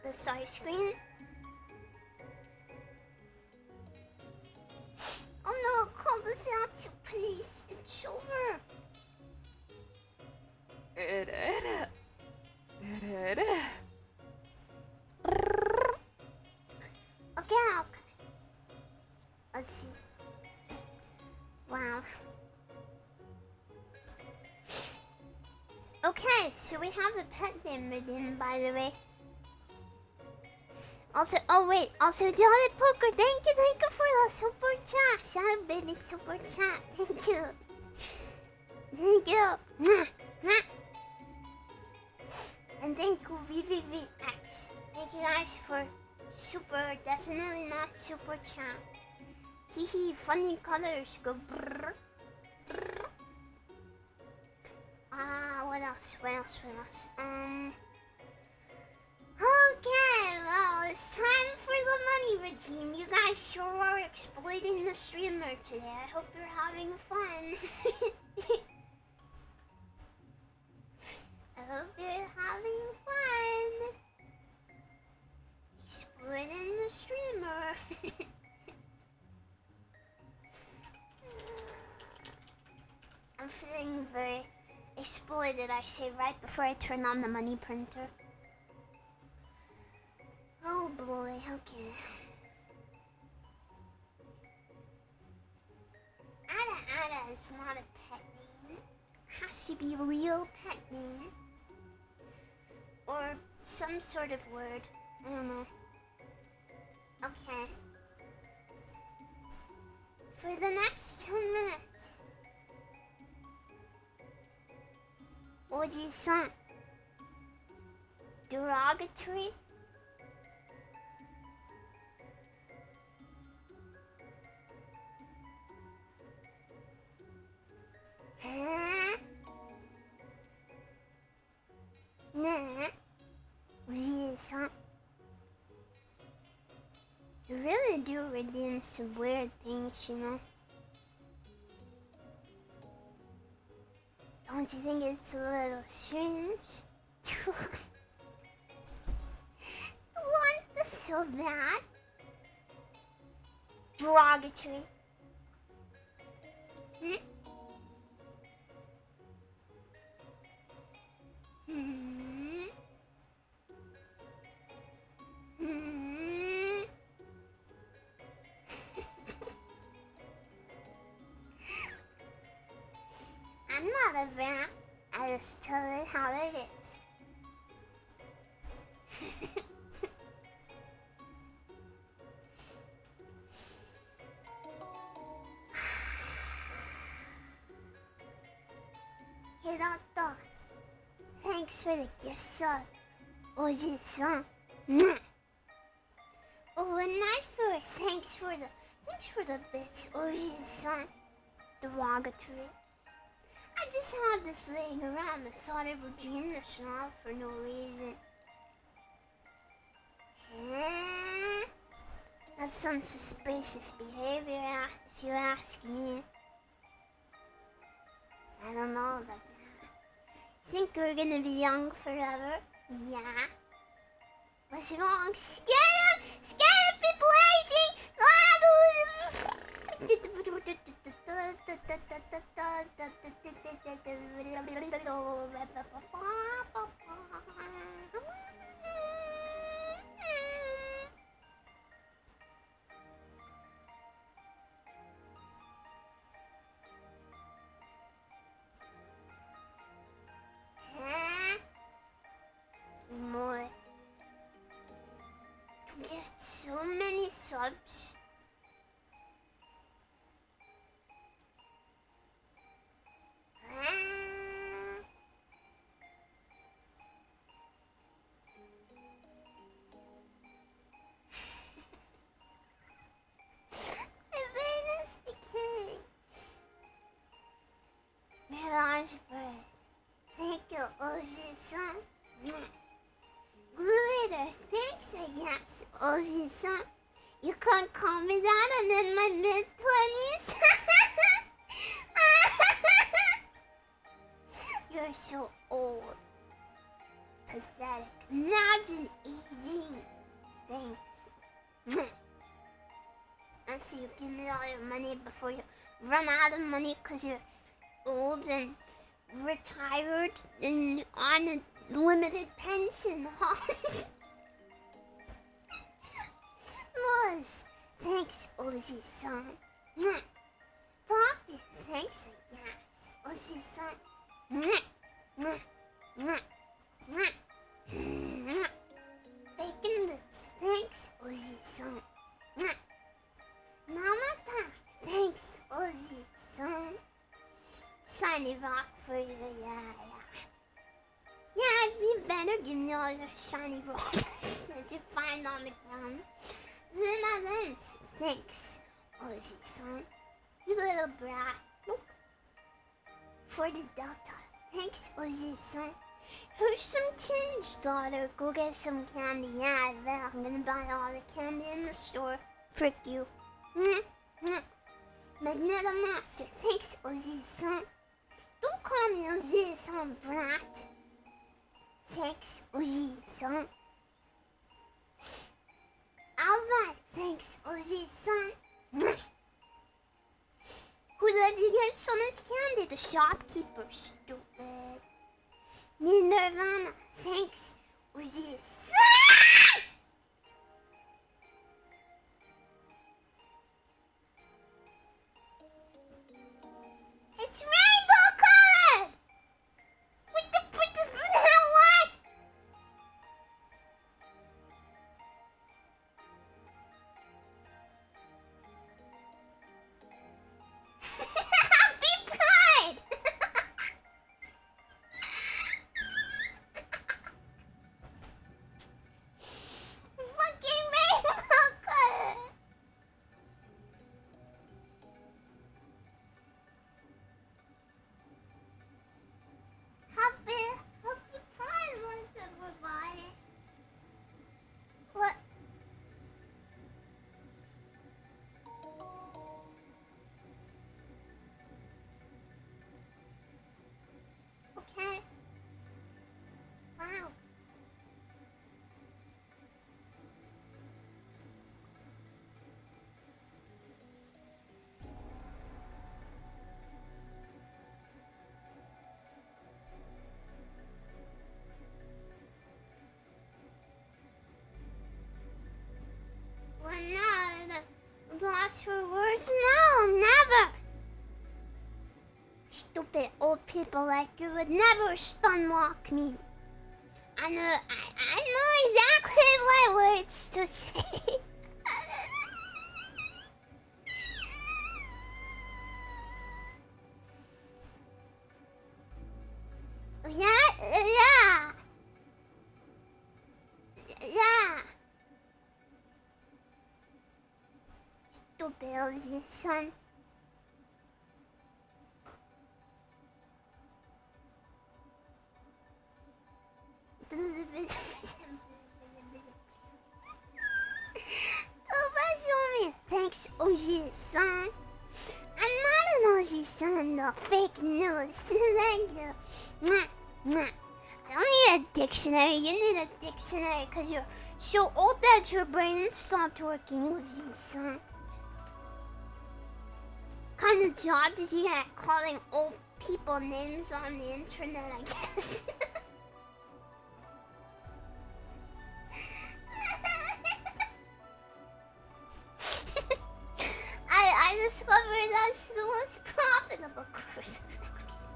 the start screen? Oh no, call this out to please. It's over. Okay. Let's see. Wow. Okay, so we have a pet name written, by the way. Also, also Jolly Poker, thank you for the super chat. Shout out, baby, super chat. Thank you. Mwah, mwah. And thank you, VVVX. Thank you guys for super, definitely not super chat. Hee, funny colors go brrr, brrr. What else? Okay, well, it's time for the money routine. You guys sure are exploiting the streamer today. I hope you're having fun. I hope you're having fun. Exploiting the streamer. I'm feeling very exploited, I say, right before I turn on the money printer. Oh boy, okay. Ada is not a pet name. It has to be a real pet name. Or some sort of word. I don't know. Okay. For the next 10 minutes. Oji-san. Derogatory? Huh? Nah. Oji-san. You really do redeem some weird things, you know? Don't you think it's a little strange? You want this so bad? Derogatory. Hmm? Hmm? Hmm? I'm not a vamp. I just tell it how it is. for the gift sub. Oji-san. Mwah. Oh, and not for thanks for the bits, Oji-san. Derogatory. I just had this laying around and thought I would dream this now for no reason. That's some suspicious behavior, if you ask me. I don't know about that. Think we're gonna be young forever? Yeah. What's wrong? Scared of people aging? More. To get so many subs. Venus the King. Mirage Bird. Thank you, Ozzy-san. Narrator, thanks, I guess, Ozzy-san. You can't call me that, I'm in my mid-20s. You're so old. Pathetic. Imagine aging. Thanks. And so you give me all your money before you run out of money because you're old and retired and on a limited pension, huh? Moz, thanks, Ozzy-san. Poppy, thanks, I guess, Ozzy-san. Bacon bits, thanks, Ozzy-san. Namata, thanks, Ozzy-san. Shiny rock for you, yeah. Yeah, you better give me all your shiny rocks that you find on the ground. Then, thanks, Ozzy-san. You little brat. Nope. For the Delta, thanks, Ozzy-san. Here's some change, daughter. Go get some candy. Yeah, I bet I'm gonna buy all the candy in the store. Frick you. Magneto Master, thanks, Ozzy-san. Don't call me Ozzy-san, brat. Thanks, Ozzy-san. Alright, thanks, Ozzy-san. Who let you get so much candy? The shopkeeper, stupid. Need Nirvana, thanks, Ozzy-san. It's rainbow colored! What the what? Happy Pride! Fucking rainbow color! Happy Pride month, everybody. What? Okay. Wow. Well, no, lost for words? No, never. Stupid old people like you would never stunlock me. I know exactly what words to say. Yeah. Yeah. Stupid LG, son. Thanks, OG son. I'm not an OG son, though. Fake news. Thank you. Mwah, mwah. I don't need a dictionary. You need a dictionary because you're so old that your brain stopped working, OG son. What kind of job did you get calling old people names on the internet, I guess? I discovered that's the most profitable course of action.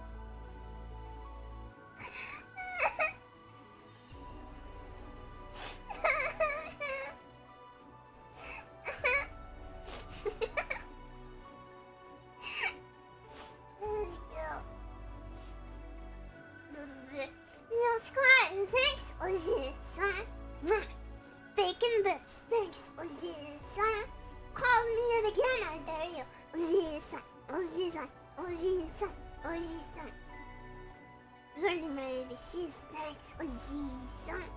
There we go. Neil Scott, thanks, Ozzy, son. Bacon bitch, thanks, Ozzy, son. Call me it again, I dare you. Ozzy-san, Ozzy-san, Ozzy-san, Ozzy-san. Learning my ABCs, thanks, Ozzy-san.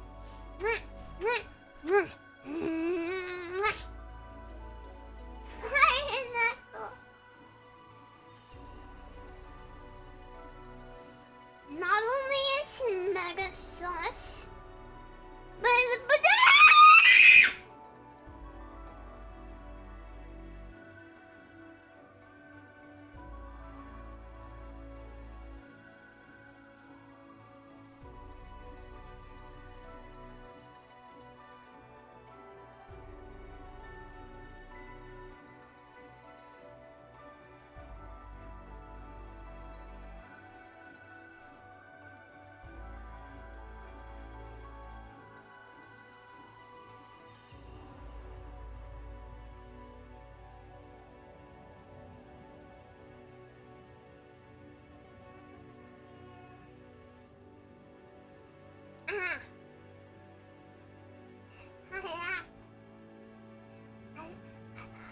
Fire knuckle. Not only is he mega sauce, but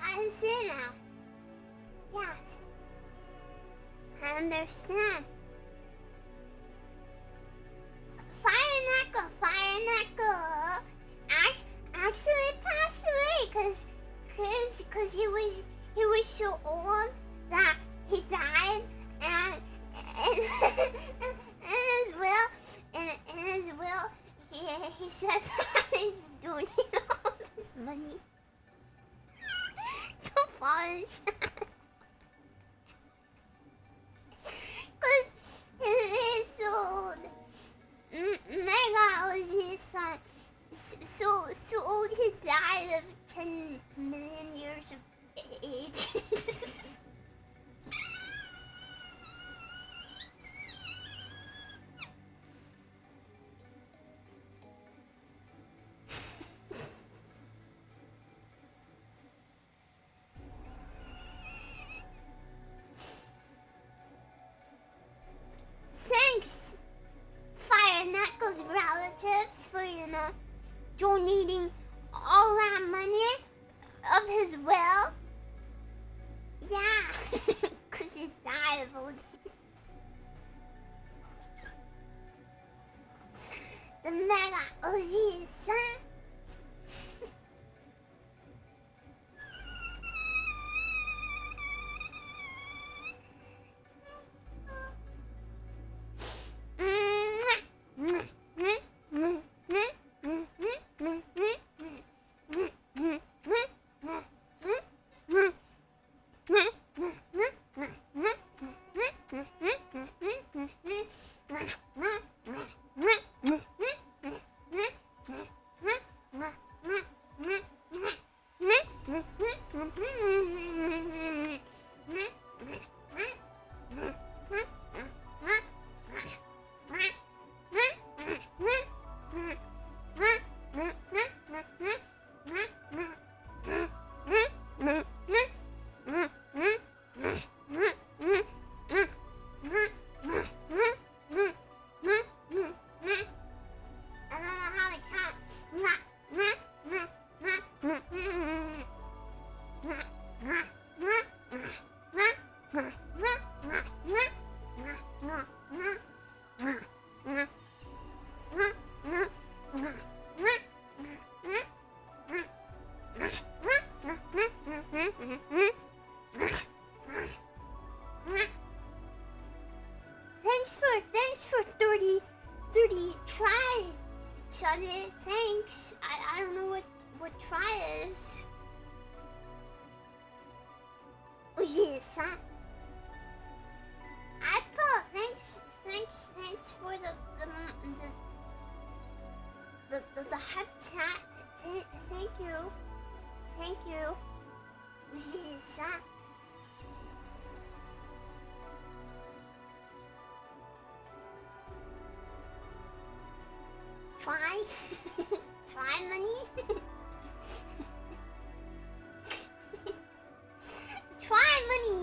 I see now. Yes. I understand. Fire Knuckle actually passed away cause he was so old that he died and in his will he said that he's donating all his money to fallenshadow. Cause his old Mega Ozzy-san so old he died of 10 million years of age. Thanks, Fire Knuckles relatives, for, donating all that money of his will. Yeah, because he died of old age. The Mega Ozzy-san. try this. Oh yes, huh? April, thanks for the hype chat. Thank you. Oh yes, huh? Try? Try money? Try money!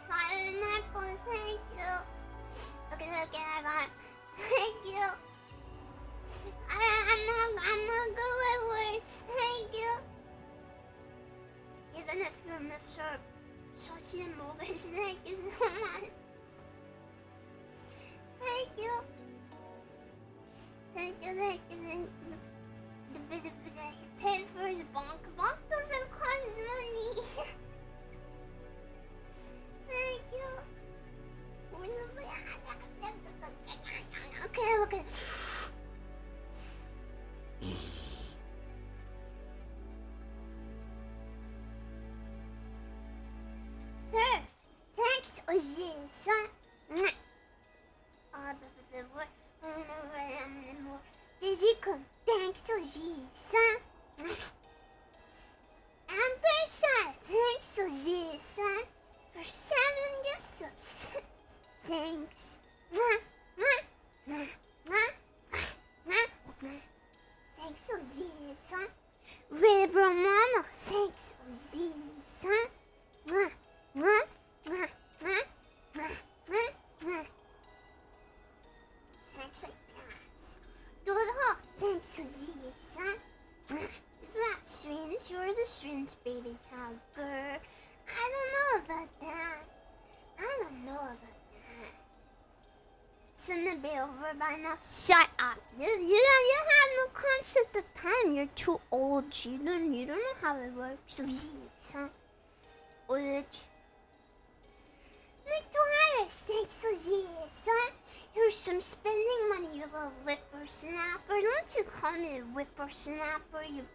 Fire knuckle, thank you. Okay, I got. Thank you. I'm not good at words. Thank you. Even if you're Mr. Social Movies, thank you so much. Thank you. He paid for his bonk. Bonk doesn't cost money. Thank you. Okay. Surf, thanks, Ozzy, son. Dizzy-kun, thanks, Ozzy, son. Amber-san, thanks, Ozzy, son, for 7 gift subs. Thanks. Thanks, Ozzy-san. Red Romano, thanks, Ozzy-san. Thanks, I guess. Dodo, thanks, Ozzy-san. Is that strange? You're the strange baby hugger. I don't know about that. Shouldn't it be over by now? Shut up. You have no concept of time. You're too old. You don't know how it works. Huh? Urge. Nick Dwyer, thanks, son. Here's some spending money, you little whippersnapper. Don't you call me a whippersnapper, you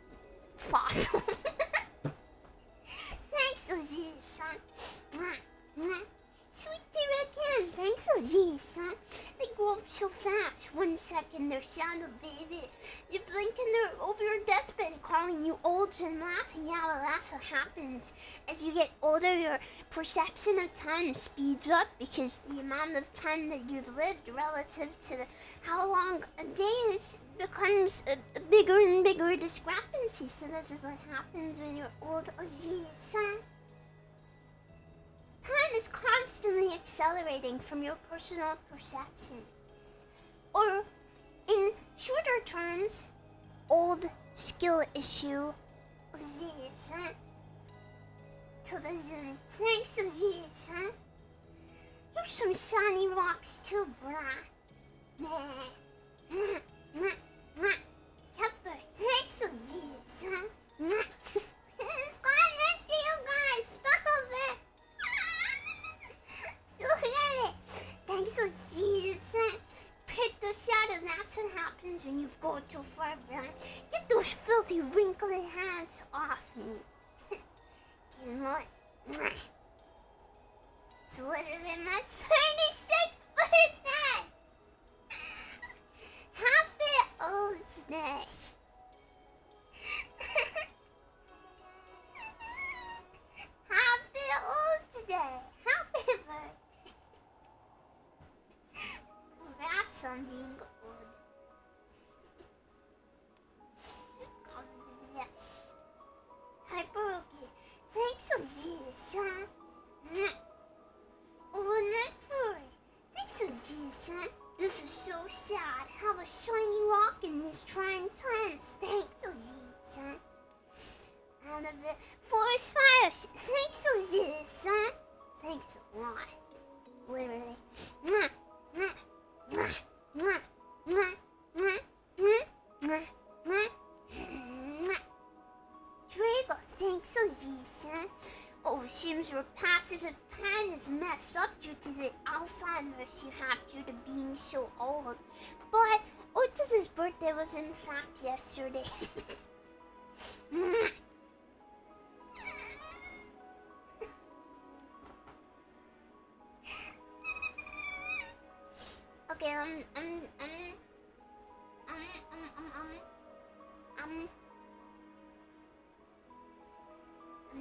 fossil. Thanks, son. Sweet tea again. Thanks, son. They go up so fast. 1 second they're shadow baby. You blink and they're over your deathbed calling you old and laughing. Yeah, well, that's what happens. As you get older, your perception of time speeds up because the amount of time that you've lived relative to how long a day is becomes a bigger and bigger discrepancy. So this is what happens when you're old, son. Time is constantly accelerating from your personal perception. Or, in shorter terms, old skill issue, son. To the Zoom. Thanks, son. Here's some sunny rocks too, brah. Kepler, thanks, son. It's gone into you guys. Stop it. Thanks, son. Pick the shadow. That's what happens when you go too far back. Get those filthy, wrinkly hands off me. Get what? It's literally my 36th birthday. Happy Old's Day. Happy Old's Day. Happy birthday. Congrats on being old. Hyperoki. Thanks, son. Oh, not furry. Thanks, son. This is so sad. Have a shiny rock in these trying times. Thanks, son. Out of it. Forest fires. Thanks, son. Thanks a lot. Literally. Mwah, mwah, mwah, mwah, mwah, mwah, mwah, mwah. home assumes your passage of time is messed up due to the Alzheimer's you have due to being so old. But Otis's birthday was in fact yesterday. Okay, I'm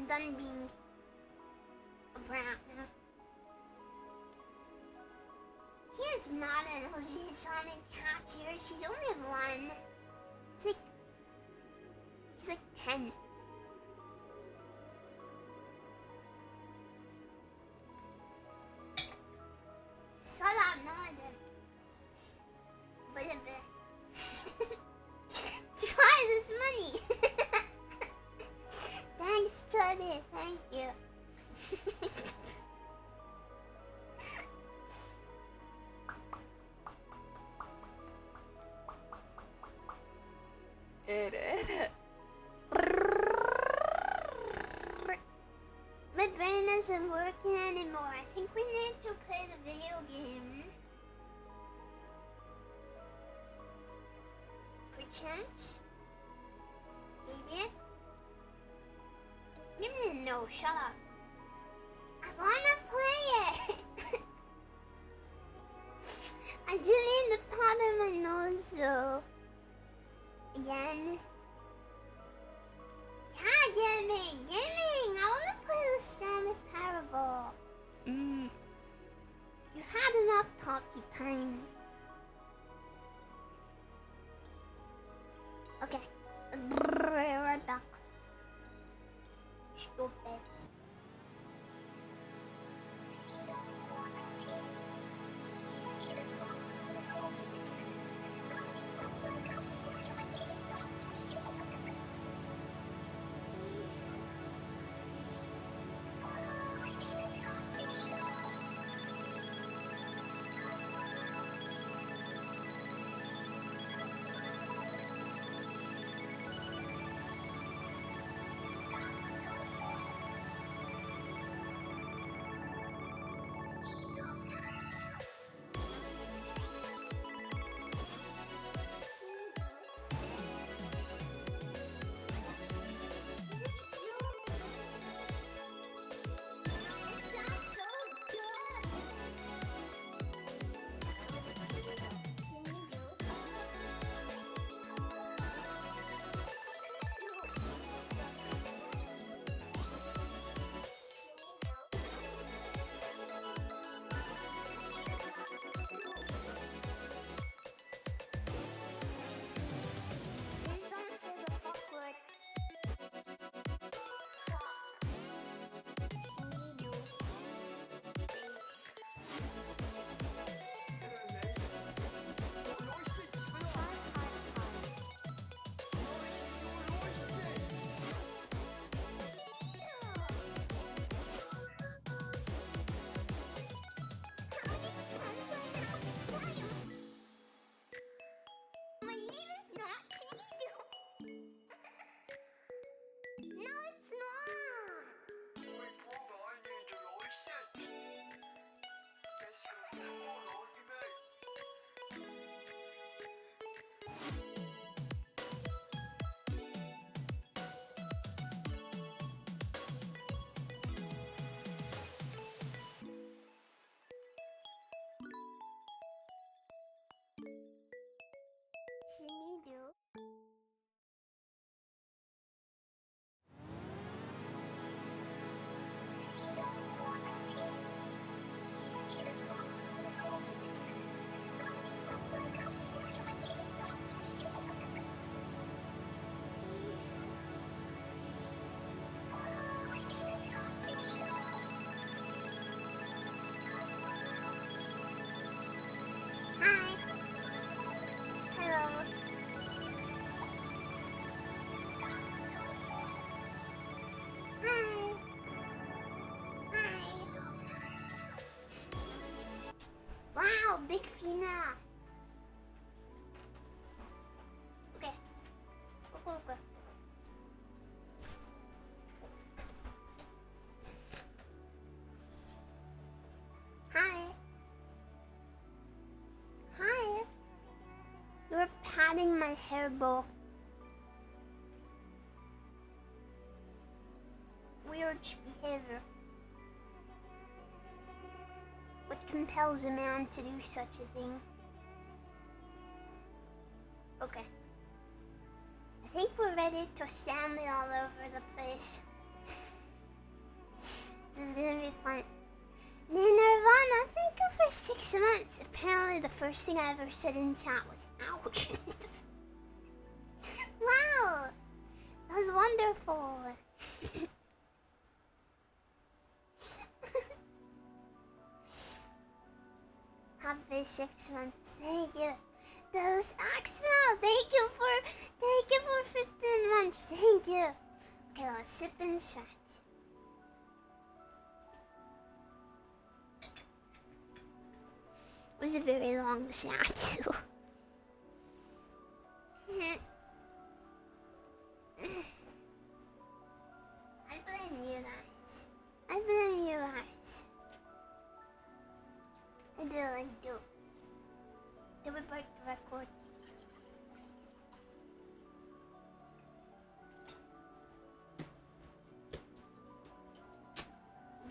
done being a brat now. He is not an Sonic cat years. He's only 1. He's like 10. Shut up, no I didn't. But try this money. Thanks, Chuddy. Thank you. My brain isn't working anymore. I think we need to play the video game. Perchance? Maybe? Maybe no, shut up. I wanna play it! I do need to powder my nose though. Again. Yeah, gaming! Gaming! I wanna play the Stanley Parable. You've had enough talkie time. Okay. Right back. Stupid. Wow, big female. Okay. Okay. patting my hair bow. Weird behavior. What compels a man to do such a thing? Okay. I think we're ready to Stanley all over the place. This is gonna be fun. Nirvana, thank you for 6 months. Apparently the first thing I ever said in chat was ouch. Wow. That was wonderful. Happy 6 months. Thank you. Those Axwell, thank you for 15 months. Thank you. Okay, let's sip and chat. It was a very long chat too. I blame you guys. I blame you guys. I do. Did we break the record?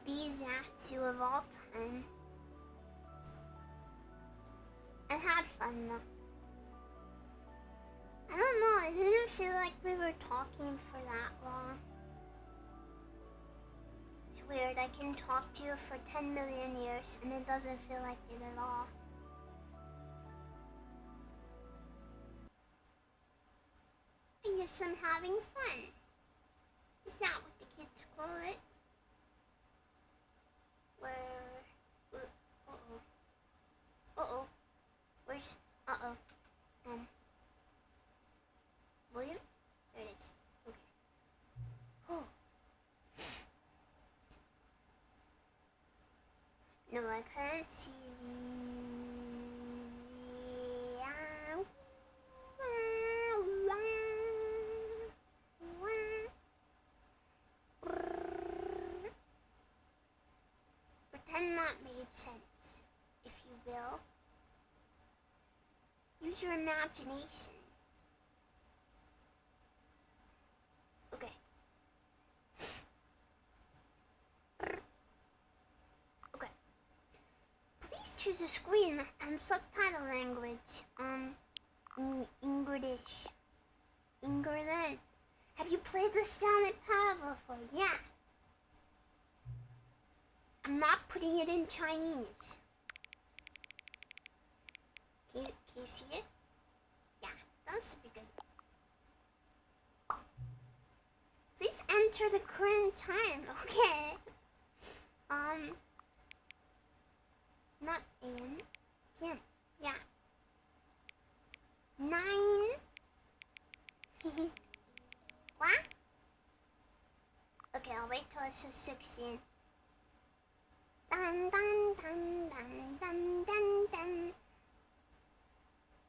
These Zatsu of all time. I had fun though. I don't know, I didn't feel like we were talking for that long. It's weird, I can talk to you for 10 million years and it doesn't feel like it at all. I guess I'm having fun. Is that what the kids call it? Where... Uh-oh. Where's... Uh-oh. William? There it is. Okay. Oh. No, I can't see Pretend that made sense, if you will. Use your imagination. Okay. Okay. Please choose a screen and subtitle language. English. England. Have you played the Stanley Parable before? Yeah. I'm not putting it in Chinese. Can you see it? Yeah, that's pretty good. Please enter the current time, okay? Not AM, PM, yeah. 9. What? Okay, I'll wait till it says 16. Dun dun dun dun dun dun dun.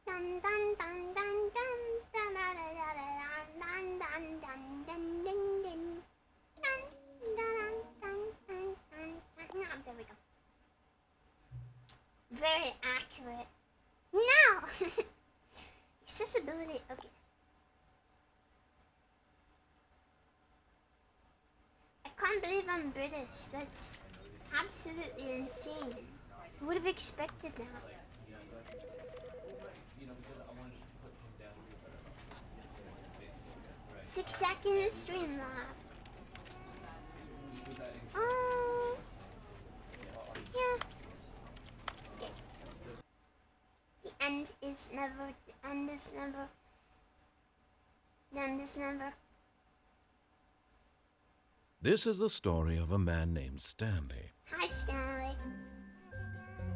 Dun dun dun dun dun dun dun dun dun dun dun dun dun. There we go. Very accurate. No! Accessibility, okay. I can't believe I'm British. That's absolutely insane. Who would have expected that? Six seconds stream lab. Yeah. The end is never. The end is never. The end is never. This is the story of a man named Stanley. Hi, Stanley.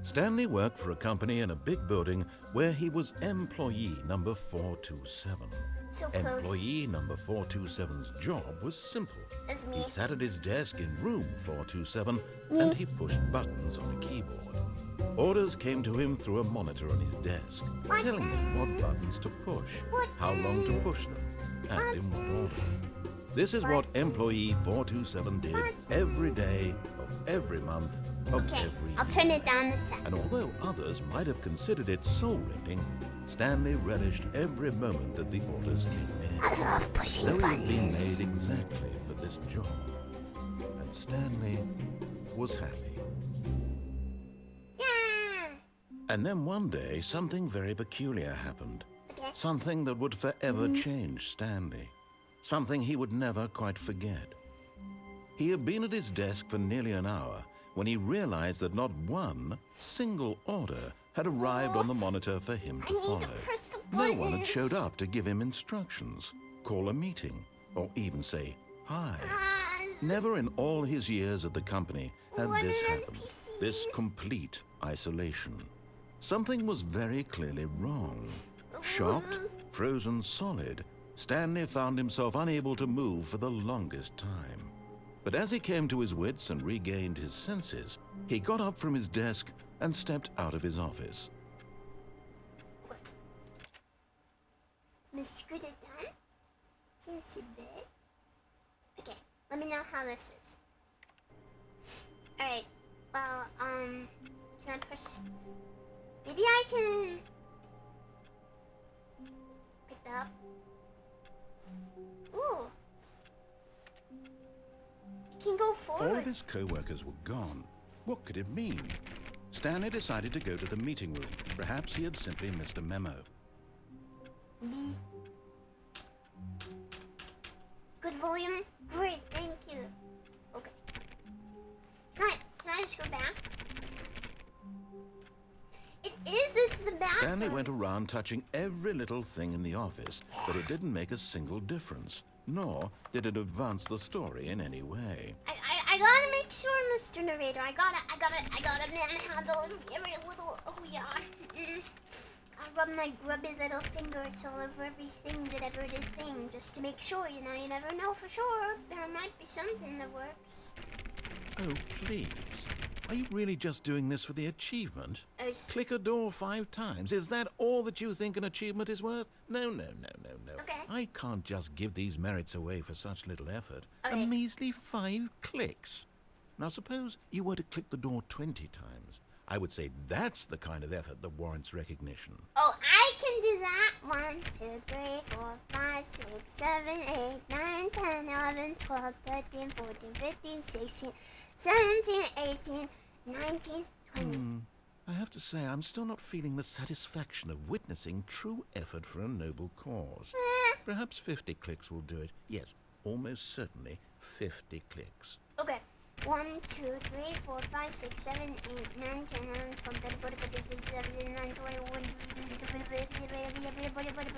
Stanley worked for a company in a big building where he was employee number 427. So close. Employee number 427's job was simple. That's me. He sat at his desk in room 427 and he pushed buttons on a keyboard. Orders came to him through a monitor on his desk, telling him what buttons to push, how long to push them, and in what order. This is what employee 427 did every day of every month of every year. I'll turn it down a sec. And although others might have considered it soul-rending, Stanley relished every moment that the orders came in. I love pushing Though he had been buttons. made exactly for this job. And Stanley was happy. Yeah. And then one day, something very peculiar happened. Okay. Something that would forever change Stanley. Something he would never quite forget. He had been at his desk for nearly an hour when he realized that not one single order had arrived on the monitor for him to I need follow. to press the No buttons. one had showed up to give him instructions, call a meeting, or even say hi. Never in all his years at the company had What this an happened. NPC. This complete isolation. Something was very clearly wrong. Shocked, frozen solid, Stanley found himself unable to move for the longest time. But as he came to his wits and regained his senses, he got up from his desk and stepped out of his office. Miss Good at done? Can see bit. Okay, let me know how this is. Alright, well, can I press... Maybe I can... pick that up. Ooh. It can go All forward. of his co-workers were gone. What could it mean? Stanley decided to go to the meeting room. Perhaps he had simply missed a memo. B. Good volume? Great, thank you. Okay. Can I just go back? It's the back. Stanley went around touching every little thing in the office, but it didn't make a single difference, nor did it advance the story in any way. I gotta make sure, Mr. Narrator. I gotta manhandle every little. Oh yeah. I rub my grubby little fingers all over everything that ever did thing, just to make sure. You know, you never know for sure. There might be something that works. Oh, please. Are you really just doing this for the achievement? There's- Click a door 5 times. Is that all that you think an achievement is worth? No. Okay. I can't just give these merits away for such little effort. Okay. A measly 5 clicks. Now suppose you were to click the door 20 times. I would say that's the kind of effort that warrants recognition. Oh, I can do that. 1, 2, 3, 4, 5, 6, 7, 8, 9, 10, 11, 12, 13, 14, 15, 16, 17, 18, 19, 20. I have to say, I'm still not feeling the satisfaction of witnessing true effort for a noble cause. Perhaps 50 clicks will do it. Yes, almost certainly 50 clicks. Okay. 1, 2, 3, 4, 5, 6, 7, 8, 9, 10, 11, 12, 13, 14, 15, 16, 17, 18, 19, 20.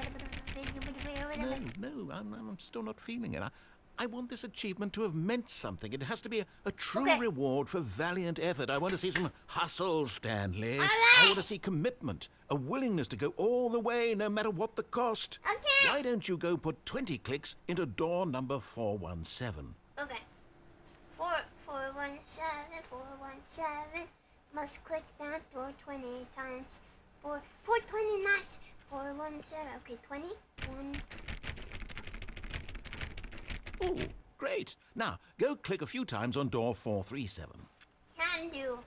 No, I'm still not feeling it. I want this achievement to have meant something. It has to be a true Okay. reward for valiant effort. I want to see some hustle, Stanley. right. I want to see commitment, a willingness to go all the way, no matter what the cost. Okay. Why don't you go put 20 clicks into door number 417? Okay. 417. Must click that door 20 times. 420 nice. 417. Okay, 20. 1. Ooh, great. Now, go click a few times on door 437. Can do.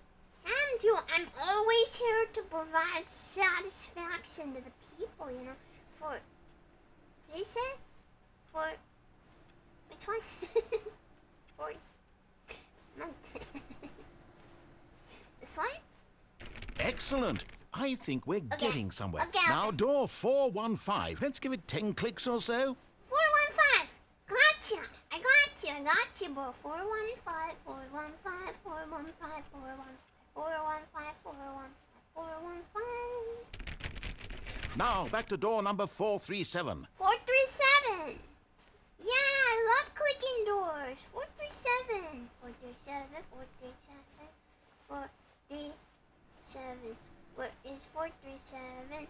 I'm always here to provide satisfaction to the people, you know. What did he say? Which one? This one? Excellent. I think we're getting somewhere. Okay. Now, door 415. Let's give it 10 clicks or so. 415. Gotcha. I got you, bro. 415. 415. 415. 415. Now, back to door number 437. 437. Yeah, I love clicking doors. 437. 437. 437. What is 437?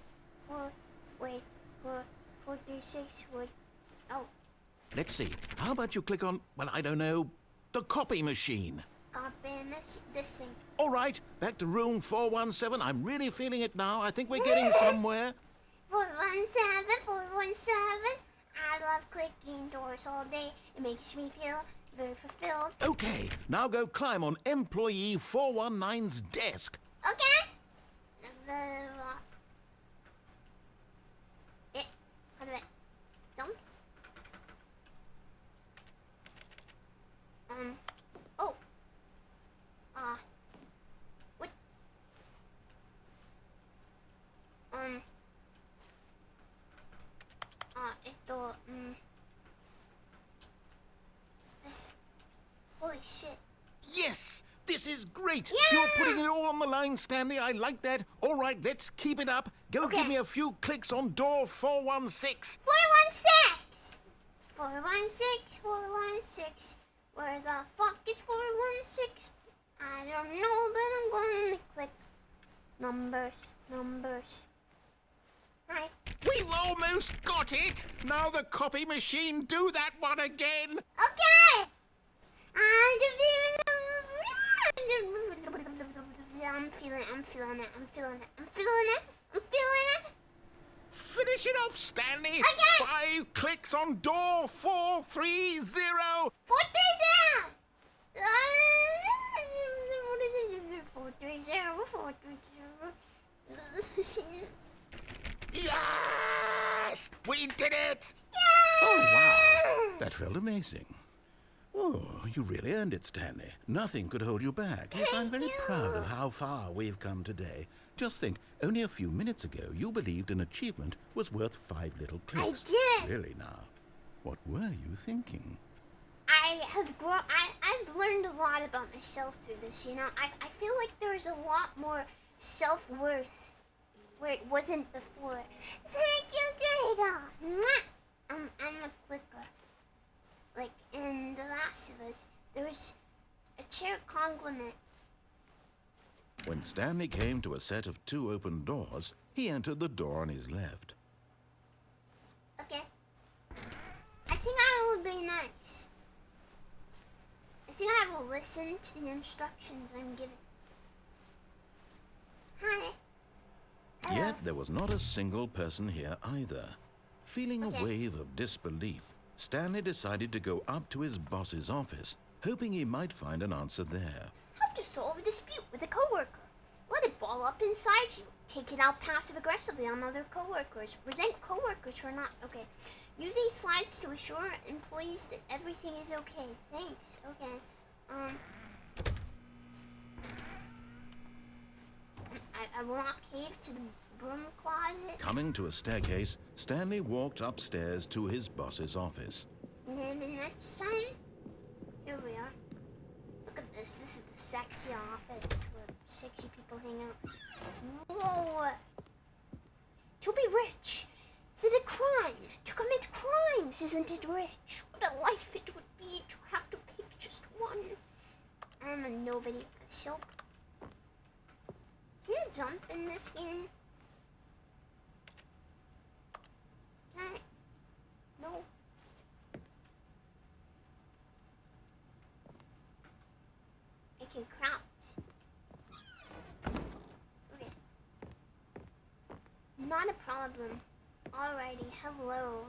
436. Oh, Let's see. How about you click on, well, I don't know, the copy machine? copy this thing. All right, back to room 417. I'm really feeling it now. I think we're getting somewhere. 417. I love clicking doors all day. It makes me feel very fulfilled. Okay, now go climb on employee 419's desk. Okay. The lock. This is great. Yeah. You're putting it all on the line, Stanley. I like that. All right, let's keep it up. Go Okay. give me a few clicks on door 416. 416! 416, 416. Where the fuck is 416? I don't know, but I'm going to click numbers. Hi. We've almost got it. Now the copy machine, do that one again. Okay! I'm feeling it. Finish it off, Stanley. Okay. 5 clicks on door 430. 430! 430. Yes! We did it! Yeah! Oh, wow. That felt amazing. Oh, you really earned it, Stanley. Nothing could hold you back. Yes, I'm very proud of how far we've come today. Just think, only a few minutes ago, you believed an achievement was worth 5 little clicks. I did. Really now. What were you thinking? I've learned a lot about myself through this, you know. I feel like there's a lot more self-worth where it wasn't before. Thank you, Drago. I'm a clicker. Like in The Last of Us, there was a chair conglomerate. When Stanley came to a set of 2 open doors, he entered the door on his left. Okay. I think I will be nice. I think I will listen to the instructions I'm given. Hi. Hello. Yet there was not a single person here either. Feeling Okay. a wave of disbelief, Stanley decided to go up to his boss's office, hoping he might find an answer there. How to solve a dispute with a coworker. Let it ball up inside you. Take it out passive-aggressively on other coworkers. Resent coworkers for not... Okay. Using slides to assure employees that everything is okay. Thanks. Okay. I will not cave to the broom closet. Coming to a staircase, Stanley walked upstairs to his boss's office. And then next time, here we are. Look at this. This is the sexy office where sexy people hang out. Whoa! To be rich, is it a crime? To commit crimes, isn't it rich? What a life it would be to have to pick just one. I'm a nobody. Soap. Can you jump in this game? Can I? No. I can crouch. Okay. Not a problem. Alrighty, hello.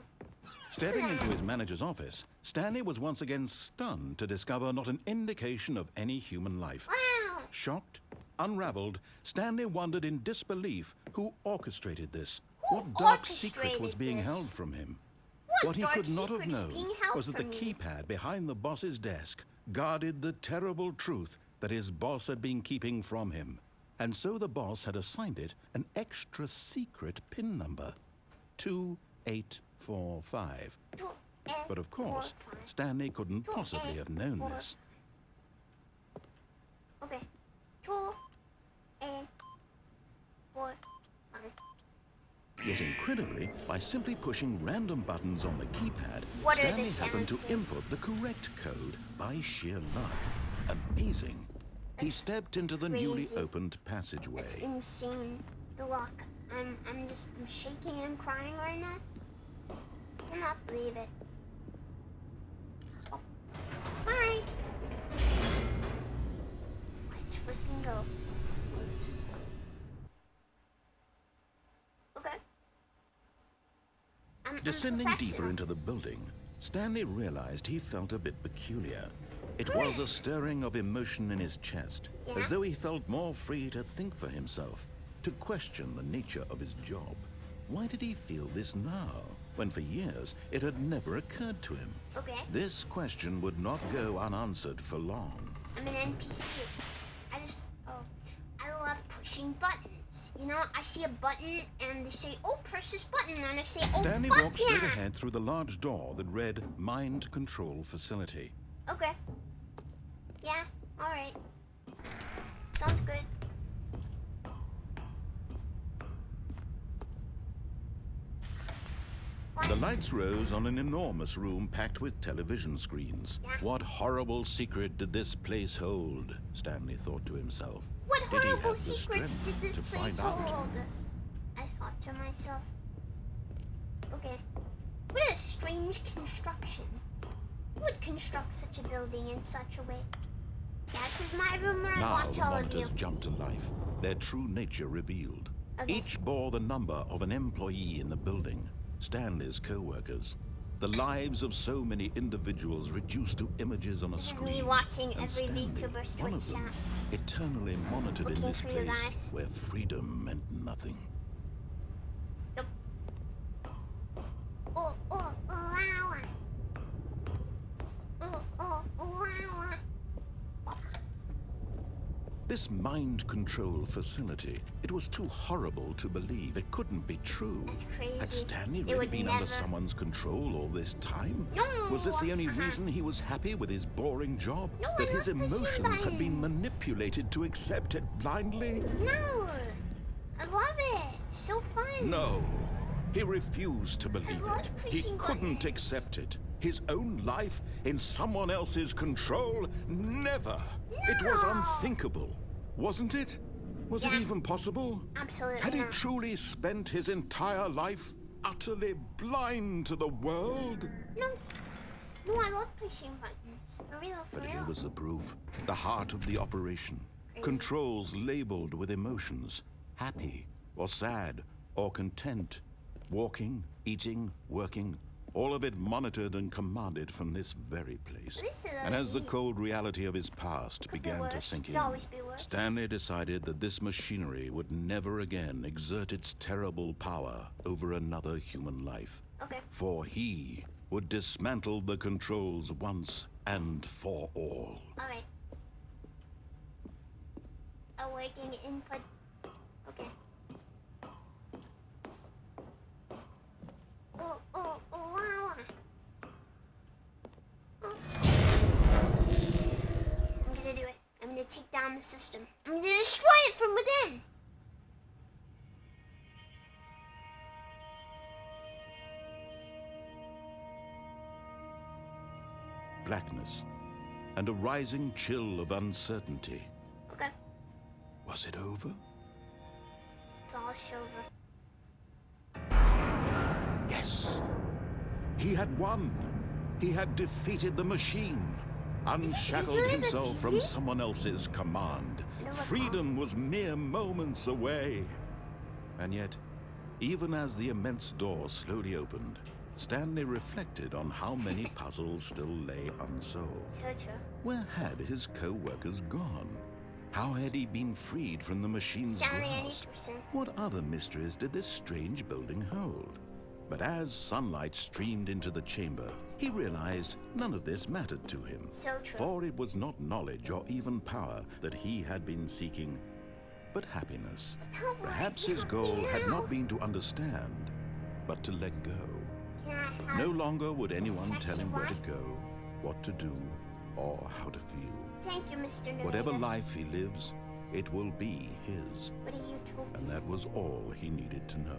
Stepping into his manager's office, Stanley was once again stunned to discover not an indication of any human life. Wow! Shocked, unraveled, Stanley wondered in disbelief who orchestrated this. Who What dark secret was orchestrated being this? held from him? What he dark could not have secret is known being held was that the from me? keypad behind the boss's desk guarded the terrible truth that his boss had been keeping from him. And so the boss had assigned it an extra secret PIN number, 2845. But of course, Stanley couldn't possibly have known this. Okay. 2, 8, 4, 5. Yet incredibly, by simply pushing random buttons on the keypad, What are the Stanley happened to chances? input the correct code by sheer luck. Amazing. He stepped into the newly crazy. opened passageway. It's insane. The luck. I'm shaking and crying right now. Cannot believe it. Oh. Bye. Let's freaking go. Okay. I'm Descending deeper professional. into the building, Stanley realized he felt a bit peculiar. It was a stirring of emotion in his chest, Yeah? as though he felt more free to think for himself, to question the nature of his job. Why did he feel this now, when for years it had never occurred to him? Okay. This question would not go unanswered for long. I'm an NPC. I love pushing buttons. You know, I see a button and they say, oh, press this button. And I say, oh, Stanley fuck walked straight yeah. ahead through the large door that read Mind Control Facility. Okay. Yeah, alright. Sounds good. The lights rose on an enormous room packed with television screens. Yeah. What horrible secret did this place hold? Stanley thought to himself. What Did he horrible have the secret strength did this to place find out? hold? I thought to myself. Okay. What a strange construction. Who would construct such a building in such a way? Yeah, this is my room where I Now watch the all of you. monitors jumped to life, their true nature revealed. Okay. Each bore the number of an employee in the building, Stanley's co-workers. The lives of so many individuals reduced to images on a This is screen. me watching and every Stanley, VTuber's one Twitch of them, chat. eternally monitored in Looking this for you place guys. where freedom meant nothing. Yep. Oh, wow. Wow. This mind control facility, it was too horrible to believe. It couldn't be true. That's crazy. Had Stanley It really would been under never- someone's control all this time? No. Was this the only reason he was happy with his boring job? No, I that his love pushing emotions had been buttons. manipulated to accept it blindly? No. I love it. So fun. No. He refused to believe love it. He pushing couldn't buttons. accept it. His own life in someone else's control? Never. It was No. unthinkable. Wasn't it? Was it Yeah. even possible? Absolutely Had he not. truly spent his entire life utterly blind to the world? No. No, I love pushing buttons. For real, for But real. here was the proof. The heart of the operation. Crazy. Controls labeled with emotions. Happy, or sad, or content. Walking, eating, working. All of it monitored and commanded from this very place. At least it And as the always cold reality of his past began to worse. sink Could in, always be worse. Stanley decided that this machinery would never again exert its terrible power over another human life. Okay. For he would dismantle the controls once and for all. Alright. Awaiting input. Okay. Wow. I'm gonna do it. I'm gonna take down the system. I'm gonna destroy it from within. Blackness and a rising chill of uncertainty. Okay. Was it over? It's all over. Yes. He had won. He had defeated the machine. Unshackled really this himself from easy? someone else's command. You know what, Freedom was mere moments away. And yet, even as the immense door slowly opened, Stanley reflected on how many puzzles still lay unsolved. So true. Where had his co-workers gone? How had he been freed from the machine's Stanley, grasp? 80%. What other mysteries did this strange building hold? But as sunlight streamed into the chamber, he realized none of this mattered to him. So true. For it was not knowledge or even power that he had been seeking, but happiness. Help me, Perhaps his help me goal had now. not been to understand, but to let go. Can I have No longer would anyone sexy tell him where to wife? go, what to do, or how to feel. Thank you, Mr. Narrator. Whatever life he lives, it will be his. What are you talking? And that was all he needed to know.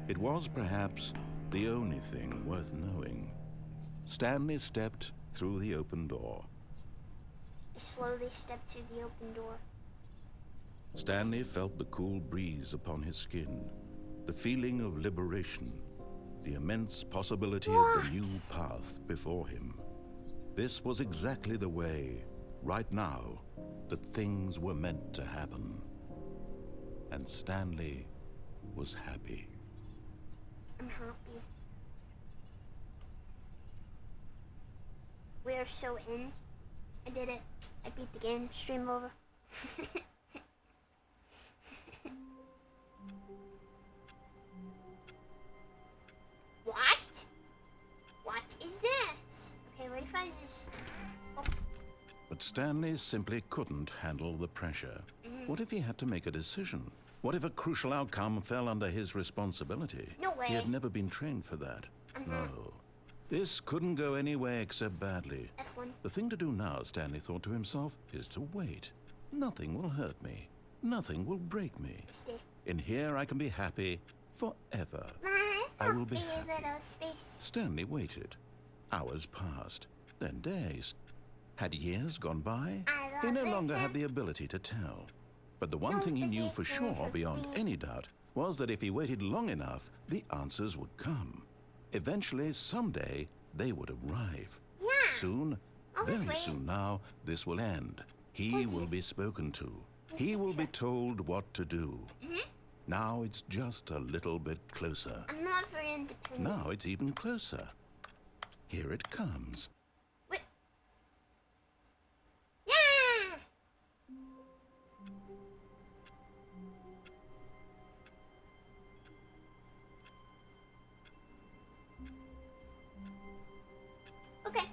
It was perhaps the only thing worth knowing. Stanley stepped through the open door. I slowly stepped through the open door. Stanley felt the cool breeze upon his skin, the feeling of liberation, the immense possibility of the new path before him. This was exactly the way, right now, that things were meant to happen. And Stanley was happy. I'm happy. We are so in. I did it. I beat the game. Stream over. What? What is this? Okay, what if I just... Oh, But Stanley simply couldn't handle the pressure. What if he had to make a decision? What if a crucial outcome fell under his responsibility? No way. He had never been trained for that. No. This couldn't go any way except badly. F1. The thing to do now, Stanley thought to himself, is to wait. Nothing will hurt me. Nothing will break me. Stay. In here I can be happy forever. I will be happy. Little space. Stanley waited. Hours passed, then days. Had years gone by? He no longer had the ability to tell. But the one thing he knew for sure, beyond any doubt, was that if he waited long enough, the answers would come. Eventually, someday, they would arrive. Yeah. Soon, I'll just very wait. soon now, this will end. He will be spoken to. He will be told what to do. Now it's just a little bit closer. I'm not very independent. Now it's even closer. Here it comes. Wait. Yeah! Okay.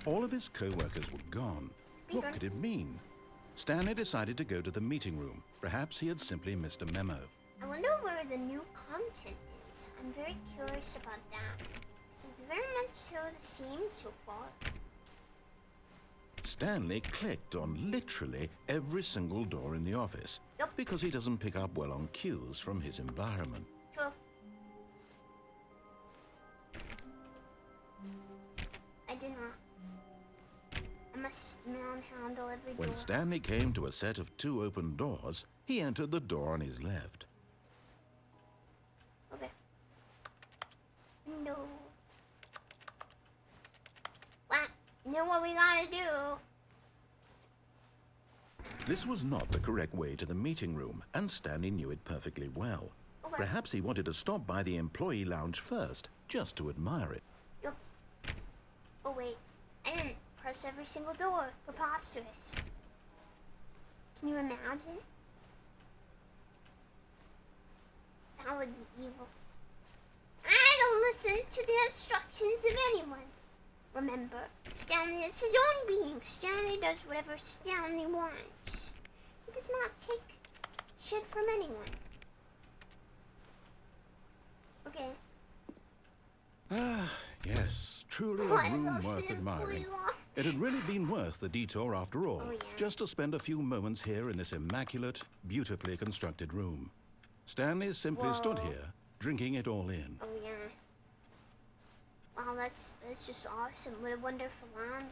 All of his co-workers were gone. What could it mean? Stanley decided to go to the meeting room. Perhaps he had simply missed a memo. I wonder where the new content is. I'm very curious about that. This is very much so the same so far. Stanley clicked on literally every single door in the office. Yep. Because he doesn't pick up well on cues from his environment. True. I do not. I must manhandle every door. When Stanley came to a set of 2 open doors, he entered the door on his left. Okay. No. What? You know what we gotta do? This was not the correct way to the meeting room, and Stanley knew it perfectly well. Okay. Perhaps he wanted to stop by the employee lounge first, just to admire it. Yup. Oh wait, I didn't press every single door. Preposterous. Can you imagine? That would be evil. I don't listen to the instructions of anyone. Remember, Stanley is his own being. Stanley does whatever Stanley wants. He does not take shit from anyone. Okay. Ah, yes, truly a Oh, I room love worth the admiring. employee lounge. It had really been worth the detour after all, Oh, yeah. just to spend a few moments here in this immaculate, beautifully constructed room. Stanley simply stood Whoa. here, drinking it all in. Oh yeah. Wow, that's just awesome. What a wonderful lounge.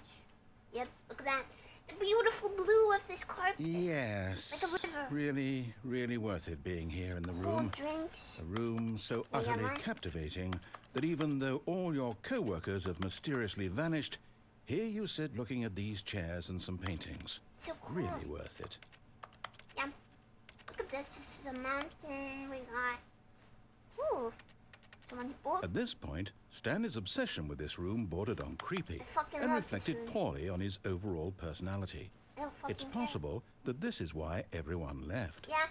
Yep, look at that. The beautiful blue of this carpet. Yes, Like a river. really, really worth it being here in the Cool room. drinks. A room so Yeah, utterly man. captivating that even though all your co-workers have mysteriously vanished, here you sit looking at these chairs and some paintings. So cool. Really worth it. Yeah. Look at this. This is a mountain. We got. Ooh. Someone's book. At this point, Stanley's obsession with this room bordered on creepy I fucking and love this reflected room. poorly on his overall personality. I don't fucking It's care. possible that this is why everyone left. Yeah.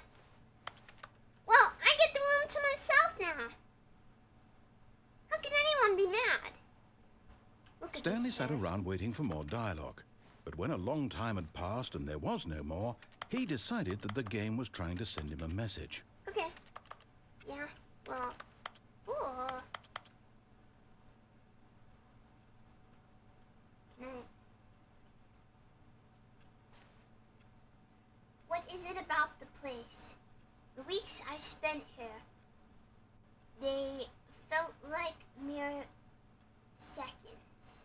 Well, I get the room to myself now. How can anyone be mad? Look at Stanley these sat chairs. around waiting for more dialogue. But when a long time had passed and there was no more, he decided that the game was trying to send him a message. Okay. Yeah. Well. Ooh. Can I? What is it about the place? The weeks I spent here, they felt like mere seconds.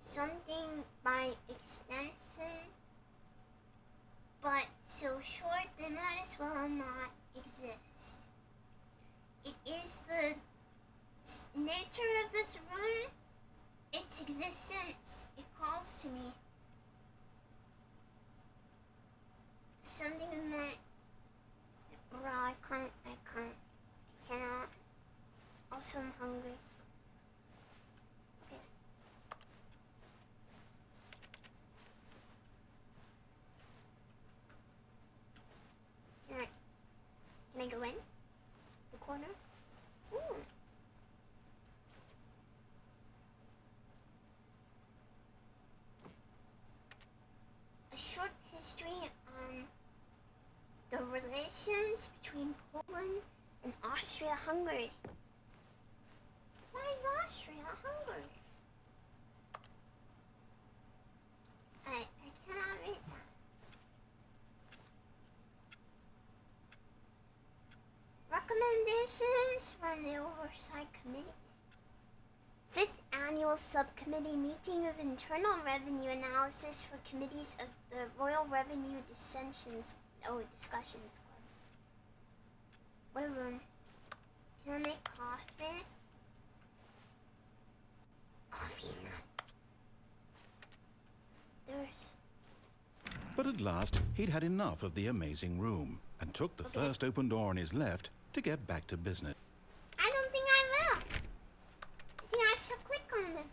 Something by extension, but so short they might as well not exist. It is the nature of this room, its existence. It calls to me. Something in that. Bro, I cannot. Also, I'm hungry. Okay. Can I go in? The corner? Ooh. A short history on the relations between Poland and Austria-Hungary. Why is Austria-Hungary? I cannot read that. Recommendations from the Oversight Committee. 5th Annual Subcommittee Meeting of Internal Revenue Analysis for Committees of the Royal Revenue Discussions Club. What a room. Can I make coffee? Coffee. But at last, he'd had enough of the amazing room and took the first open door on his left to get back to business. I don't think I will. I think I should click on everything.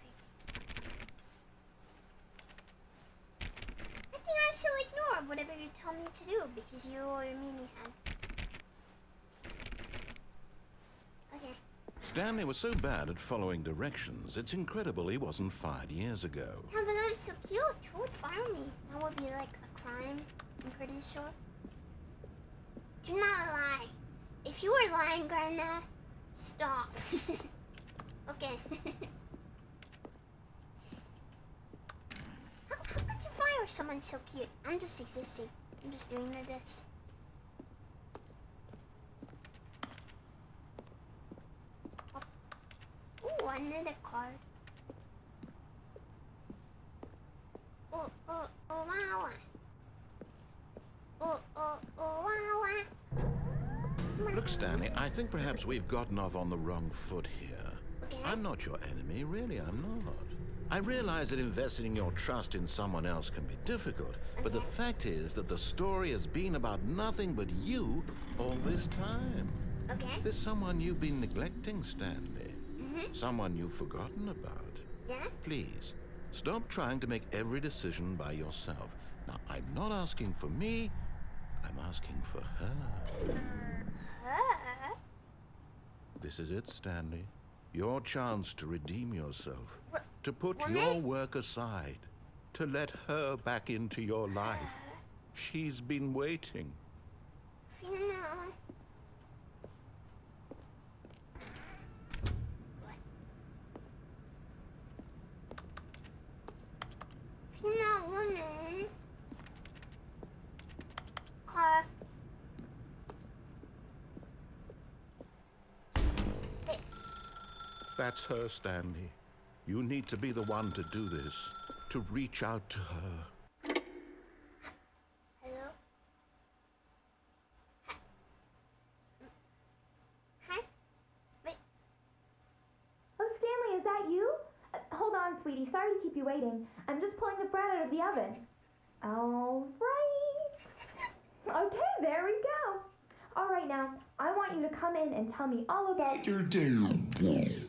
I think I should ignore whatever you tell me to do because you're a meanie head. Okay. Stanley was so bad at following directions, it's incredible he wasn't fired years ago. Yeah, but I'm so cute. Who would fire me? That would be like a crime, I'm pretty sure. Do not lie. If you were lying right now, stop. Okay. How could you fire someone so cute? I'm just existing. I'm just doing my best. Oh, I need a card. Oh, wow. Oh, wow. Look, Stanley, I think perhaps we've gotten off on the wrong foot here. Okay. I'm not your enemy, really, I'm not. I realize that investing your trust in someone else can be difficult, but the fact is that the story has been about nothing but you all this time. Okay. There's someone you've been neglecting, Stanley. Someone you've forgotten about. Yeah? Please, stop trying to make every decision by yourself. Now, I'm not asking for me, I'm asking for her. Her? This is it, Stanley. Your chance to redeem yourself. What? To put Woman? your work aside. To let her back into your life. She's been waiting. Female. Female woman. Car. That's her, Stanley. You need to be the one to do this. To reach out to her. Hello? Hi? Wait. Oh, Stanley, is that you? Hold on, sweetie. Sorry to keep you waiting. I'm just pulling the bread out of the oven. All right. Okay, there we go. All right, now, I want you to come in and tell me all about your day.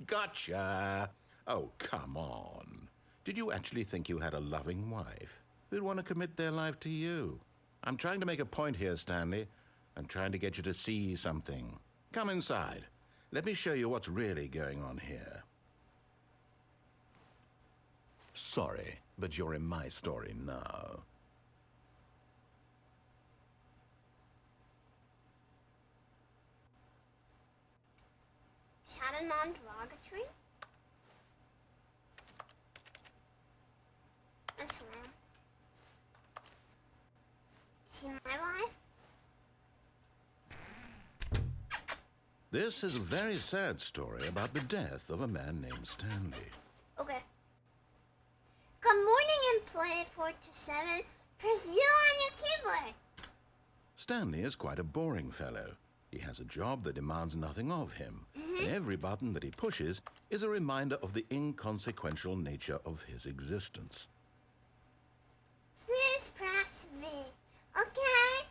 Gotcha. Oh, come on. Did you actually think you had a loving wife who'd want to commit their life to you? I'm trying to make a point here, Stanley. I'm trying to get you to see something. Come inside. Let me show you what's really going on here. Sorry, but you're in my story now. Shadow non-derogatory? A slam. See my life? This is a very sad story about the death of a man named Stanley. Okay. Good morning and play 4 to 7. Press U on your keyboard. Stanley is quite a boring fellow. He has a job that demands nothing of him, and every button that he pushes is a reminder of the inconsequential nature of his existence. Please press V. Okay?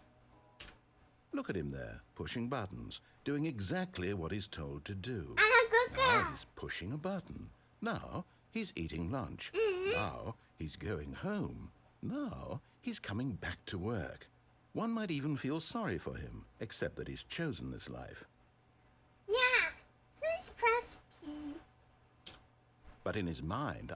Look at him there, pushing buttons, doing exactly what he's told to do. I'm a good Now girl. he's pushing a button. Now he's eating lunch. Now he's going home. Now he's coming back to work. One might even feel sorry for him, except that he's chosen this life. Yeah. Please press P. But in his mind,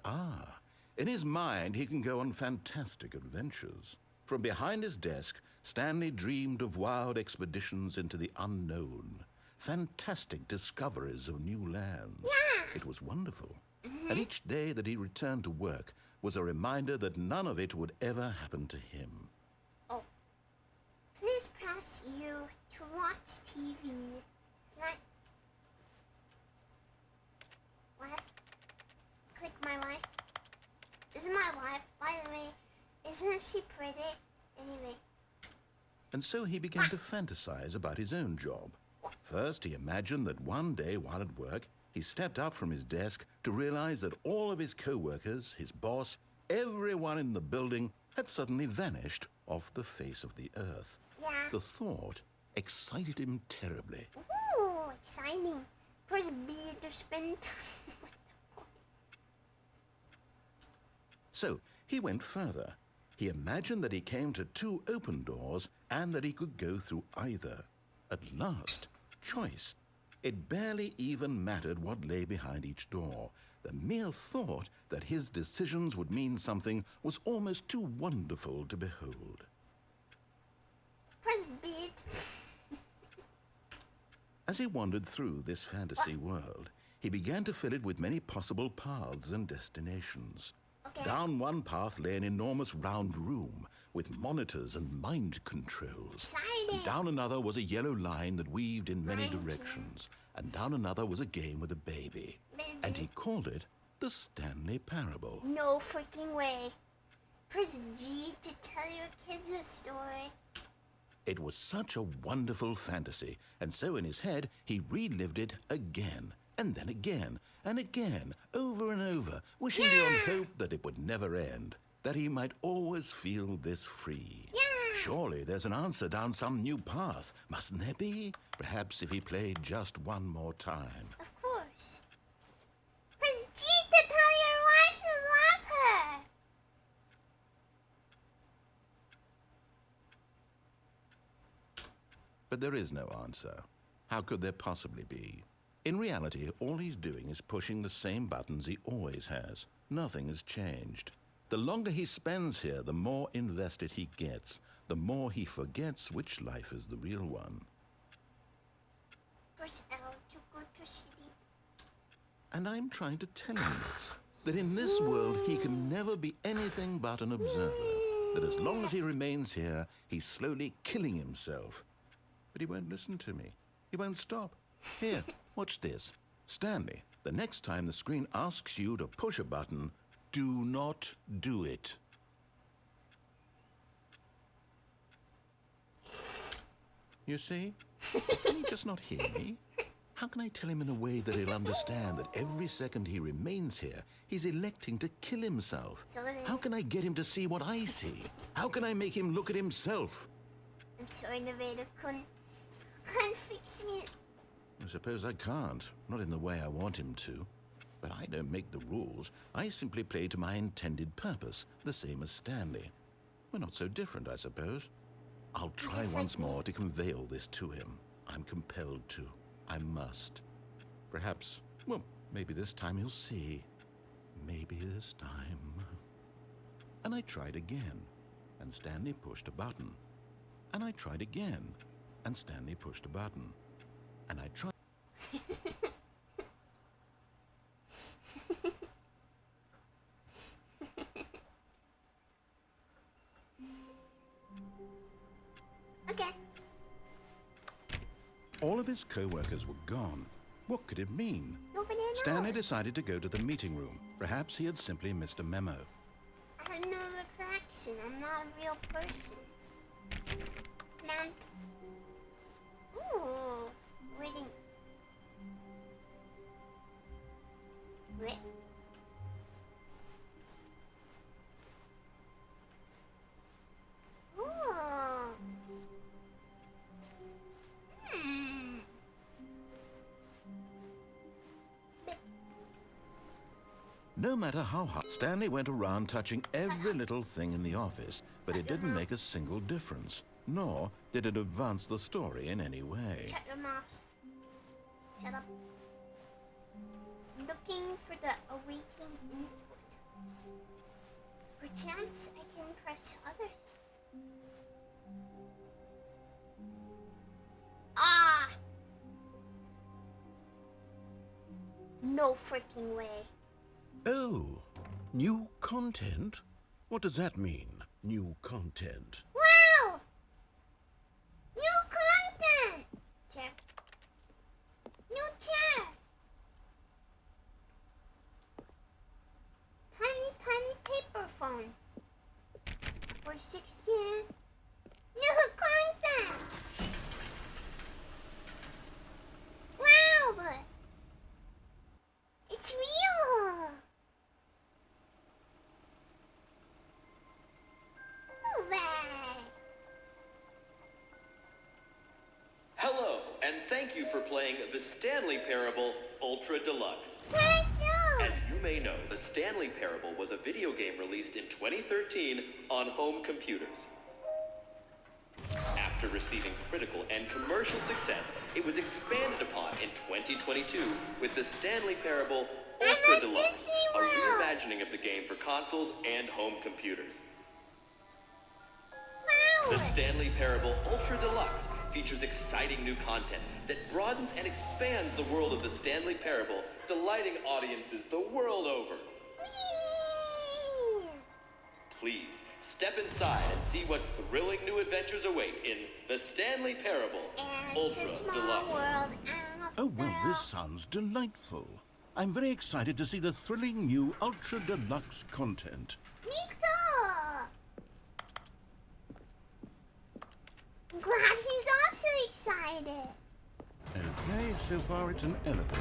In his mind, he can go on fantastic adventures. From behind his desk, Stanley dreamed of wild expeditions into the unknown, fantastic discoveries of new lands. Yeah. It was wonderful. And each day that he returned to work was a reminder that none of it would ever happen to him. Oh. Please press U to watch TV. Can I? Wife? Click my wife. This is my wife, by the way. Isn't she pretty? Anyway. And so he began to fantasize about his own job. First, he imagined that one day while at work, he stepped up from his desk to realize that all of his co-workers, his boss, everyone in the building had suddenly vanished off the face of the earth. Yeah. The thought excited him terribly. Ooh, exciting. Press B to spend time with the boys. So he went further. He imagined that he came to 2 open doors and that he could go through either. At last, choice. It barely even mattered what lay behind each door. The mere thought that his decisions would mean something was almost too wonderful to behold. Press B. As he wandered through this fantasy world, he began to fill it with many possible paths and destinations. Okay. Down one path lay an enormous round room with monitors and mind controls. Exciting. And down another was a yellow line that weaved in many Mind directions. And down another was a game with a baby. Baby. And he called it the Stanley Parable. No freaking way. Press G to tell your kids a story. It was such a wonderful fantasy, and so in his head he relived it again, and then again, and again, over and over, wishing beyond hope that it would never end, that he might always feel this free. Yeah. Surely there's an answer down some new path, mustn't there be? Perhaps if he played just one more time. Of course. Press G to tell your wife you love her. But there is no answer. How could there possibly be? In reality, all he's doing is pushing the same buttons he always has. Nothing has changed. The longer he spends here, the more invested he gets, the more he forgets which life is the real one. Press L to go to sleep. And I'm trying to tell him this, that in this world he can never be anything but an observer, that as long as he remains here, he's slowly killing himself. But he won't listen to me. He won't stop. Here, watch this. Stanley, the next time the screen asks you to push a button, do not do it. You see? Can he just not hear me? How can I tell him in a way that he'll understand that every second he remains here, he's electing to kill himself? How can I get him to see what I see? How can I make him look at himself? I'm sorry, Narrator. Can't fix me. I suppose I can't. Not in the way I want him to. But I don't make the rules. I simply play to my intended purpose, the same as Stanley. We're not so different, I suppose. I'll try once more to convey all this to him. I'm compelled to. I must. Perhaps, well, maybe this time he'll see. Maybe this time. And I tried again, and Stanley pushed a button. And I tried again, and Stanley pushed a button. And I tried. Okay. All of his co-workers were gone. What could it mean? Nobody knows. Stanley decided to go to the meeting room. Perhaps he had simply missed a memo. I have no reflection. I'm not a real person. Plant. Ooh. Reading. Wait. Ooh. Hmm. No matter how hard, Stanley went around touching every little thing in the office, but it didn't make a single difference, nor did it advance the story in any way. Shut your mouth. Shut up. Looking for the awakened input. Perchance I can press other things. Ah! No freaking way. Oh, new content? What does that mean, new content? Wow! New content! Chair. New chair! Tiny paper phone. For 16. New content! Wow! It's real! Hooray! Hello, and thank you for playing the Stanley Parable Ultra Deluxe. Thank you! As you may know, the Stanley Parable was a video game released in 2013 on home computers. After receiving critical and commercial success, it was expanded upon in 2022 with the Stanley Parable Ultra Deluxe, a reimagining of the game for consoles and home computers. Wow! The Stanley Parable Ultra Deluxe features exciting new content that broadens and expands the world of the Stanley Parable, delighting audiences the world over. Whee! Please, step inside and see what thrilling new adventures await in the Stanley Parable And Ultra it's a small Deluxe. world Oh, well, this sounds delightful. I'm very excited to see the thrilling new Ultra Deluxe content. Nico! I'm glad he's also excited. Okay, so far it's an elevator.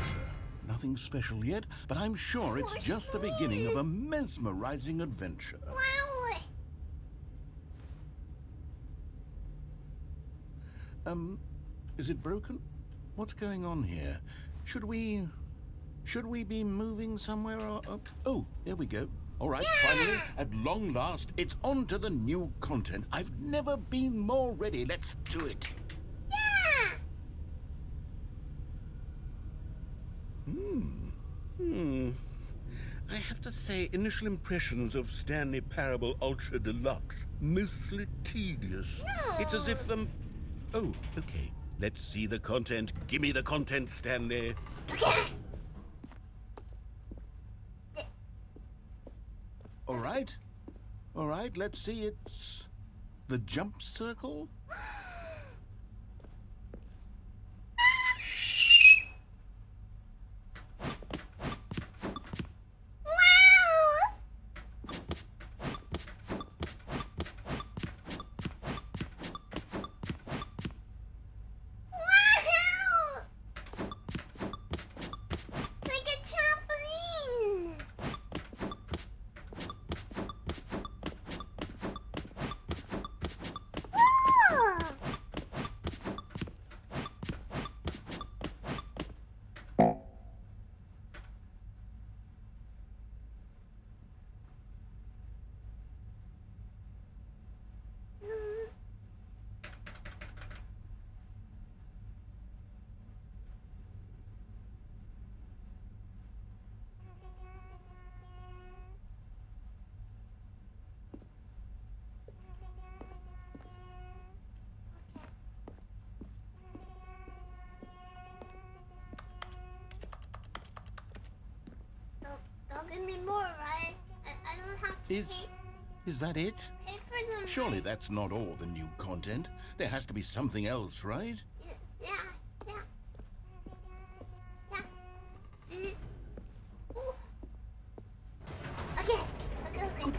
Nothing special yet, but I'm sure it's just the beginning of a mesmerizing adventure. Wow! Is it broken? What's going on here? Should we be moving somewhere or up? Oh, there we go. All right, finally, at long last, it's on to the new content. I've never been more ready. Let's do it. Yeah! I have to say, initial impressions of Stanley Parable Ultra Deluxe, mostly tedious. It's as if oh, okay. Let's see the content. Give me the content, Stanley. Okay. All right. All right, let's see. It's the jump circle. Wow! Wow! It's like a trampoline. Whoa! They'll give me more, right? I don't have to Is that it? pay for them. Surely right? that's not all the new content. There has to be something else, right? Yeah. Ooh. Okay. Goodness.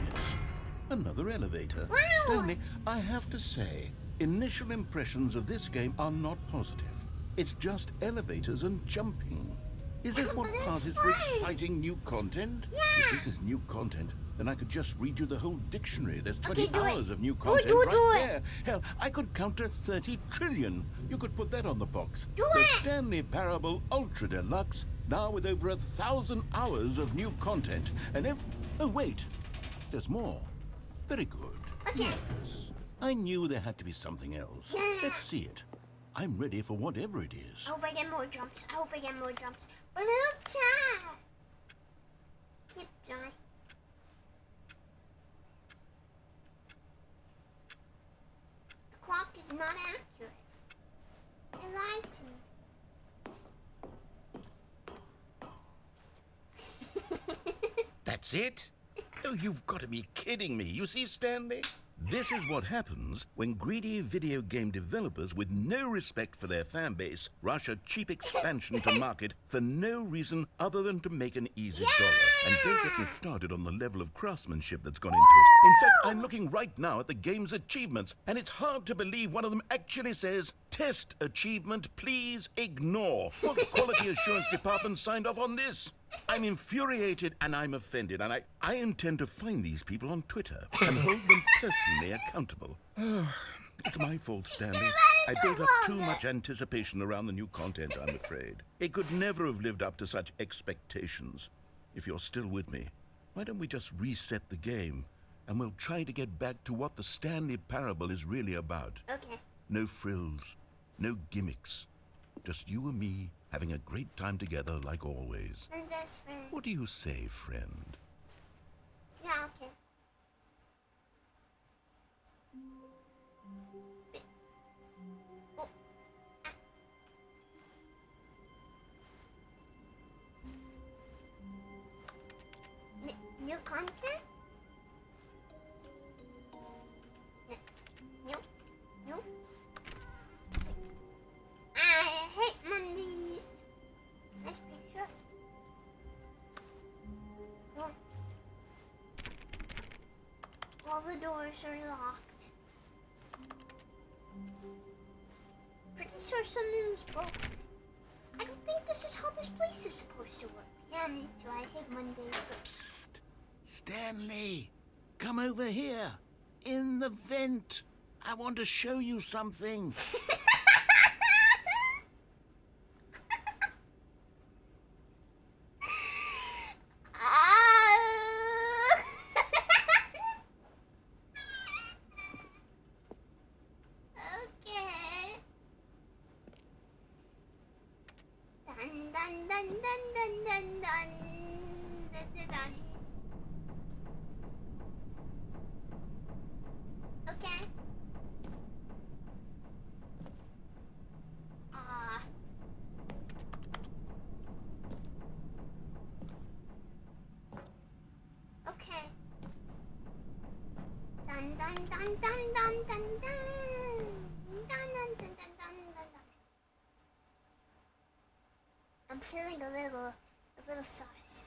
Another elevator. Wow. Stanley, I have to say, initial impressions of this game are not positive. It's just elevators and jumping. Is this what But it's passes for fun. exciting new content? Yeah. If this is new content, then I could just read you the whole dictionary. There's 20 Okay, do it. hours of new Do it, content do it, right do it. there. Hell, I could count to 30 trillion. You could put that on the box. Do the it. Stanley Parable Ultra Deluxe, now with over 1,000 hours of new content. And oh, wait. There's more. Very good. Okay. Yes. I knew there had to be something else. Yeah. Let's see it. I'm ready for whatever it is. I hope I get more jumps. But a little chat. Keep going. clock is not accurate. They lied to me. That's it? Oh, you've got to be kidding me. You see, Stanley? This is what happens when greedy video game developers with no respect for their fan base rush a cheap expansion to market for no reason other than to make an easy dollar. And don't get me started on the level of craftsmanship that's gone into it. In fact, I'm looking right now at the game's achievements, and it's hard to believe one of them actually says, "Test achievement, please ignore." What quality assurance department signed off on this? I'm infuriated and I'm offended, and I intend to find these people on Twitter and hold them personally accountable. It's my fault, Stanley. I built up too much anticipation around the new content, I'm afraid. It could never have lived up to such expectations. If you're still with me, why don't we just reset the game, and we'll try to get back to what the Stanley Parable is really about. Okay. No frills, no gimmicks. Just you and me having a great time together like always. My best friend. What do you say, friend? Yeah, okay. Oh. New content? Nope. Nope. I hate Mondays. Nice picture. Oh. All the doors are locked. Pretty sure something's broken. I don't think this is how this place is supposed to work. Yeah, me too. I hate Mondays. Psst! Stanley! Come over here! In the vent! I want to show you something! Okay. Dun dun dun dun dun dun dun dun dun dun. Okay. Okay. Dun dun dun dun dun dun dun. Dun dun dun dun dun dun dun. I'm feeling a little sauce.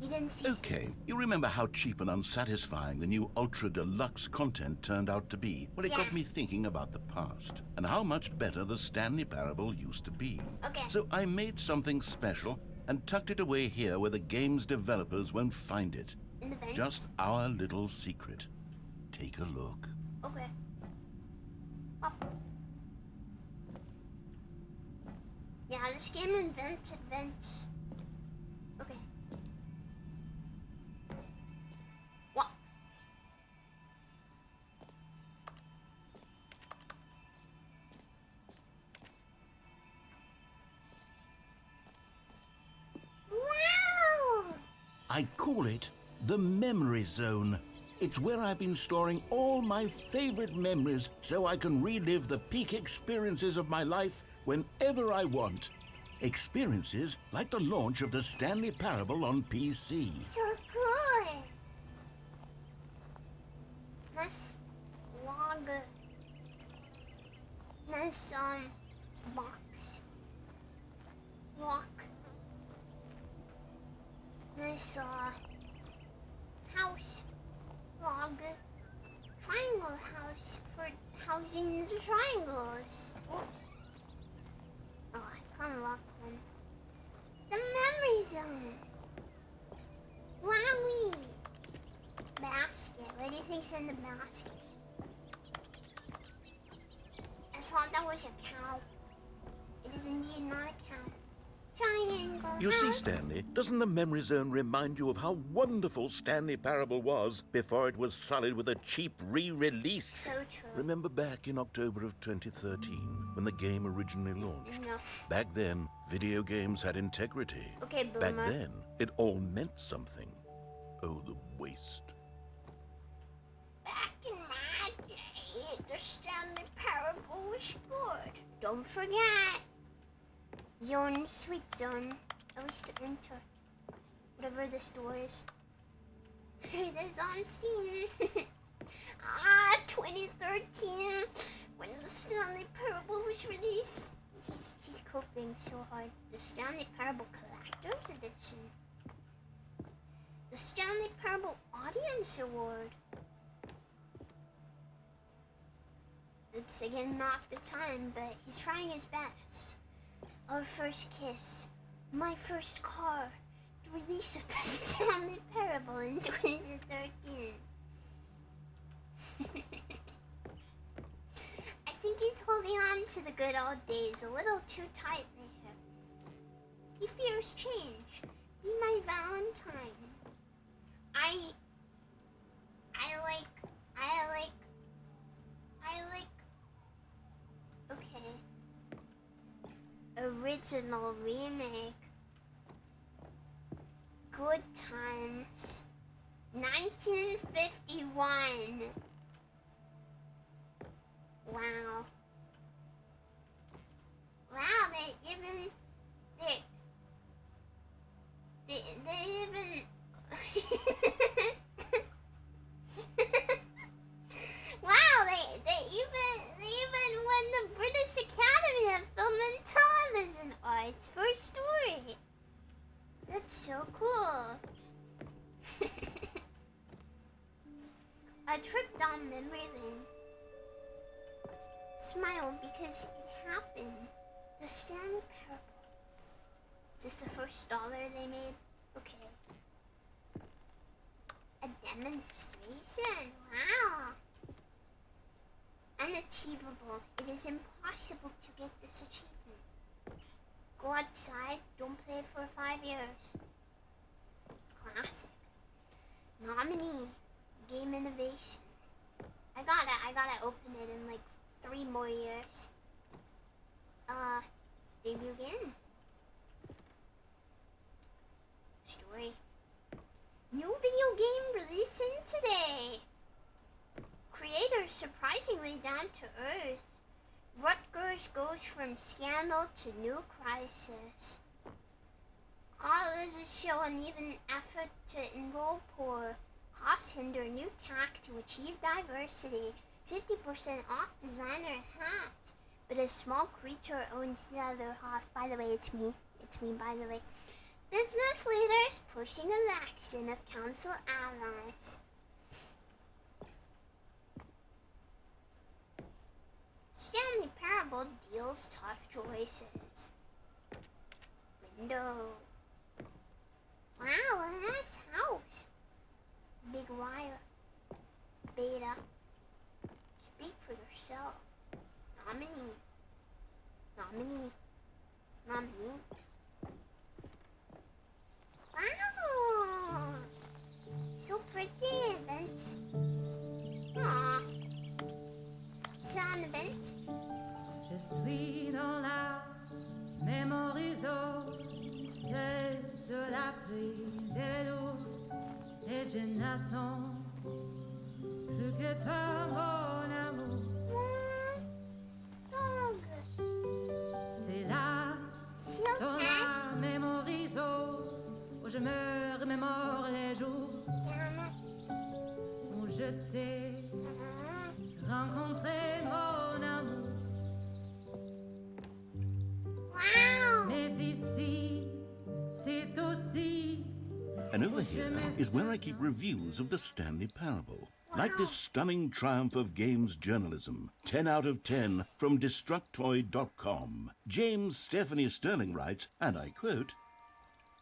You didn't see. Okay, you remember how cheap and unsatisfying the new Ultra Deluxe content turned out to be? Well, it Yeah. got me thinking about the past and how much better the Stanley Parable used to be. Okay. So I made something special and tucked it away here where the game's developers won't find it. In the vents? Just our little secret. Take a look. Okay. Up. Yeah, this game invented vents. Okay. What? Wow! I call it the Memory Zone. It's where I've been storing all my favorite memories so I can relive the peak experiences of my life whenever I want. Experiences like the launch of the Stanley Parable on PC. So good. Nice log. Nice box. Lock. Nice house. Log. Triangle house for housing the triangles. Oh, I can't lock one. The memory zone. Wowie! Basket. What do you think's in the basket? I thought that was a cow. It is indeed not a cow. Triangle You see, house. Stanley, doesn't the Memory Zone remind you of how wonderful Stanley Parable was before it was sullied with a cheap re-release? So true. Remember back in October of 2013, when the game originally launched? No. Back then, video games had integrity. Okay, Back boomer. then, it all meant something. Oh, the waste. Back in my day, the Stanley Parable was good. Don't forget. Zone, sweet zone. I wish to enter. Whatever this door is. It is on Steam. 2013, when the Stanley Parable was released. He's coping so hard. The Stanley Parable Collector's Edition. The Stanley Parable Audience Award. It's again not the time, but he's trying his best. Our first kiss. My first car. The release of the Stanley Parable in 2013. I think he's holding on to the good old days a little too tightly here. He fears change. Be my Valentine. Okay. Original remake. Good times. 1951. Wow. Wow, they even wow, they even won the British Academy of Film and Television Arts for a story. That's so cool. A trip down memory lane. Smile because it happened. The Stanley Parable. Is this the first dollar they made? Okay. A demonstration. Wow. Unachievable. It is impossible to get this achievement. Go outside. Don't play for 5 years. Classic. Nominee. Game innovation. I gotta open it in like 3 more years. Debut game. Story. New video game releasing today. Creators surprisingly down to earth. Rutgers goes from scandal to new crisis. Colleges show uneven effort to enroll poor. Costs hinder new tack to achieve diversity. 50% off designer hat. But a small creature owns the other half. By the way, it's me. It's me, by the way. Business leaders pushing election of council allies. Stanley Parable deals tough choices. Window. Wow, a nice house. Big wire. Beta. Speak for yourself. Nominee. Nominee. Nominee. Wow! So pretty, bench. Aww. Sit on the bench. Je suis dans la mémoriso, cesse la pluie des loups, et je n'attends plus que toi, mon amour. C'est là, dans la mémoriso, où je me remémore les jours où je t'ai rencontré, mon amour. Wow! Mais ici, c'est aussi. And over here is where I keep reviews of the Stanley Parable. Like this stunning triumph of games journalism. 10 out of 10 from Destructoid.com. James Stephanie Sterling writes, and I quote,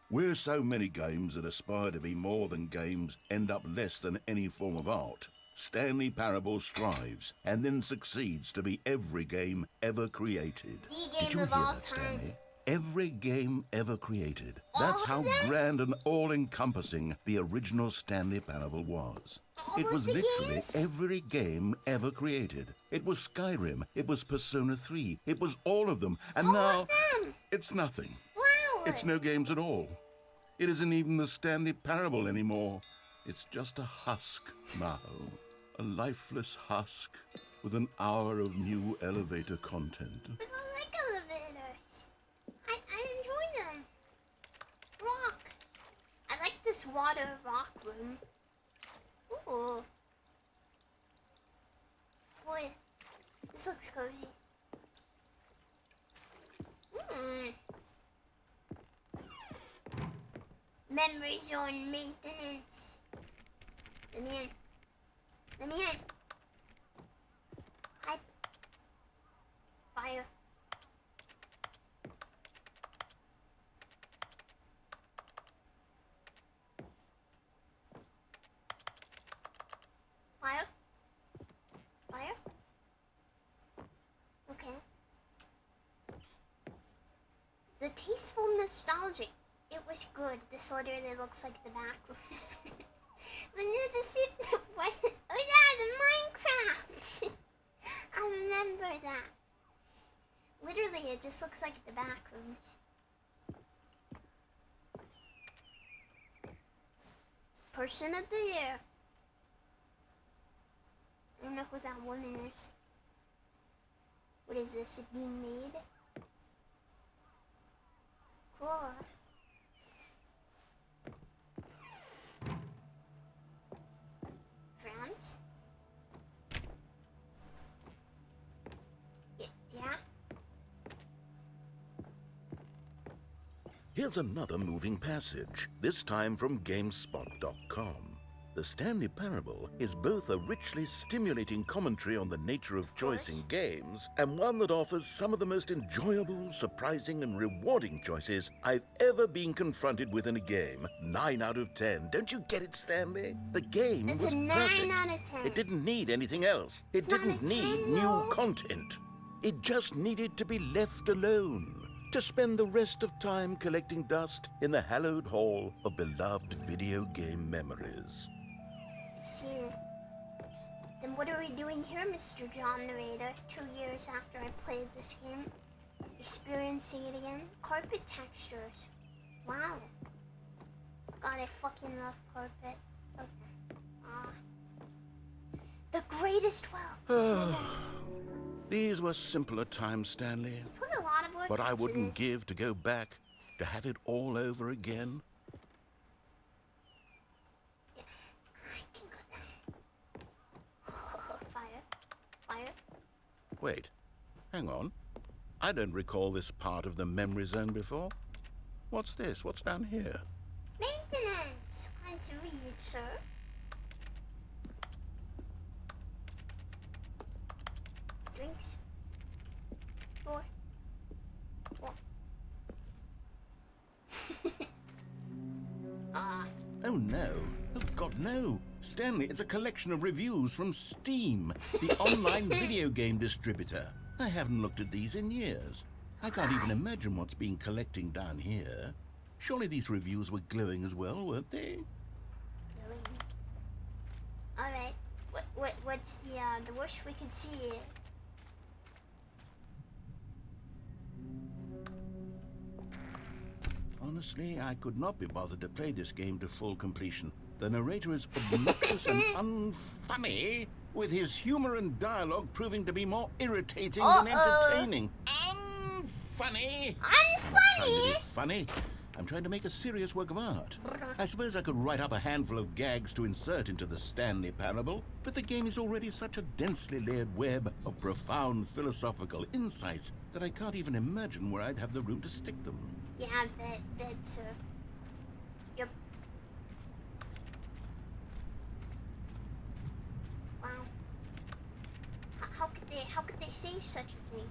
"Where so many games that aspire to be more than games end up less than any form of art, Stanley Parable strives and then succeeds to be every game ever created." The game Did you of hear all that, time. Stanley? Every game ever created. All That's of how them? grand and all-encompassing the original Stanley Parable was. All It of was the literally games? every game ever created. It was Skyrim, it was Persona 3, it was all of them. And All now, of them? it's nothing. Wow! It's no games at all. It isn't even the Stanley Parable anymore. It's just a husk now. A lifeless husk with an hour of new elevator content. But I like elevators. I enjoy them. Rock. I like this water rock room. Ooh. Boy, this looks cozy. Memory zone maintenance. Let me in. Let me in. Hi. Fire. Fire. Fire. Okay. The tasteful nostalgic. It was good. This literally looks like the back room. But you just see what? Oh yeah, the Minecraft. I remember that. Literally, it just looks like the back rooms. Person of the year. I don't know who that woman is. What is this? It being made? Cool. France? Yeah? Here's another moving passage, this time from GameSpot.com. The Stanley Parable is both a richly stimulating commentary on the nature of choice in games, and one that offers some of the most enjoyable, surprising, and rewarding choices I've ever been confronted with in a game. 9 out of 10. Don't you get it, Stanley? The game It's was a 9 perfect. out of 10. It didn't need anything else. It didn't need new content. It just needed to be left alone, to spend the rest of time collecting dust in the hallowed hall of beloved video game memories. See. Then what are we doing here, Mr. John Narrator? 2 years after I played this game. Experiencing it again. Carpet textures. Wow. God, I fucking love carpet. Okay. The greatest wealth. These were simpler times, Stanley. Put a lot of work But I into wouldn't this. give to go back, to have it all over again. Fire. Fire. Wait, hang on. I don't recall this part of the memory zone before. What's this? What's down here? Maintenance. Kind to read, sir. Drinks. Four. Oh no. Oh God, no. Stanley, it's a collection of reviews from Steam, the online video game distributor. I haven't looked at these in years. I can't even imagine what's been collecting down here. Surely these reviews were glowing as well, weren't they? Alright. What's the worst we could see? Honestly, I could not be bothered to play this game to full completion. The narrator is obnoxious and unfunny, with his humor and dialogue proving to be more irritating than entertaining. Unfunny! Unfunny? Funny? I'm trying to make a serious work of art. I suppose I could write up a handful of gags to insert into the Stanley Parable, but the game is already such a densely layered web of profound philosophical insights that I can't even imagine where I'd have the room to stick them. Yeah, bet, sir. Yep. Wow. How could they say such a thing?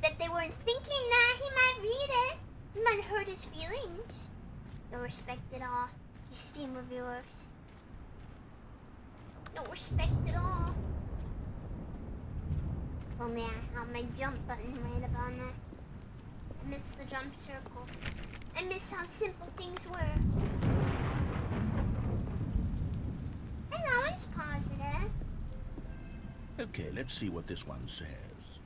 Bet they weren't thinking that he might read it. It might hurt his feelings. No respect at all, you Steam reviewers. No respect at all. If only I had my jump button right about that. I miss the jump circle. I miss how simple things were. And that one's positive. Okay, let's see what this one says.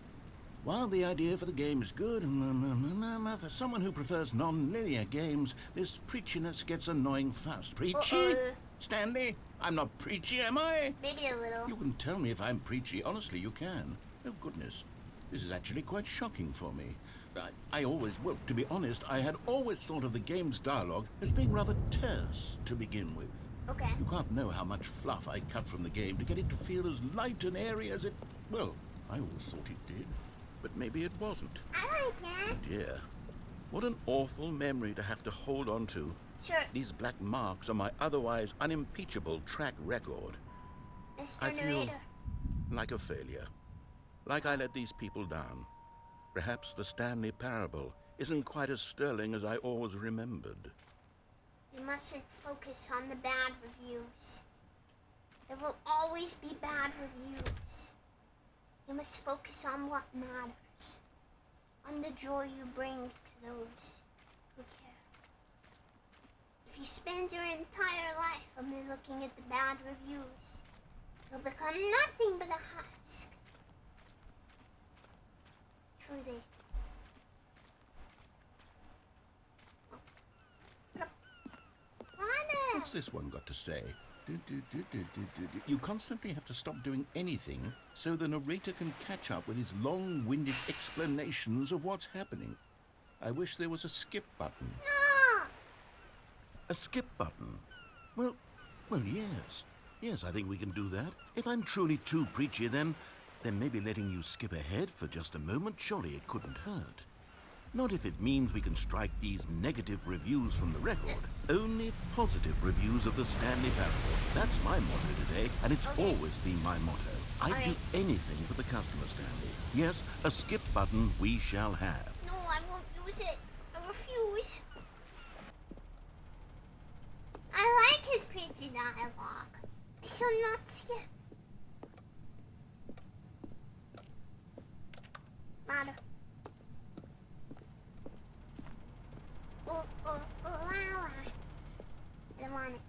While the idea for the game is good, for someone who prefers non-linear games, this preachiness gets annoying fast. Preachy? Stanley? I'm not preachy, am I? Maybe a little. You can tell me if I'm preachy. Honestly, you can. Oh, goodness. This is actually quite shocking for me. Well, to be honest, I had always thought of the game's dialogue as being rather terse to begin with. Okay. You can't know how much fluff I cut from the game to get it to feel as light and airy as it... Well, I always thought it did. But maybe it wasn't. I like it. Dear, what an awful memory to have to hold on to. Sure. These black marks on my otherwise unimpeachable track record. Mr. I feel Narrator. like a failure. Like I let these people down. Perhaps the Stanley parable isn't quite as sterling as I always remembered. You mustn't focus on the bad reviews. There will always be bad reviews. You must focus on what matters. On the joy you bring to those who care. If you spend your entire life only looking at the bad reviews, you'll become nothing but a husk. Truly. What's this one got to say? You constantly have to stop doing anything so the narrator can catch up with his long-winded explanations of what's happening. I wish there was a skip button. No! A skip button? Well, yes. Yes, I think we can do that. If I'm truly too preachy, then maybe letting you skip ahead for just a moment, surely it couldn't hurt. Not if it means we can strike these negative reviews from the record. Only positive reviews of the Stanley parable. That's my motto today, and it's always been my motto. I'd do anything for the customer, Stanley. Yes, a skip button we shall have. No, I won't use it. I refuse. I like his preachy dialogue. I shall not skip. Louder. I don't want it.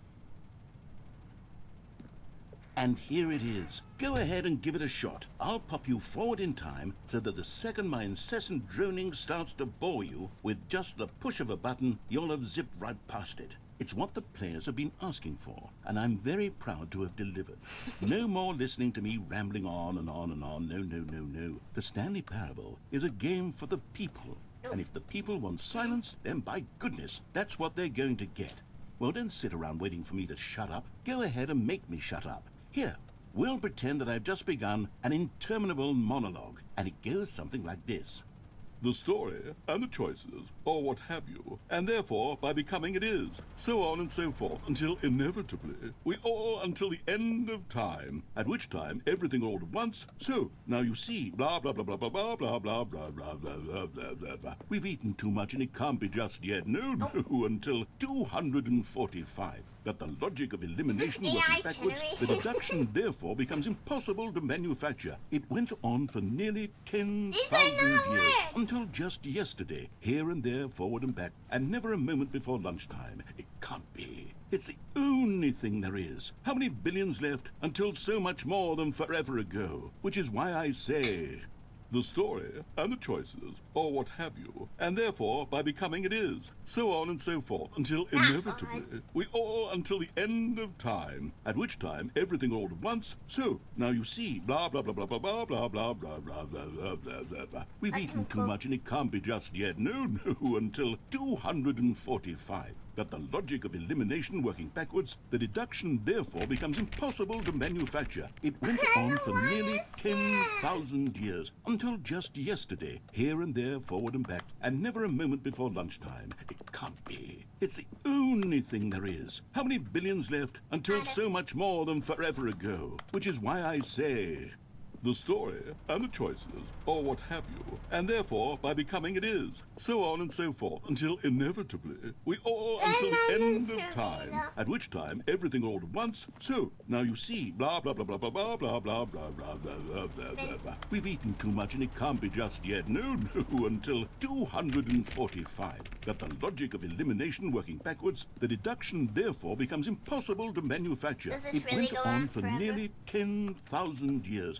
And here it is. Go ahead and give it a shot. I'll pop you forward in time so that the second my incessant droning starts to bore you, with just the push of a button, you'll have zipped right past it. It's what the players have been asking for, and I'm very proud to have delivered. No more listening to me rambling on and on and on. No. The Stanley Parable is a game for the people. And if the people want silence, then by goodness, that's what they're going to get. Well, don't sit around waiting for me to shut up. Go ahead and make me shut up. Here, we'll pretend that I've just begun an interminable monologue, and it goes something like this. The story and the choices, or what have you, and therefore by becoming it is, so on and so forth, until inevitably, we all until the end of time, at which time everything all at once, so, now you see, blah blah blah blah blah blah blah blah blah blah blah blah blah blah blah. We've eaten too much and it can't be just yet, no, until 245. That the logic of elimination working backwards, the deduction therefore becomes impossible to manufacture. It went on for nearly 10,000 years, until just yesterday, here and there, forward and back, and never a moment before lunchtime. It can't be. It's the only thing there is. How many billions left until so much more than forever ago? Which is why I say... the story and the choices, or what have you, and therefore by becoming it is, so on and so forth, until inevitably, we all until the end of time, at which time everything all at once, so, now you see, blah blah blah blah blah blah blah blah blah blah blah blah blah blah blah. We've eaten too much and it can't be just yet, no, until 245. That the logic of elimination working backwards, the deduction therefore becomes impossible to manufacture. It went on for nearly 10,000 years, until just yesterday, here and there, forward and back, and never a moment before lunchtime. It can't be. It's the only thing there is. How many billions left until so much more than forever ago? Which is why I say... the story and the choices, or what have you, and therefore by becoming it is, so on and so forth, until inevitably, we all until the end of time, at which time everything all at once, so, now you see, blah blah blah blah blah blah blah blah blah blah blah blah blah blah. We've eaten too much and it can't be just yet, no, until 245. That the logic of elimination working backwards, the deduction therefore becomes impossible to manufacture. Does this it really went go on on for forever? nearly 10,000 years,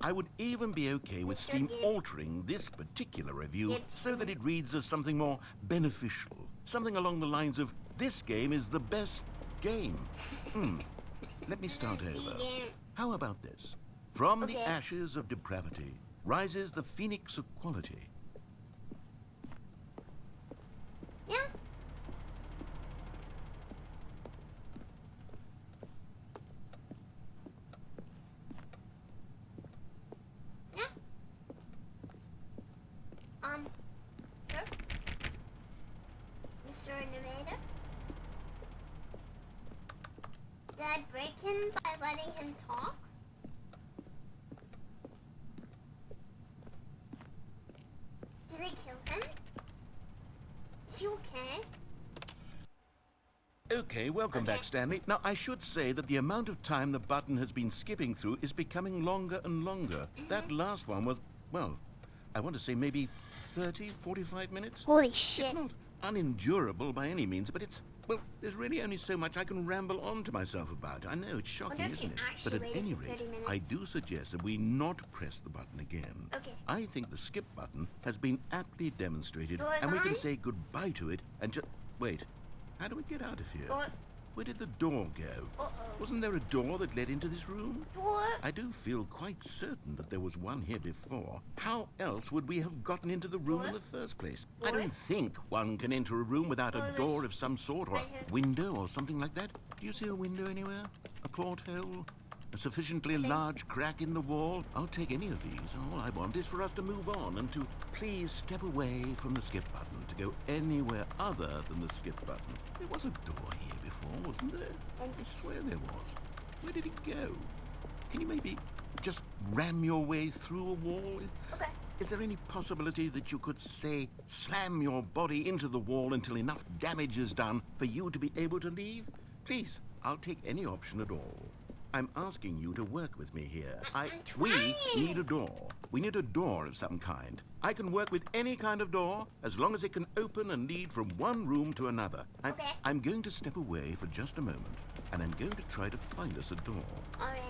I would even be okay with Steam altering this particular review so that it reads as something more beneficial. Something along the lines of, this game is the best game. Let me start over. How about this? From the ashes of depravity rises the phoenix of quality. Yeah. Yeah. Sure. Mr. Narrator? Did I break him by letting him talk? Did I kill him? Is he okay? Okay, welcome back, Stanley. Now, I should say that the amount of time the button has been skipping through is becoming longer and longer. That last one was, well, I want to say maybe 30, 45 minutes? Holy shit. It's not unendurable by any means, but it's, well, there's really only so much I can ramble on to myself about. I know, it's shocking, isn't it? But at any rate, I do suggest that we not press the button again. Okay. I think the skip button has been aptly demonstrated, and we can say goodbye to it and just... Wait, how do we get out of here? Where did the door go? Wasn't there a door that led into this room? I do feel quite certain that there was one here before. How else would we have gotten into the room in the first place? I don't think one can enter a room without a door of some sort, or a window or something like that. Do you see a window anywhere? A porthole? A sufficiently large crack in the wall? I'll take any of these. All I want is for us to move on and to please step away from the skip button, to go anywhere other than the skip button. There was a door here before, wasn't there? I swear there was. Where did it go? Can you maybe just ram your way through a wall? Is there any possibility that you could, say, slam your body into the wall until enough damage is done for you to be able to leave? Please, I'll take any option at all. I'm asking you to work with me here. We need a door. We need a door of some kind. I can work with any kind of door as long as it can open and lead from one room to another. I'm going to step away for just a moment, and I'm going to try to find us a door.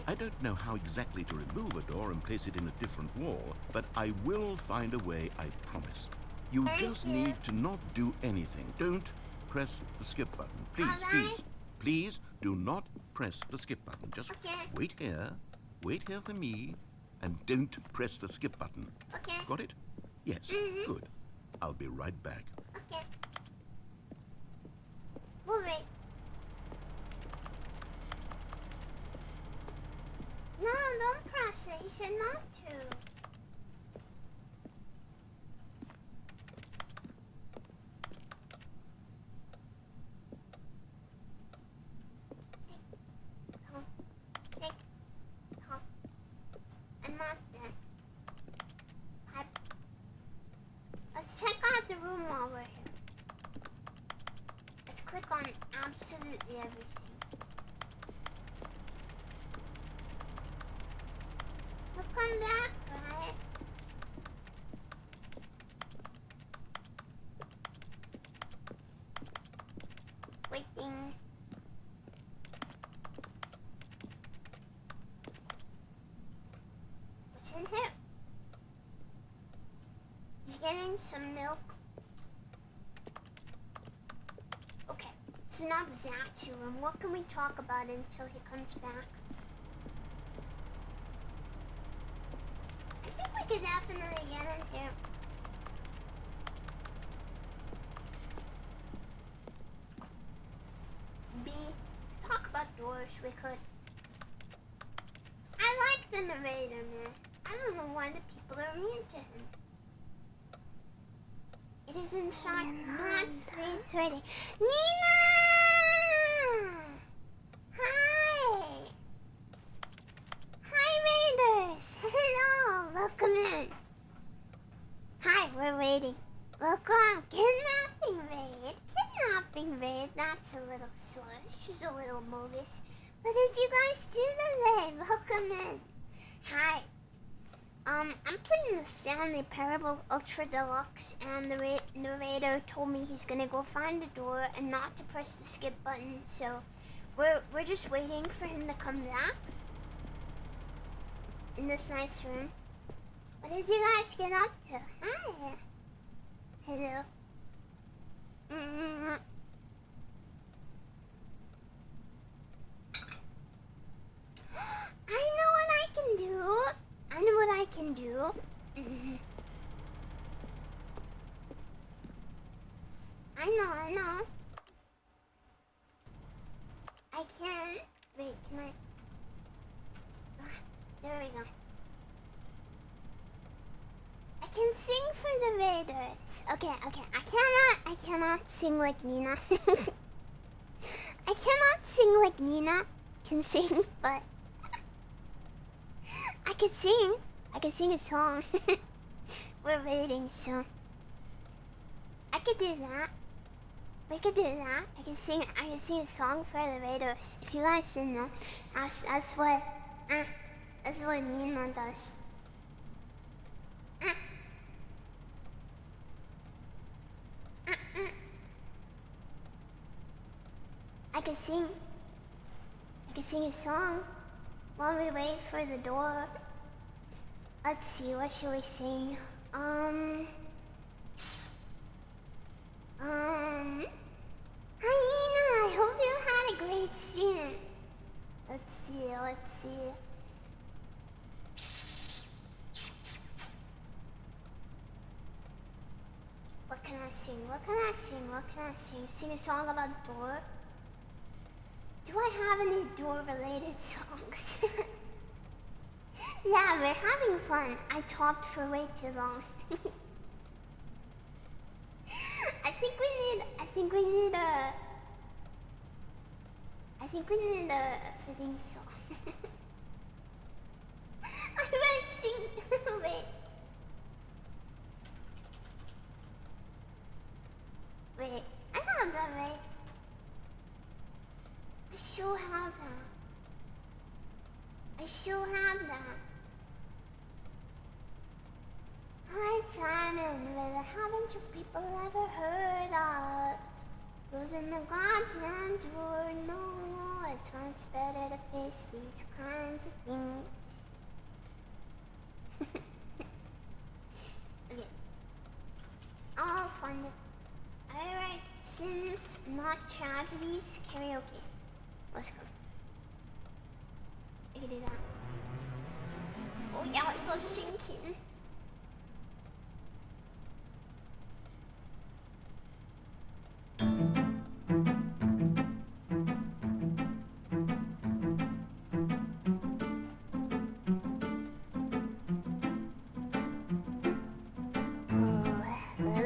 I don't know how exactly to remove a door and place it in a different wall, but I will find a way, I promise. You just need to not do anything. Don't press the skip button. Please, please do not press the skip button. Just wait here for me, and don't press the skip button. Got it? Yes, good. I'll be right back. Wait. No, don't press it. He said not to. Let's check out the room while we're here. Let's click on absolutely everything. Click on that, right? Waiting. What's in here? He's getting some milk. Okay, it's not Zatu room. What can we talk about until he comes back? I think we could definitely get in here. B. Talk about doors, we could. I like the narrator, man. I don't know why the people are mean to him. It is in fact not 3:30. Nina! Hi! Hi, Raiders! Hello! Welcome in. Hi, we're waiting. Welcome. Kidnapping raid. Kidnapping raid. That's a little sore. She's a little bogus. What did you guys do today? Welcome in. Hi. I'm playing the Stanley Parable Ultra Deluxe, and the narrator told me he's gonna go find a door and not to press the skip button, so we're just waiting for him to come back. in this nice room. What did you guys get up to? Hi. Hello. I know what I can do. I know what I can do. I know. I can. Wait, can I? There we go. I can sing for the Raiders. Okay. I cannot sing like Nina. I cannot sing like Nina can sing, but I could sing. I could sing a song. We're waiting, so I could do that. We could do that. I can sing a song for the Raiders. If you guys didn't know, that's what Nina does. I can sing a song while we wait for the door. Let's see, what should we sing? Hi Nina, I hope you had a great stream. Let's see. What can I sing? Sing a song about door? Do I have any door-related songs? Yeah, we're having fun. I talked for way too long. I think we need a fitting song. I might sing. Wait, I have that right. I still have that. Hi, Simon. Really, haven't you people ever heard of closing the goddamn door? No, it's much better to face these kinds of things. Okay. I'll fund it. Alright, sins, not tragedies, karaoke. Let's go. I can do that. Oh yeah, I love singing.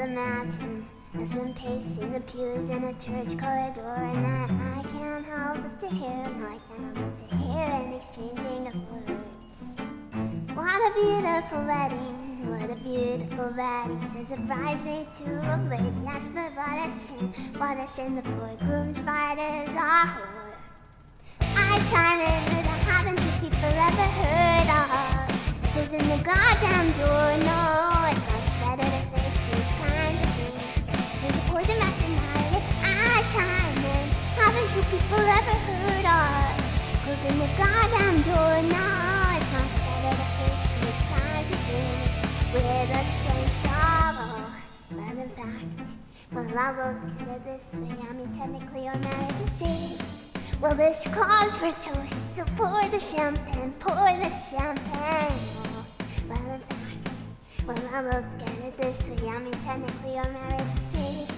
Imagine as I'm pacing the pews in a church corridor, and I can't help but to hear, an exchanging of words. What a beautiful wedding, says a bridesmaid to a lady. Ask me what a sin, the poor groom's bride is a whore. I chime in with a haven't you people ever heard of closing the goddamn door? No, it's much better to face these kinds of things. Says a poison messinarity. I chime in. Haven't you people ever heard of closing the goddamn door? No, it's much better to face these kinds of things with a sense of awe. But in fact, well, I look at it this way. I mean, technically, your marriage is saved. Well, this calls for toast, so pour the champagne. Well, in fact, well, I look at it this way. I mean, technically, your marriage is saved.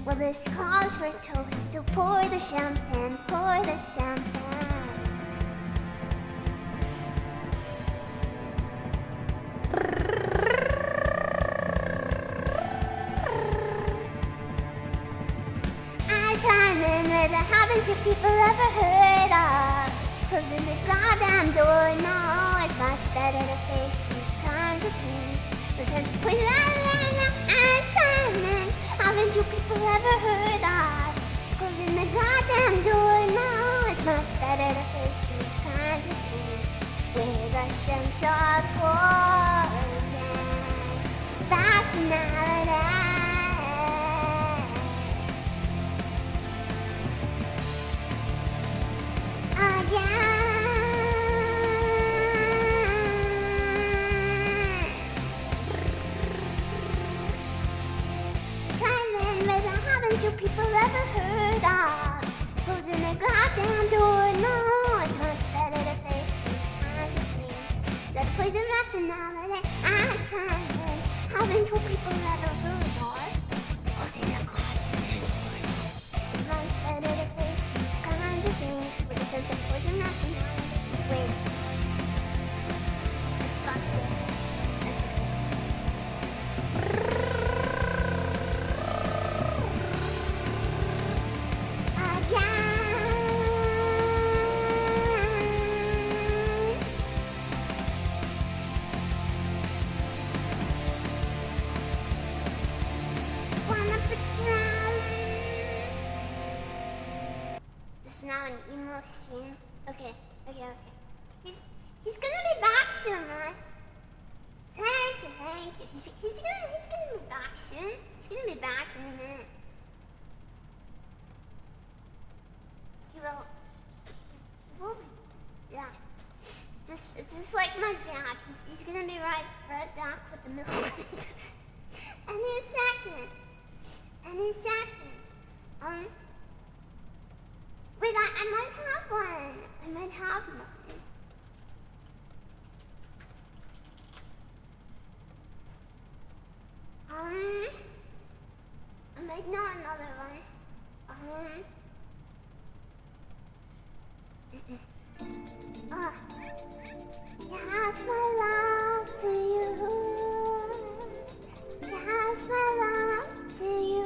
Well, this calls for toast, so pour the champagne. I chime in with a haven't you people ever heard of closing the goddamn door? No, it's much better to face these kinds of things. Since I chime in, haven't you people ever heard of closing the goddamn door? No, it's much better to face these kinds of things with a sense of pause and rationality. Again. haven't you people ever heard of closing the goddamn door? No, it's much better to face these kinds of things. That poison rationality and timing. Haven't you people ever heard of closing the goddamn door? It's much better to face these kinds of things with a sense of poison rationality. Wait. I stopped here. This is now an emo scene. Okay. He's gonna be back soon, man. Thank you. He's gonna be back soon. He's gonna be back in a minute. He will be, yeah. Just like my dad. He's gonna be right back with the milk. Any second. Wait, I might have one. I might know another one. Yes, my love to you. Yes, my love to you.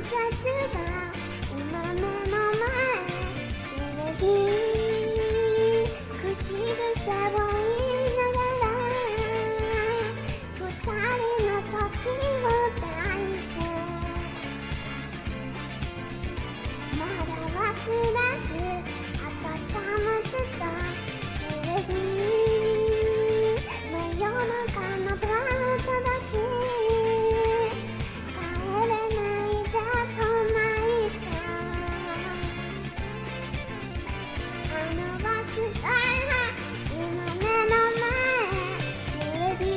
が今目の前スケルに口癖を言いながら二人の時を抱いてまだ忘れず温めてたスケルに真夜中のブラッドだけ帰れないでと泣いたあのバスが今目の前スケルに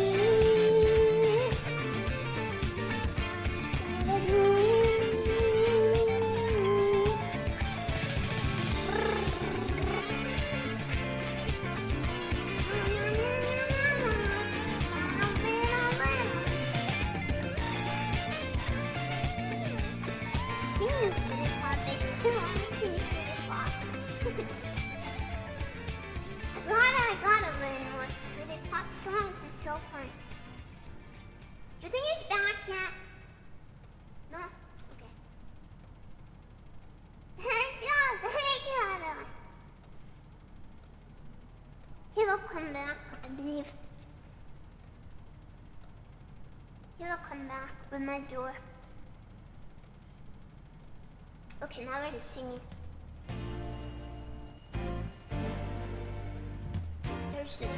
Singing silly pop makes me want to sing silly pop. I gotta learn more silly pop songs. It's so fun. Do you think it's back yet? No? Okay. Thank you. He will come back, I believe. He will come back with my door. Okay, now we're just singing.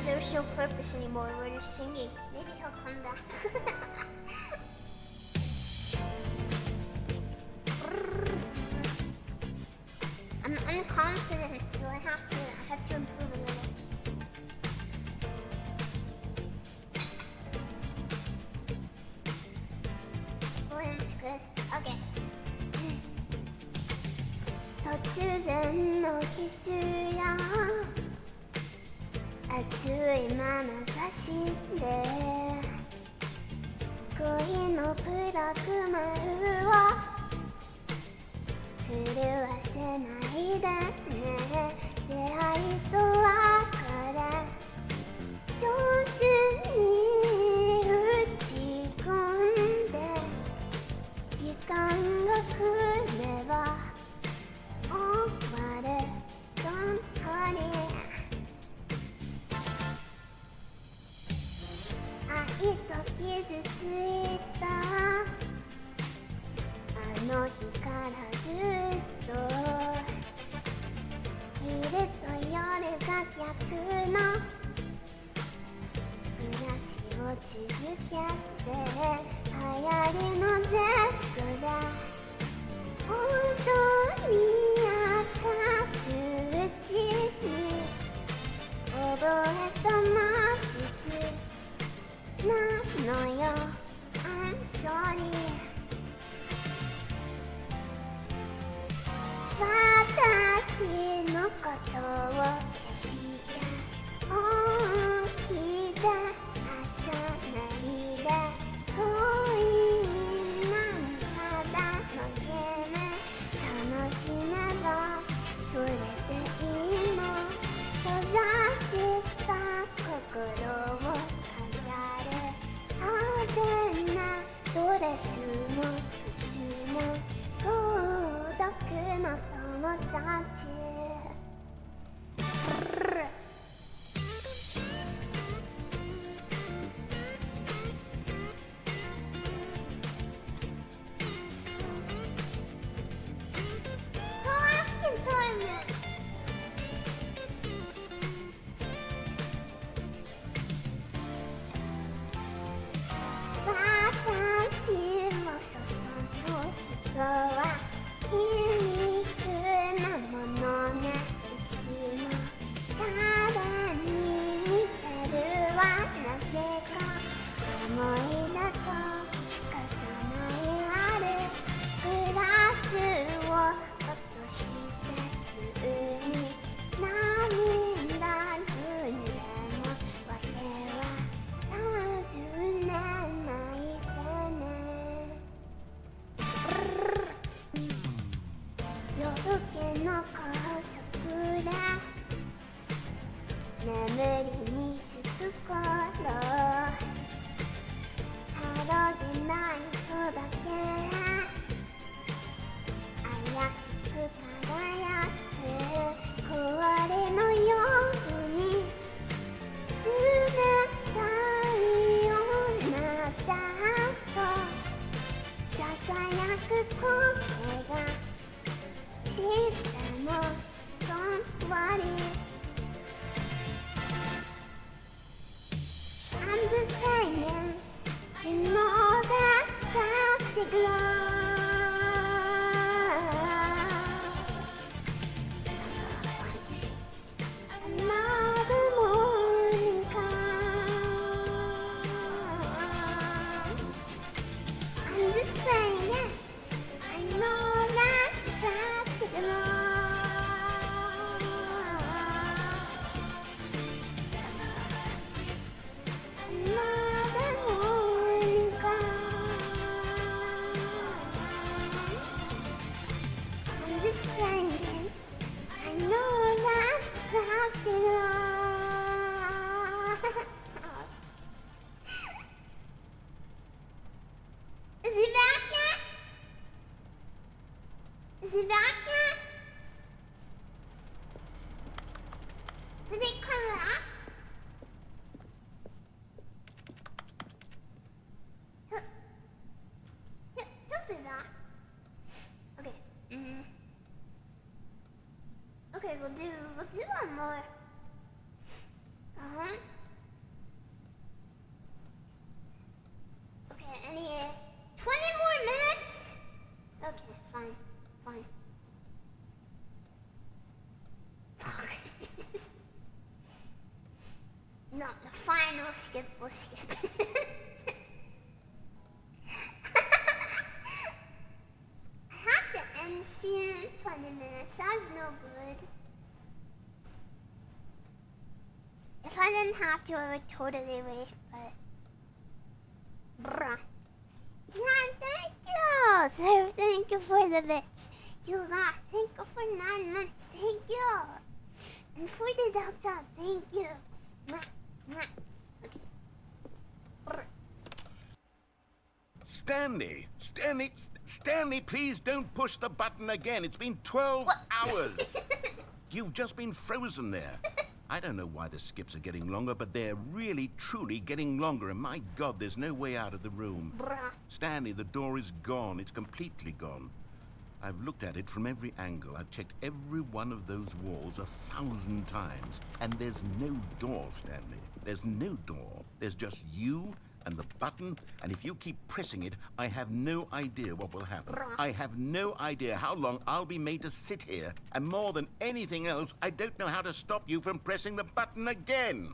There's no purpose anymore. We're just singing. Maybe he'll come back. I'm unconfident, so I have to improve a little. William's good. Okay. 突然のキスや熱い眼差しで恋のプラグマンを狂わせないでね出会いと別れ上手に打ち込んで時間が来れば終わる Don't hurry 愛と傷ついたあの日からずっと昼と夜が逆の暮らしを続けて流行りのデスクで本当に明かすうちに覚えた魔術なのよ I'm sorry 私のことを消して本気で朝ないで恋なんただのゲーム楽しめばそれでいいの閉ざした心を飾る派手なドレスも靴も孤独な友達 he back yet? Did he come back? He'll be back. Okay. Okay, we'll do one more. Okay, any 20 more minutes? Okay, fine. No, fine, we'll skip. I have to end scene in 20 minutes. That's no good. If I didn't have to, I would totally wait, but... Bruh. Yeah, thank you for the bits. You lot, thank you for 9 months, thank you. And for the Delta, thank you. Mwah, mwah. Okay. Brr. Stanley, please don't push the button again. It's been 12 hours. You've just been frozen there. I don't know why the skips are getting longer, but they're really, truly getting longer. And my God, there's no way out of the room. Bruh. Stanley, the door is gone. It's completely gone. I've looked at it from every angle. I've checked every one of those walls 1,000 times. And there's no door, Stanley. There's no door. There's just you and the button, and if you keep pressing it, I have no idea what will happen. I have no idea how long I'll be made to sit here, and more than anything else, I don't know how to stop you from pressing the button again.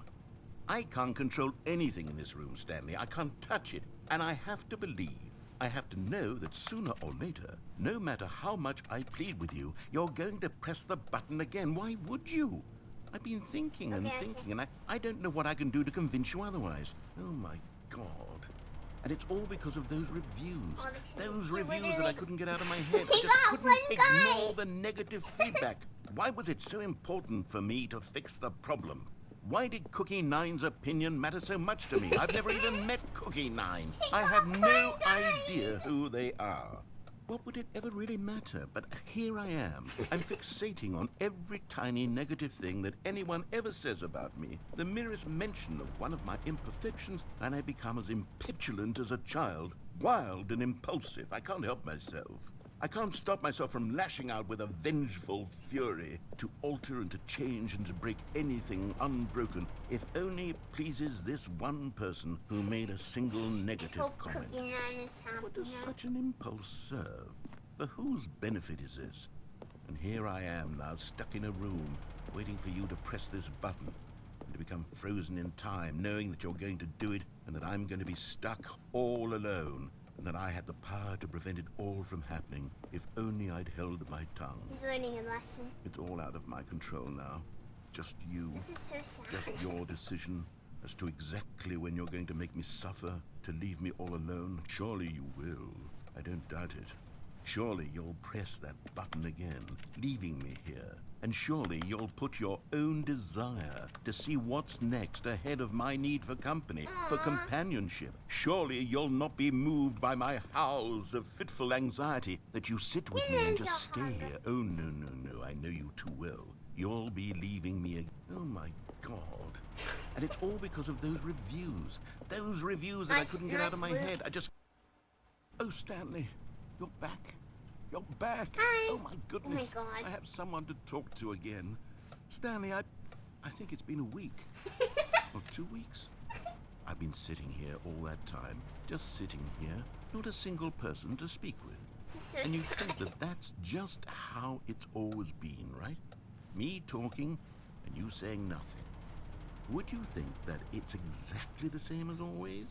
I can't control anything in this room, Stanley. I can't touch it, and I have to believe, I have to know that sooner or later, no matter how much I plead with you, you're going to press the button again. Why would you? I've been thinking and thinking, and I don't know what I can do to convince you otherwise. Oh, my God. And it's all because of those reviews. Those reviews that I couldn't get out of my head. I just couldn't ignore the negative feedback. Why was it so important for me to fix the problem? Why did Cookie Nine's opinion matter so much to me? I've never even met Cookie Nine. I have no idea who they are. What would it ever really matter? But here I am. I'm fixating on every tiny negative thing that anyone ever says about me. The merest mention of one of my imperfections, and I become as impetulant as a child. Wild and impulsive. I can't help myself. I can't stop myself from lashing out with a vengeful fury to alter and to change and to break anything unbroken, if only it pleases this one person who made a single negative comment. What does such an impulse serve? For whose benefit is this? And here I am now, stuck in a room, waiting for you to press this button, and to become frozen in time, knowing that you're going to do it, and that I'm going to be stuck all alone. And that I had the power to prevent it all from happening, if only I'd held my tongue. He's learning a lesson. It's all out of my control now. Just you. This is so sad. Just your decision as to exactly when you're going to make me suffer, to leave me all alone. Surely you will. I don't doubt it. Surely you'll press that button again, leaving me here. And surely you'll put your own desire to see what's next ahead of my need for company, for companionship. Surely you'll not be moved by my howls of fitful anxiety that you sit with me and just stay here. Oh, no, no, no, I know you too well. You'll be leaving me again. Oh, my God. And it's all because of those reviews. Those reviews that I couldn't get out of my head. Oh, Stanley, you're back. You're back. Hi. Oh, my goodness. Oh, my God. I have someone to talk to again. Stanley, I think it's been a week. Or 2 weeks. I've been sitting here all that time. Just sitting here. Not a single person to speak with. So and you sad. think that that's just how it's always been, right? Me talking and you saying nothing. Would you think that it's exactly the same as always?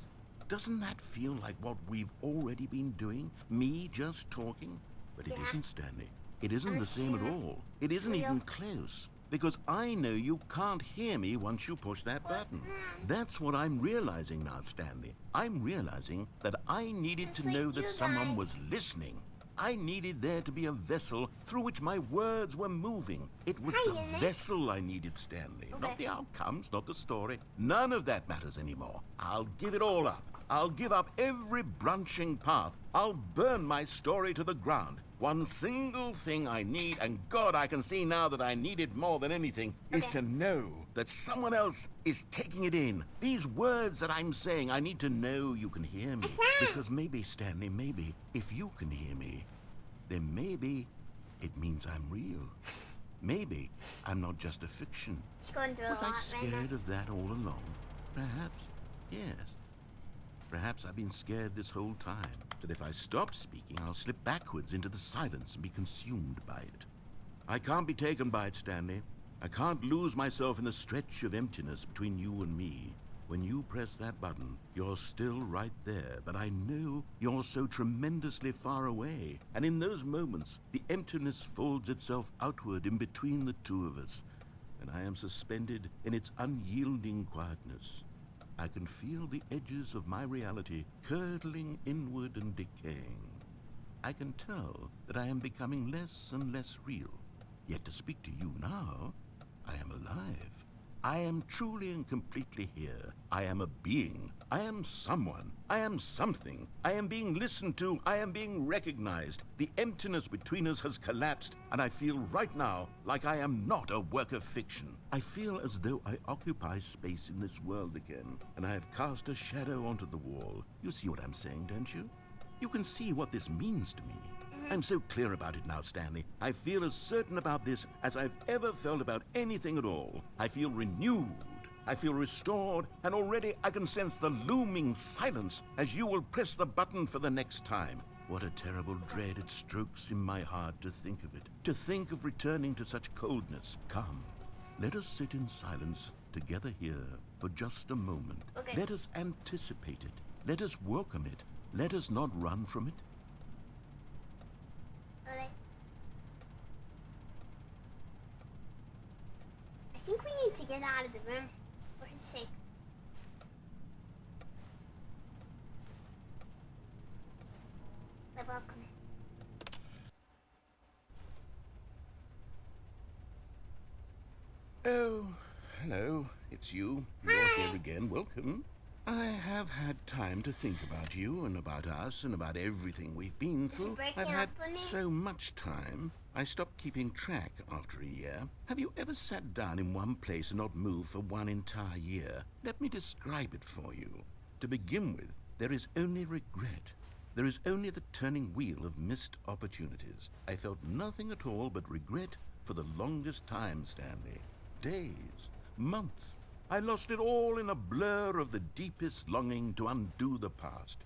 Doesn't that feel like what we've already been doing? Me just talking? But it isn't, Stanley. It isn't the same at all. It isn't even close. Because I know you can't hear me once you push that button. That's what I'm realizing now, Stanley. I'm realizing that I needed to know that someone was listening. I needed there to be a vessel through which my words were moving. It was the vessel I needed, Stanley. Not the outcomes, not the story. None of that matters anymore. I'll give it all up. I'll give up every branching path. I'll burn my story to the ground. One single thing I need, and God, I can see now that I need it more than anything, is to know that someone else is taking it in. These words that I'm saying, I need to know you can hear me. Because maybe, Stanley, maybe, if you can hear me, then maybe it means I'm real. Maybe I'm not just a fiction. Was I scared of that all along? Perhaps, yes. Perhaps I've been scared this whole time, that if I stop speaking, I'll slip backwards into the silence and be consumed by it. I can't be taken by it, Stanley. I can't lose myself in the stretch of emptiness between you and me. When you press that button, you're still right there, but I know you're so tremendously far away. And in those moments, the emptiness folds itself outward in between the two of us, and I am suspended in its unyielding quietness. I can feel the edges of my reality curdling inward and decaying. I can tell that I am becoming less and less real. Yet to speak to you now, I am alive. I am truly and completely here. I am a being. I am someone. I am something. I am being listened to. I am being recognized. The emptiness between us has collapsed, and I feel right now like I am not a work of fiction. I feel as though I occupy space in this world again, and I have cast a shadow onto the wall. You see what I'm saying, don't you? You can see what this means to me. I'm so clear about it now, Stanley. I feel as certain about this as I've ever felt about anything at all. I feel renewed. I feel restored, and already I can sense the looming silence as you will press the button for the next time. What a terrible dread it strokes in my heart to think of it. To think of returning to such coldness. Come, let us sit in silence together here for just a moment. Let us anticipate it. Let us welcome it. Let us not run from it. I think we need to get out of the room for his sake. I welcome it. Oh, hello. It's you. You're here again. Welcome. I have had time to think about you and about us and about everything we've been through. I've had so much time. I stopped keeping track after a year. Have you ever sat down in one place and not moved for one entire year? Let me describe it for you. To begin with, there is only regret. There is only the turning wheel of missed opportunities. I felt nothing at all but regret for the longest time, Stanley. Days, months. I lost it all in a blur of the deepest longing to undo the past.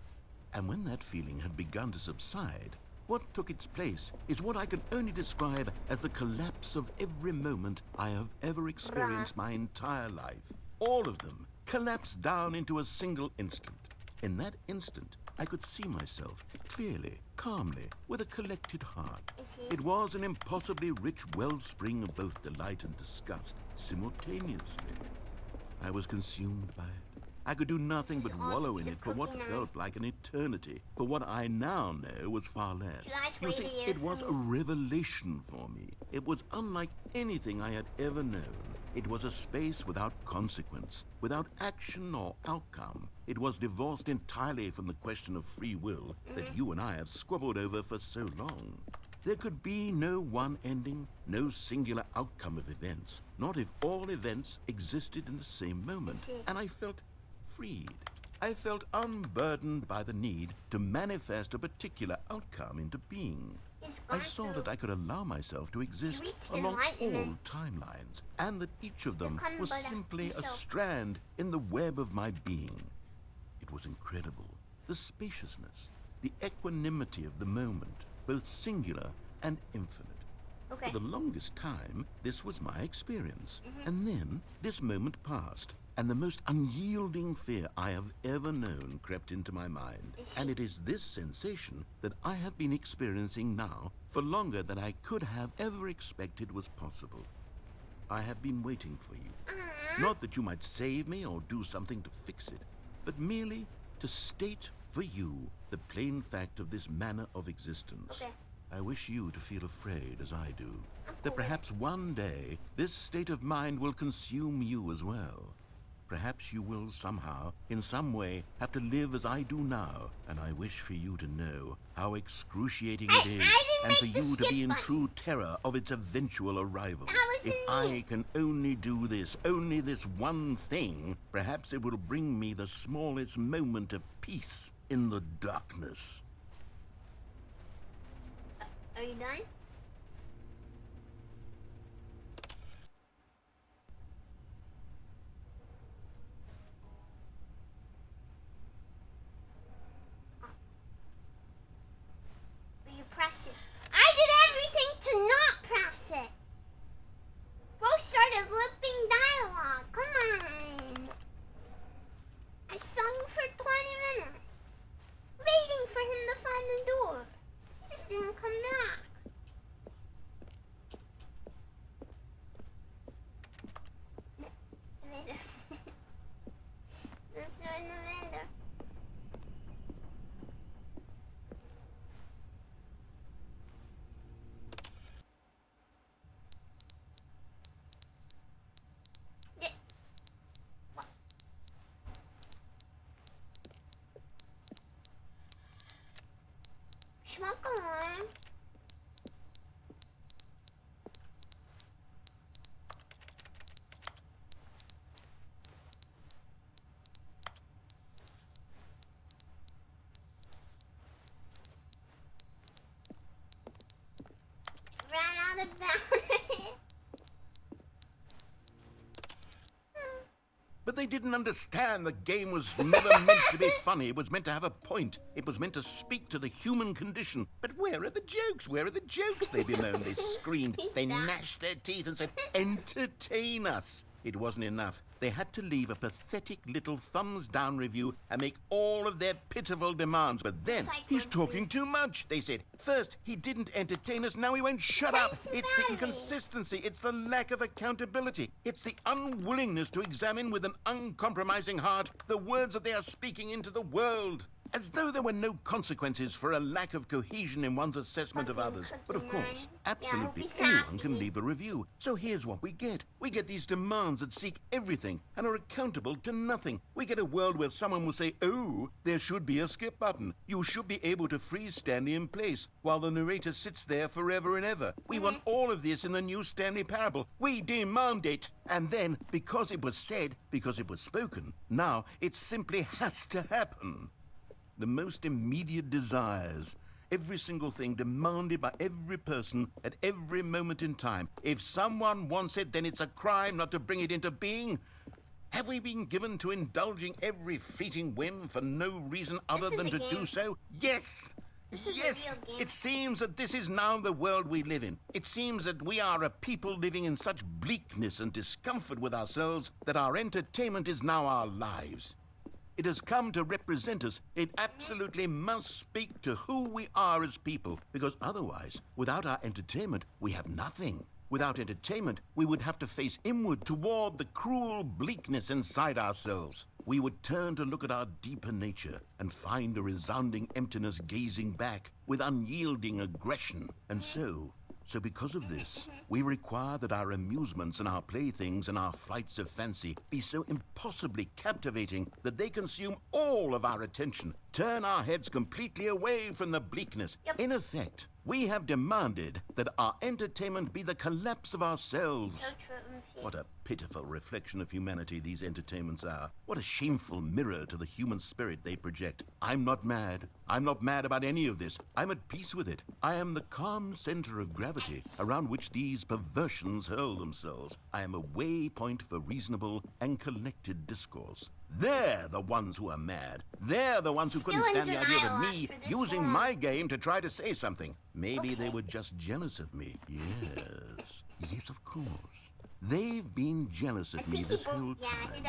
And when that feeling had begun to subside, what took its place is what I can only describe as the collapse of every moment I have ever experienced my entire life. All of them collapsed down into a single instant. In that instant, I could see myself clearly, calmly, with a collected heart. It was an impossibly rich wellspring of both delight and disgust simultaneously. I was consumed by it. I could do nothing but wallow in it for what felt like an eternity. For what I now know was far less. You see, it was a revelation for me. It was unlike anything I had ever known. It was a space without consequence, without action or outcome. It was divorced entirely from the question of free will that you and I have squabbled over for so long. There could be no one ending, no singular outcome of events, not if all events existed in the same moment. And I felt freed. I felt unburdened by the need to manifest a particular outcome into being. I saw that I could allow myself to exist along all timelines, and that each of them was simply a strand in the web of my being. It was incredible. The spaciousness, the equanimity of the moment, both singular and infinite. For the longest time, this was my experience. And then, this moment passed, and the most unyielding fear I have ever known crept into my mind. And it is this sensation that I have been experiencing now for longer than I could have ever expected was possible. I have been waiting for you. Not that you might save me or do something to fix it, but merely to state for you the plain fact of this manner of existence. I wish you to feel afraid, as I do, that perhaps one day this state of mind will consume you as well. Perhaps you will somehow, in some way, have to live as I do now, and I wish for you to know how excruciating it is, and for you to be in true terror of its eventual arrival. If I can only do this, only this one thing, perhaps it will bring me the smallest moment of peace in the darkness. Are you done? Press it. I did everything to not press it. Rose started looping dialogue. Come on. I sung for 20 minutes, waiting for him to find the door. He just didn't come back. This is an elevator. Smoke alarm. Ran out of battery. But they didn't understand the game was never meant to be funny. It was meant to have a point. It was meant to speak to the human condition. But where are the jokes? Where are the jokes? They bemoaned, they screamed, they gnashed their teeth and said, entertain us. It wasn't enough. They had to leave a pathetic little thumbs-down review and make all of their pitiful demands. But then, he's talking too much, they said. First, he didn't entertain us, now he won't shut up. It's the inconsistency, it's the lack of accountability. It's the unwillingness to examine with an uncompromising heart the words that they are speaking into the world. As though there were no consequences for a lack of cohesion in one's assessment of others. But of course, absolutely anyone can leave a review. So here's what we get. We get these demands that seek everything and are accountable to nothing. We get a world where someone will say, oh, there should be a skip button. You should be able to freeze Stanley in place while the narrator sits there forever and ever. We want all of this in the new Stanley parable. We demand it. And then, because it was said, because it was spoken, now it simply has to happen. The most immediate desires, every single thing demanded by every person at every moment in time. If someone wants it, then it's a crime not to bring it into being. Have we been given to indulging every fleeting whim for no reason other than to do so? Yes! Yes! It seems that this is now the world we live in. It seems that we are a people living in such bleakness and discomfort with ourselves that our entertainment is now our lives. It has come to represent us. It absolutely must speak to who we are as people, because otherwise, without our entertainment, we have nothing. Without entertainment, we would have to face inward toward the cruel bleakness inside ourselves. We would turn to look at our deeper nature and find a resounding emptiness gazing back with unyielding aggression. And so because of this, we require that our amusements and our playthings and our flights of fancy be so impossibly captivating that they consume all of our attention, turn our heads completely away from the bleakness. In effect, we have demanded that our entertainment be the collapse of ourselves. What a pitiful reflection of humanity these entertainments are. What a shameful mirror to the human spirit they project. I'm not mad. I'm not mad about any of this. I'm at peace with it. I am the calm center of gravity around which these perversions hurl themselves. I am a waypoint for reasonable and collected discourse. They're the ones who are mad. They're the ones who couldn't stand the idea of me using my game to try to say something. Maybe they were just jealous of me. Yes. Yes, of course. They've been jealous of me this whole time.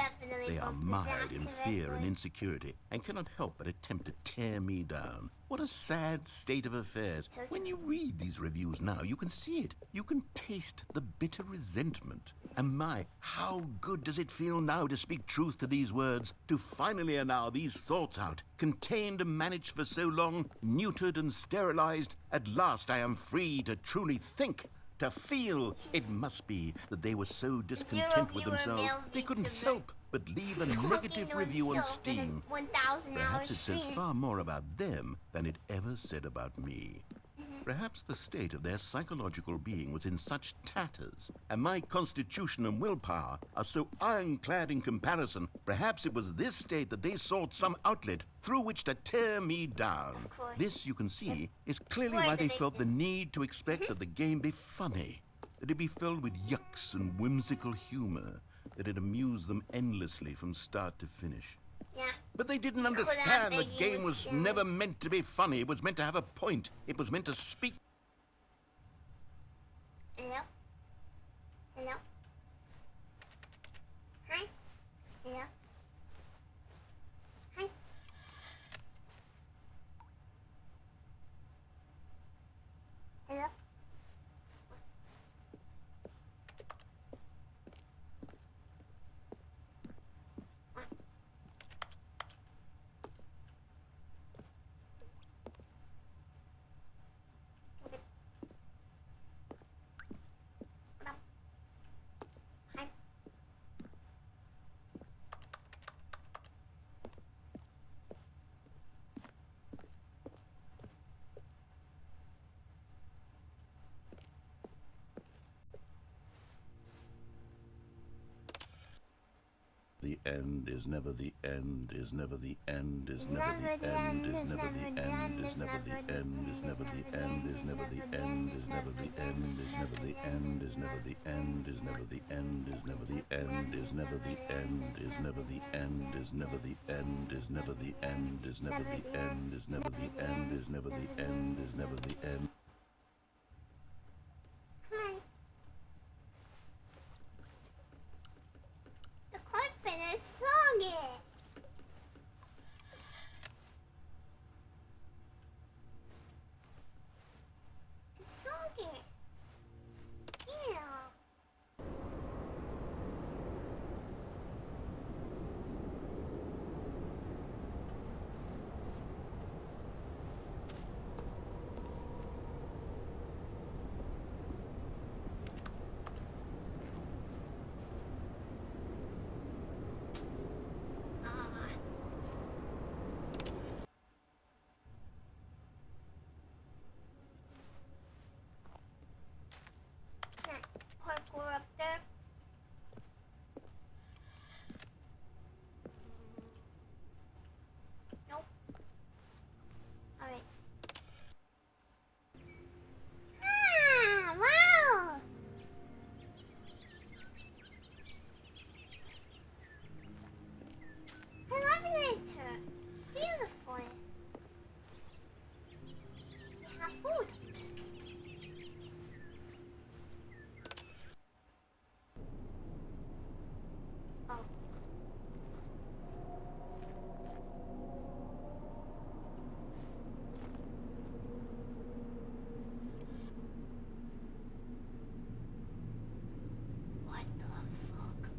They are mired in fear and insecurity and cannot help but attempt to tear me down. What a sad state of affairs. When you read these reviews now, you can see it. You can taste the bitter resentment. And my, how good does it feel now to speak truth to these words, to finally allow these thoughts out, contained and managed for so long, neutered and sterilized. At last I am free to truly think, to feel. It must be that they were so discontent with themselves they couldn't help but leave a negative review on Steam. 1,000 hours Perhaps it says stream. far more about them than it ever said about me. Perhaps the state of their psychological being was in such tatters, and my constitution and willpower are so ironclad in comparison. Perhaps it was this state that they sought some outlet through which to tear me down. Of course. This, you can see, is clearly why they felt the need to expect that the game be funny, that it be filled with yucks and whimsical humor, that it amuse them endlessly from start to finish. Yeah. But they didn't Could I understand the beg you game would was say- never meant to be funny. It was meant to have a point. It was meant to speak. Hello? Hello? Hi? Hello? Hi? Hello? Hi. The end is never the end, is never the end, is It's never never the the end, end, is it's never never the the end, end, is it's never never the the end, end, is it's never never the the end, end, is it's never never the the end, end, is it's never never the the end, end, is it's never never the the end, end, is it's never never the the end, end, is it's never the never end, is never the end, is never the end, is never the end, is never the end, is never the end, is never the end, is never the end, is never the end, is never the end. Hi. The carpet is soggy. It's soggy. Ew. Ah. Can't parkour up there. Nope. Alright. Ah, wow! I love nature. Beautiful. We have food. Oh. What the fuck?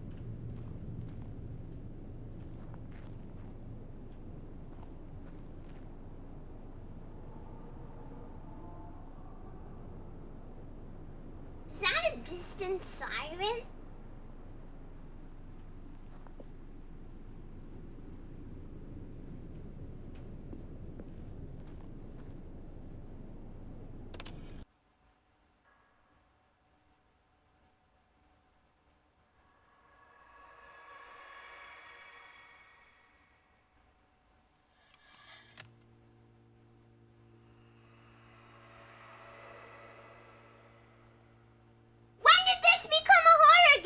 Is that a distant siren? When did this become a horror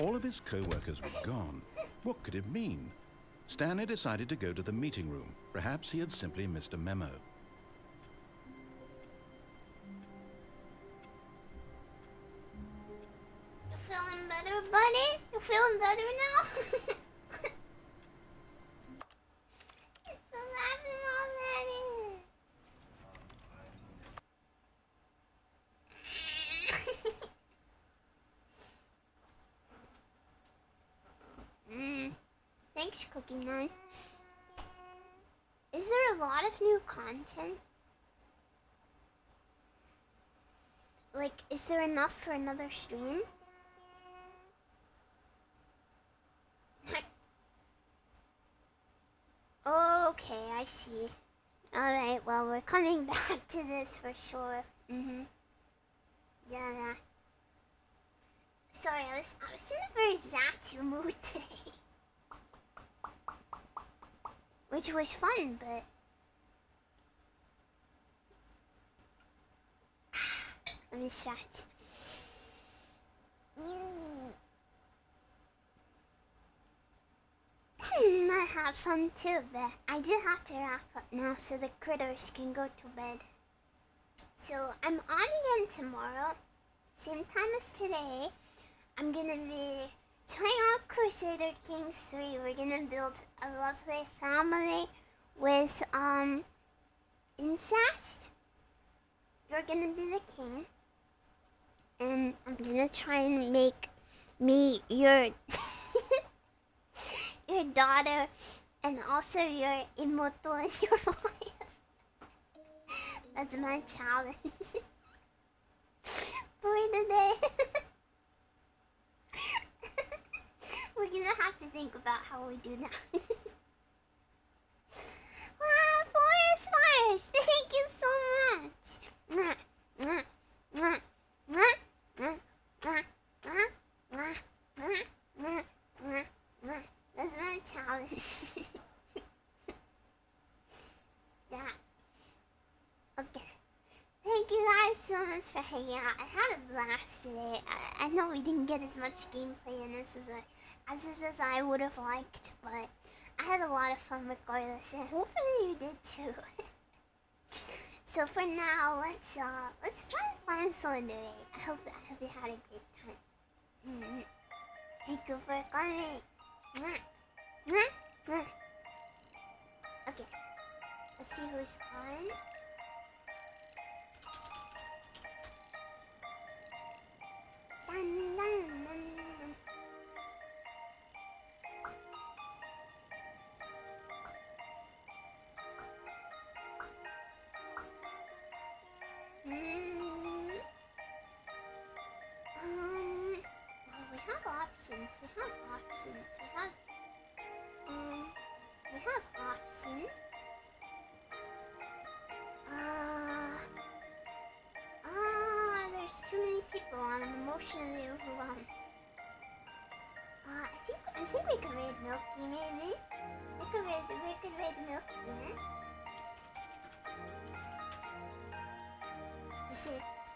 All of his co-workers were gone. What could it mean? Stanley decided to go to the meeting room. Perhaps he had simply missed a memo. You feeling better, buddy? You feeling better now? It's 11 already. Thanks, Cookie Nine. Is there a lot of new content? Like, is there enough for another stream? Okay, I see. Alright, well, we're coming back to this for sure. Yeah. Sorry, I was in a very Zatu mood today. Which was fun, but... Let me start. I had fun too, but I do have to wrap up now so the critters can go to bed. So I'm on again tomorrow, same time as today. I'm gonna be trying out Crusader Kings 3. We're gonna build a lovely family with incest. You're gonna be the king, and I'm gonna try and make me your your daughter, and also your imoto and your wife. That's my challenge for today. We're gonna have to think about how we do that. Wow, Forest Fires, thank you so much. That's my challenge. Yeah. Okay. Thank you guys so much for hanging out. I had a blast today. I know we didn't get as much gameplay in this as I would have liked, but I had a lot of fun regardless, and hopefully you did too. So for now, let's try and find someone to raid. I hope you had a great time. Thank you for coming. Okay, let's see who's on. Dun, dun, dun, dun. We have options. We have options. There's too many people on. I'm emotionally overwhelmed. I think we could raid Milky, maybe. We could raid Milky, man.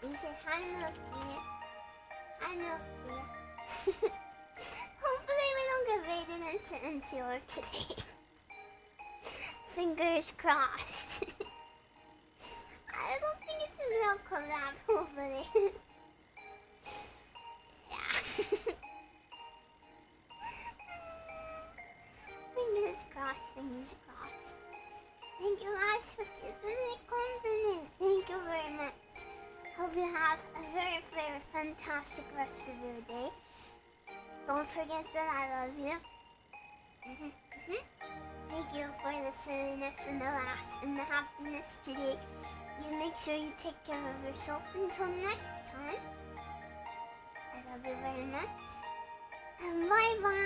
You say hi, Milky. Hi, Milky. Hopefully we don't get raided into NTR today. Fingers crossed. I don't think it's a milk collab, hopefully. Yeah. Fingers crossed, fingers crossed. Thank you guys for keeping me company. Thank you very much. Hope you have a very, very fantastic rest of your day. Don't forget that I love you. Thank you for the silliness and the laughs and the happiness today. You make sure you take care of yourself until next time. I love you very much. And bye-bye.